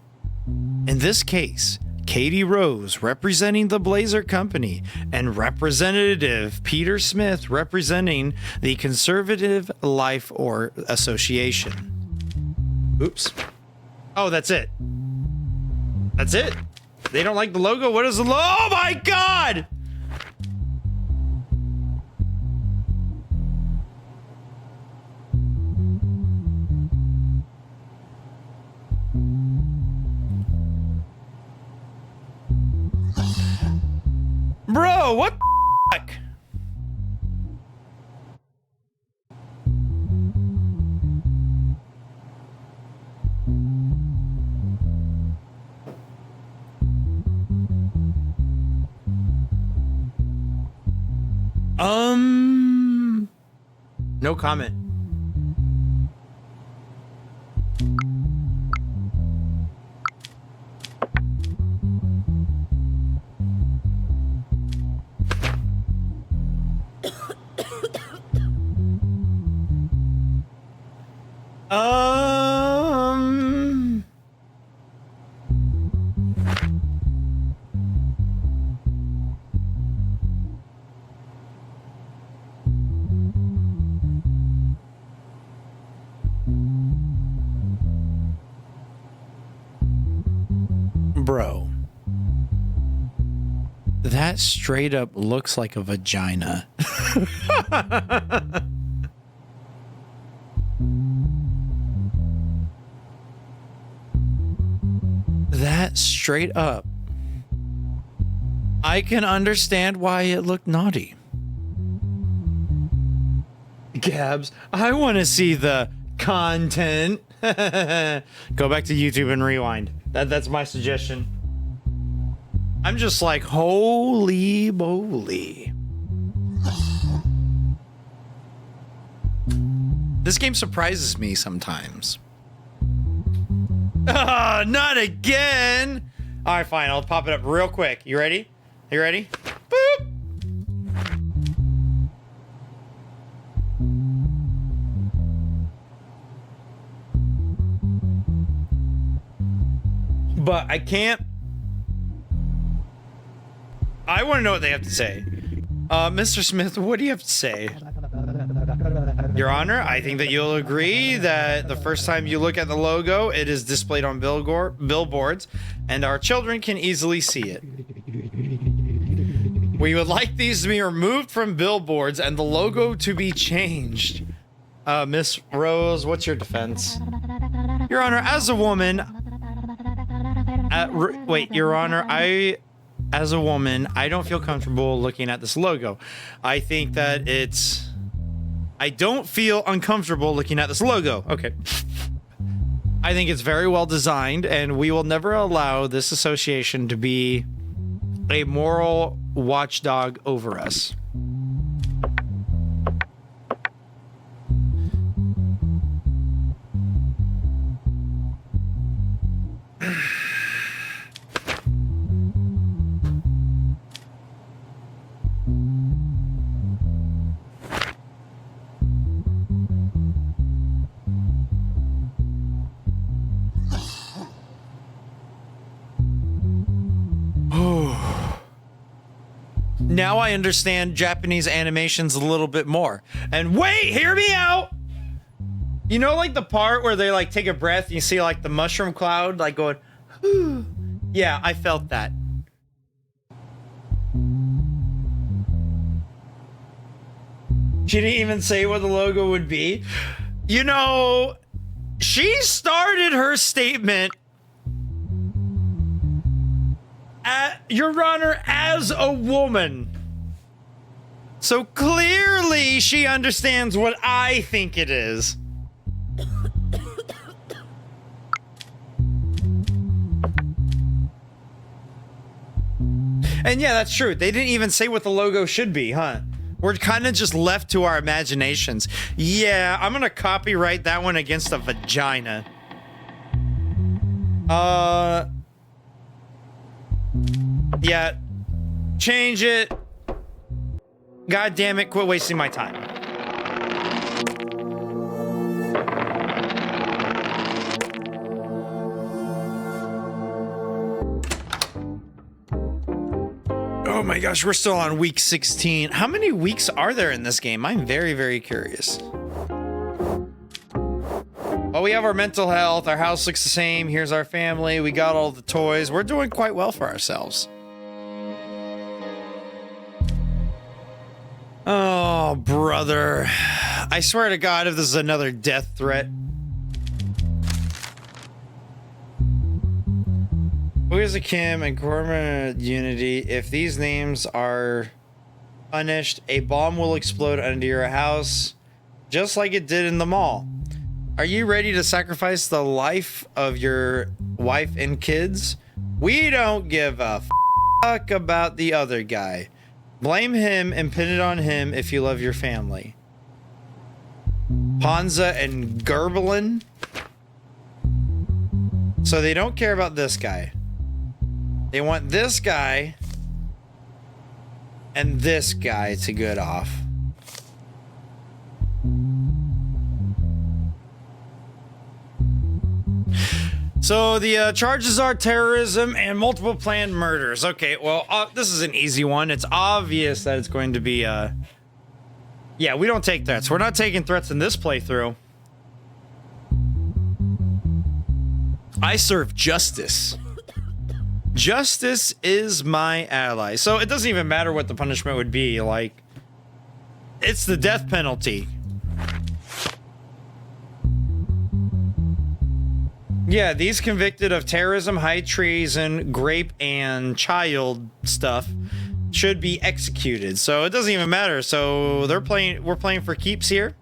In this case, Katie Rose, representing the Blazer Company, and Representative Peter Smith, representing the Conservative Life or Association. Oops. Oh, that's it. That's it. They don't like the logo. What is the logo? Oh my God! Bro, what the fuck? No comment. Bro, that straight up looks like a vagina. That straight up. I can understand why it looked naughty. Gabs, I want to see the content. Go back to YouTube and rewind. That's my suggestion. I'm just like, holy moly. This game surprises me sometimes. Not again. All right, fine. I'll pop it up real quick. You ready? You ready? Boop. But I can't. I want to know what they have to say. Mr. Smith, what do you have to say? Your Honor, I think that you'll agree that the first time you look at the logo, it is displayed on billboards, and our children can easily see it. We would like these to be removed from billboards and the logo to be changed. Miss Rose, what's your defense? Your Honor, as a woman... wait, Your Honor, as a woman, I don't feel comfortable looking at this logo. I think that I don't feel uncomfortable looking at this logo. Okay. I think it's very well designed, and we will never allow this association to be a moral watchdog over us. Now I understand Japanese animations a little bit more. And wait, hear me out. You know, like the part where they like take a breath and you see like the mushroom cloud like going, whew. Yeah, I felt that. She didn't even say what the logo would be. You know, she started her statement Your Honor, as a woman. So clearly she understands what I think it is. And yeah, that's true. They didn't even say what the logo should be, huh? We're kind of just left to our imaginations. Yeah, I'm gonna copyright that one against a vagina. Yeah. Change it. God damn it, quit wasting my time. Oh my gosh, we're still on week 16. How many weeks are there in this game? I'm very, very curious. Well, we have our mental health. Our house looks the same. Here's our family. We got all the toys. We're doing quite well for ourselves. Oh, brother. I swear to God, if this is another death threat. Who is a Kim and Courtroom Unity? If these names are punished, a bomb will explode under your house, just like it did in the mall. Are you ready to sacrifice the life of your wife and kids? We don't give a fuck about the other guy. Blame him and pin it on him if you love your family. Ponza and Gerblin. So they don't care about this guy. They want this guy and this guy to get off. So the charges are terrorism and multiple planned murders. Okay, well, this is an easy one. It's obvious that it's going to be, yeah, we don't take threats. We're not taking threats in this playthrough. I serve justice. Justice is my ally. So it doesn't even matter what the punishment would be. Like, it's the death penalty. Yeah, these convicted of terrorism, high treason, rape, and child stuff should be executed. So it doesn't even matter. So we're playing for keeps here.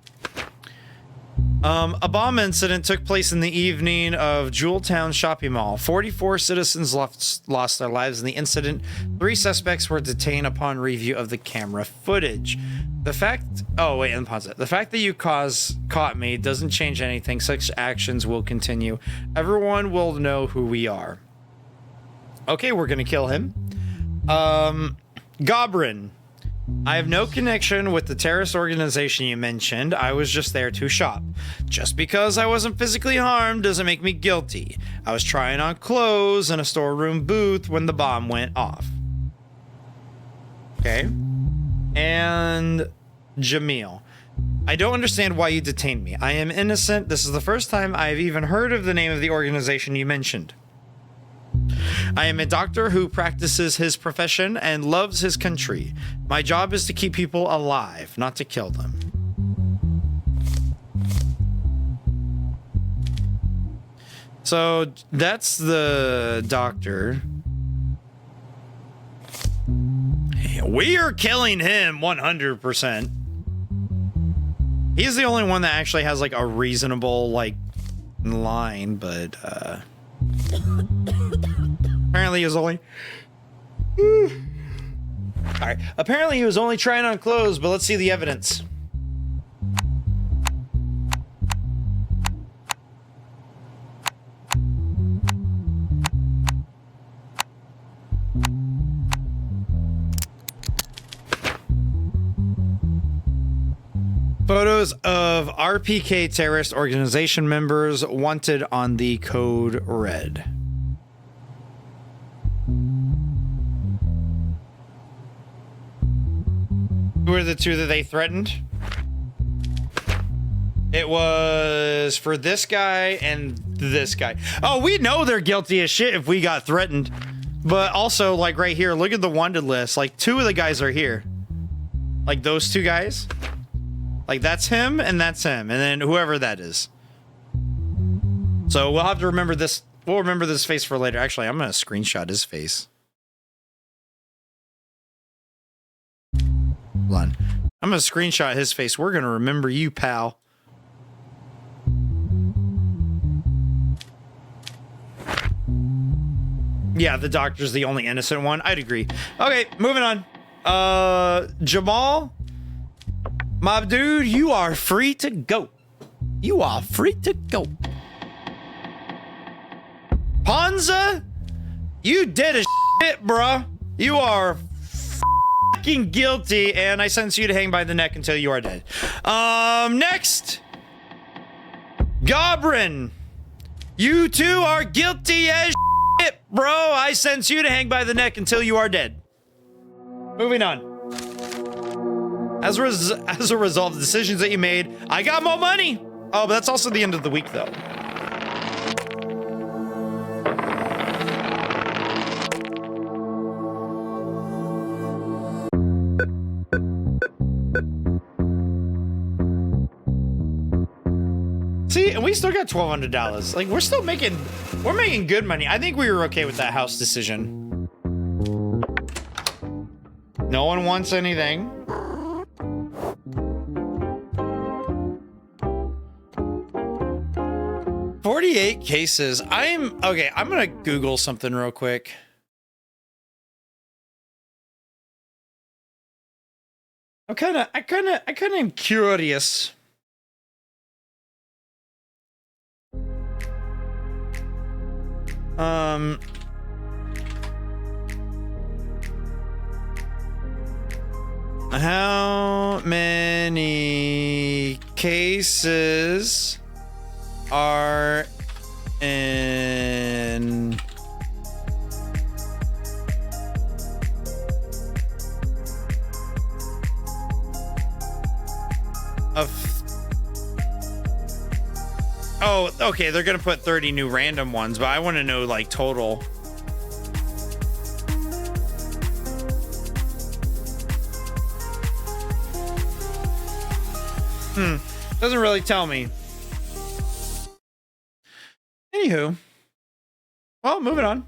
A bomb incident took place in the evening of Jeweltown Shopping Mall. 44 citizens lost their lives in the incident. 3 suspects were detained upon review of the camera footage. The fact that you caught me doesn't change anything. Such actions will continue. Everyone will know who we are. Okay, we're gonna kill him. Gobrin. I have no connection with the terrorist organization you mentioned. I was just there to shop. Just because I wasn't physically harmed doesn't make me guilty. I was trying on clothes in a storeroom booth when the bomb went off. Okay. And Jamil. I don't understand why you detained me. I am innocent. This is the first time I've even heard of the name of the organization you mentioned. I am a doctor who practices his profession and loves his country. My job is to keep people alive, not to kill them. So that's the doctor. We are killing him 100%. He's the only one that actually has like a reasonable like line, but apparently he was only Alright, apparently he was only trying on clothes, but let's see the evidence. Photos of RPK terrorist organization members wanted on the code red. Who are the 2 that they threatened? It was for this guy and this guy. Oh, we know they're guilty as shit if we got threatened. But also, like right here, look at the wanted list. Like 2 of the guys are here. Like those 2 guys. Like that's him and that's him. And then whoever that is. So we'll have to remember this. We'll remember this face for later. Actually, I'm going to screenshot his face. Hold on. I'm gonna screenshot his face. We're gonna remember you, pal. Yeah, the doctor's the only innocent one. I'd agree. Okay, moving on. Jamal, my dude, you are free to go. You are free to go. Ponza, you did a shit, bruh. You are fucking guilty, and I sentence you to hang by the neck until you are dead. Next. Gobrin, you too are guilty as shit, bro. I sentence you to hang by the neck until you are dead. Moving on. As a result of the decisions that you made, I got more money. Oh, but that's also the end of the week, though. See, and we still got $1,200. Like, we're making good money. I think we were okay with that house decision. No one wants anything. $48 cases. Okay, I'm gonna Google something real quick. I kinda am curious. How many cases are in oh, okay, they're gonna put 30 new random ones, but I want to know like total. Doesn't really tell me. Anywho, well, moving on.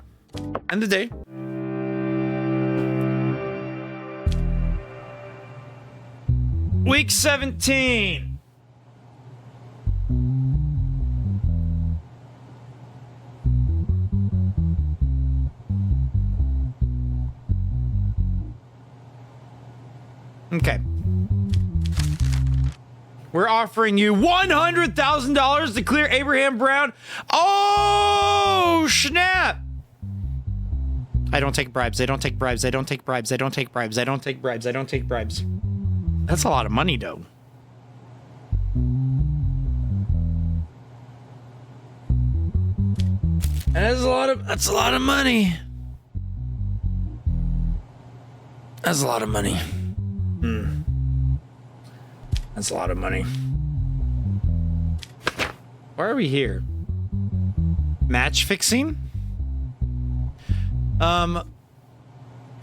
End of the day. Week 17. Okay. We're offering you $100,000 to clear Abraham Brown. Oh, snap. I don't take bribes. I don't take bribes. I don't take bribes. I don't take bribes. I don't take bribes. I don't take bribes. That's a lot of money, though. That's a lot of money. That's a lot of money. That's a lot of money. Why are we here? Match fixing? A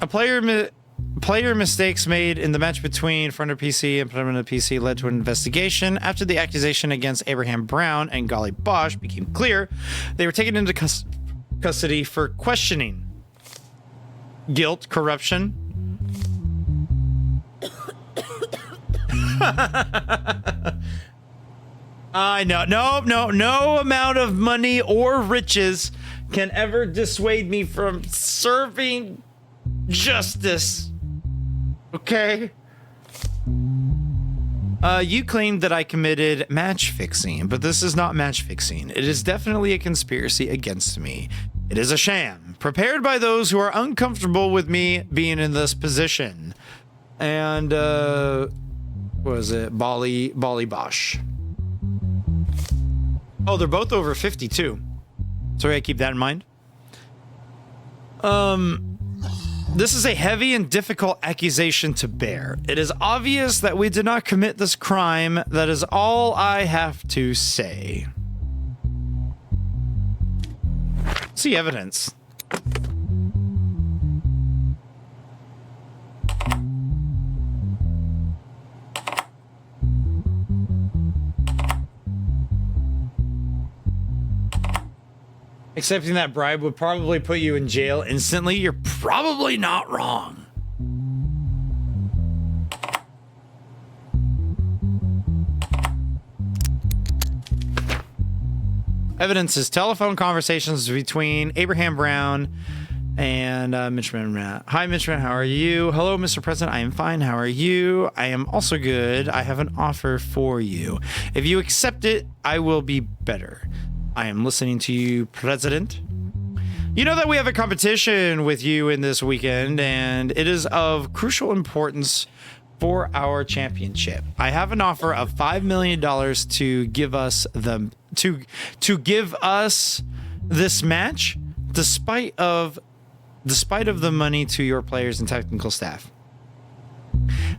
player mistakes made in the match between Fronter PC and Permanent PC led to an investigation. After the accusation against Abraham Brown and Golly Bosch became clear, they were taken into custody for questioning. Guilt, corruption. I know. No amount of money or riches can ever dissuade me from serving justice. Okay? You claimed that I committed match fixing, but this is not match fixing. It is definitely a conspiracy against me. It is a sham, prepared by those who are uncomfortable with me being in this position. And, what was it? Bali Bosch. Oh, they're both over 52. So I gotta keep that in mind. This is a heavy and difficult accusation to bear. It is obvious that we did not commit this crime. That is all I have to say. See evidence. Accepting that bribe would probably put you in jail instantly. You're probably not wrong. Evidence is telephone conversations between Abraham Brown and Mitch Brown. Hi, Mitch Brown. How are you? Hello, Mr. President. I am fine. How are you? I am also good. I have an offer for you. If you accept it, I will be better. I am listening to you, President. You know that we have a competition with you in this weekend, and it is of crucial importance for our championship. I have an offer of $5 million to give us give us this match, despite of the money to your players and technical staff.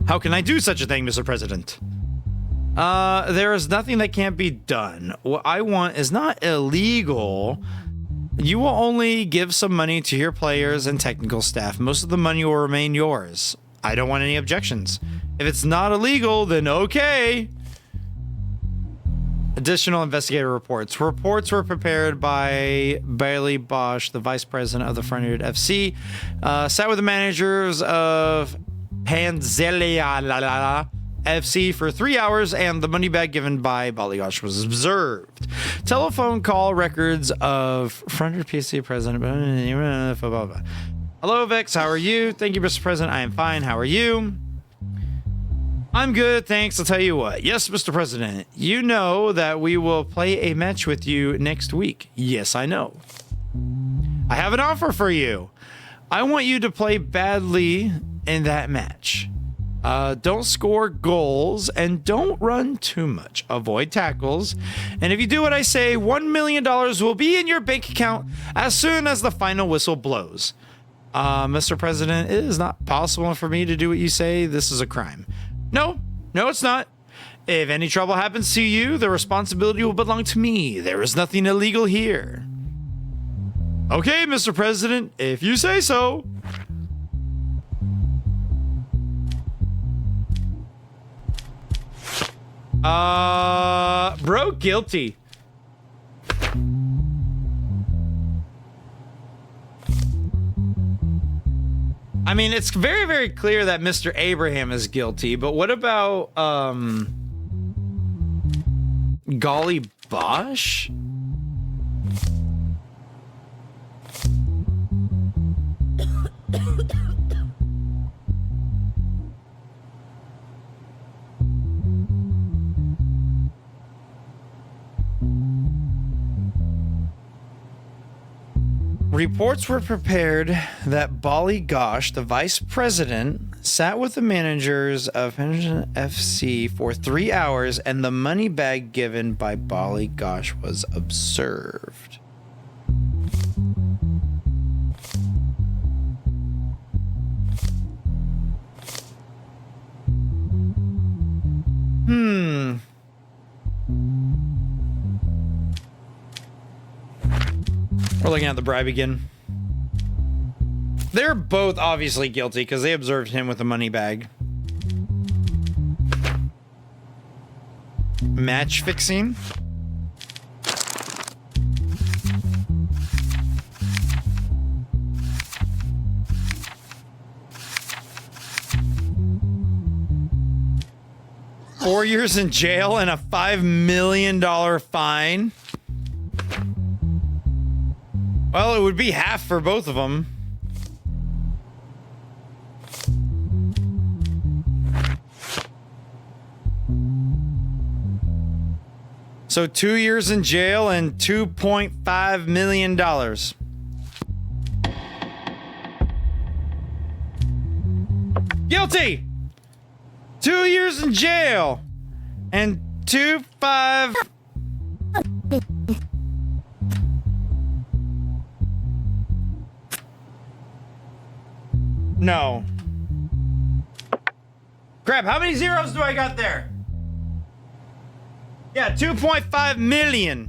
How can I do such a thing, Mr. President? There is nothing that can't be done. What I want is not illegal. You will only give some money to your players and technical staff. Most of the money will remain yours. I don't want any objections. If it's not illegal, then okay. Additional investigative reports. Reports were prepared by Bailey Bosch, the vice president of the Frontier FC. Sat with the managers of Panzelia FC for 3 hours, and the money bag given by Baligosh was observed. Telephone call records of Frontier PC president. Hello, Vex. How are you? Thank you, Mr. President. I am fine. How are you? I'm good, thanks. I'll tell you what. Yes, Mr. President, you know that we will play a match with you next week. Yes, I know. I have an offer for you. I want you to play badly in that match. Don't score goals and don't run too much. Avoid tackles. And if you do what I say, $1 million will be in your bank account as soon as the final whistle blows. Mr. President, it is not possible for me to do what you say. This is a crime. No, it's not. If any trouble happens to you, the responsibility will belong to me. There is nothing illegal here. Okay, Mr. President, if you say so. Bro, guilty. I mean, it's very, very clear that Mr. Abraham is guilty, but what about, Golly Bosch? Reports were prepared that Bali Gosh, the vice president, sat with the managers of FC for 3 hours, and the money bag given by Bali Gosh was observed. We're looking at the bribe again. They're both obviously guilty because they observed him with a money bag. Match fixing. Four years in jail and a $5 million fine. Well, it would be half for both of them. So 2 years in jail and $2.5 million. Guilty! 2 years in jail and 2.5. No. Crap, how many zeros do I got there? Yeah, 2.5 million.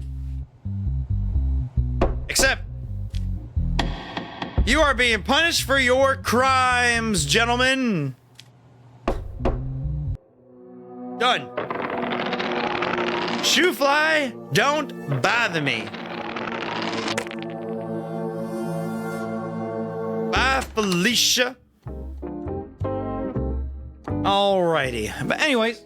Except you are being punished for your crimes, gentlemen. Done. Shoe fly, don't bother me. Bye, Felicia. Alrighty. But anyways,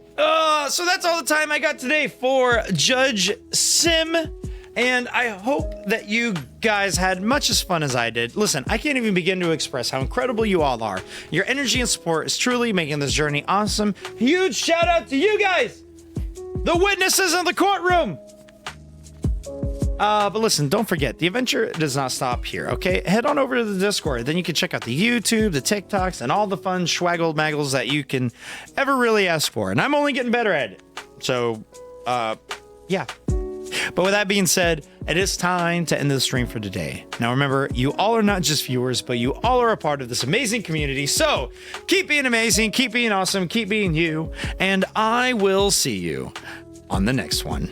so that's all the time I got today for Judgesim. And I hope that you guys had much as fun as I did. Listen, I can't even begin to express how incredible you all are. Your energy and support is truly making this journey awesome. Huge shout out to you guys, the witnesses in the courtroom. But listen, don't forget, the adventure does not stop here, okay? Head on over to the Discord. Then you can check out the YouTube, the TikToks, and all the fun swaggle maggles that you can ever really ask for. And I'm only getting better at it. So, yeah. But with that being said, it is time to end the stream for today. Now remember, you all are not just viewers, but you all are a part of this amazing community. So keep being amazing, keep being awesome, keep being you, and I will see you on the next one.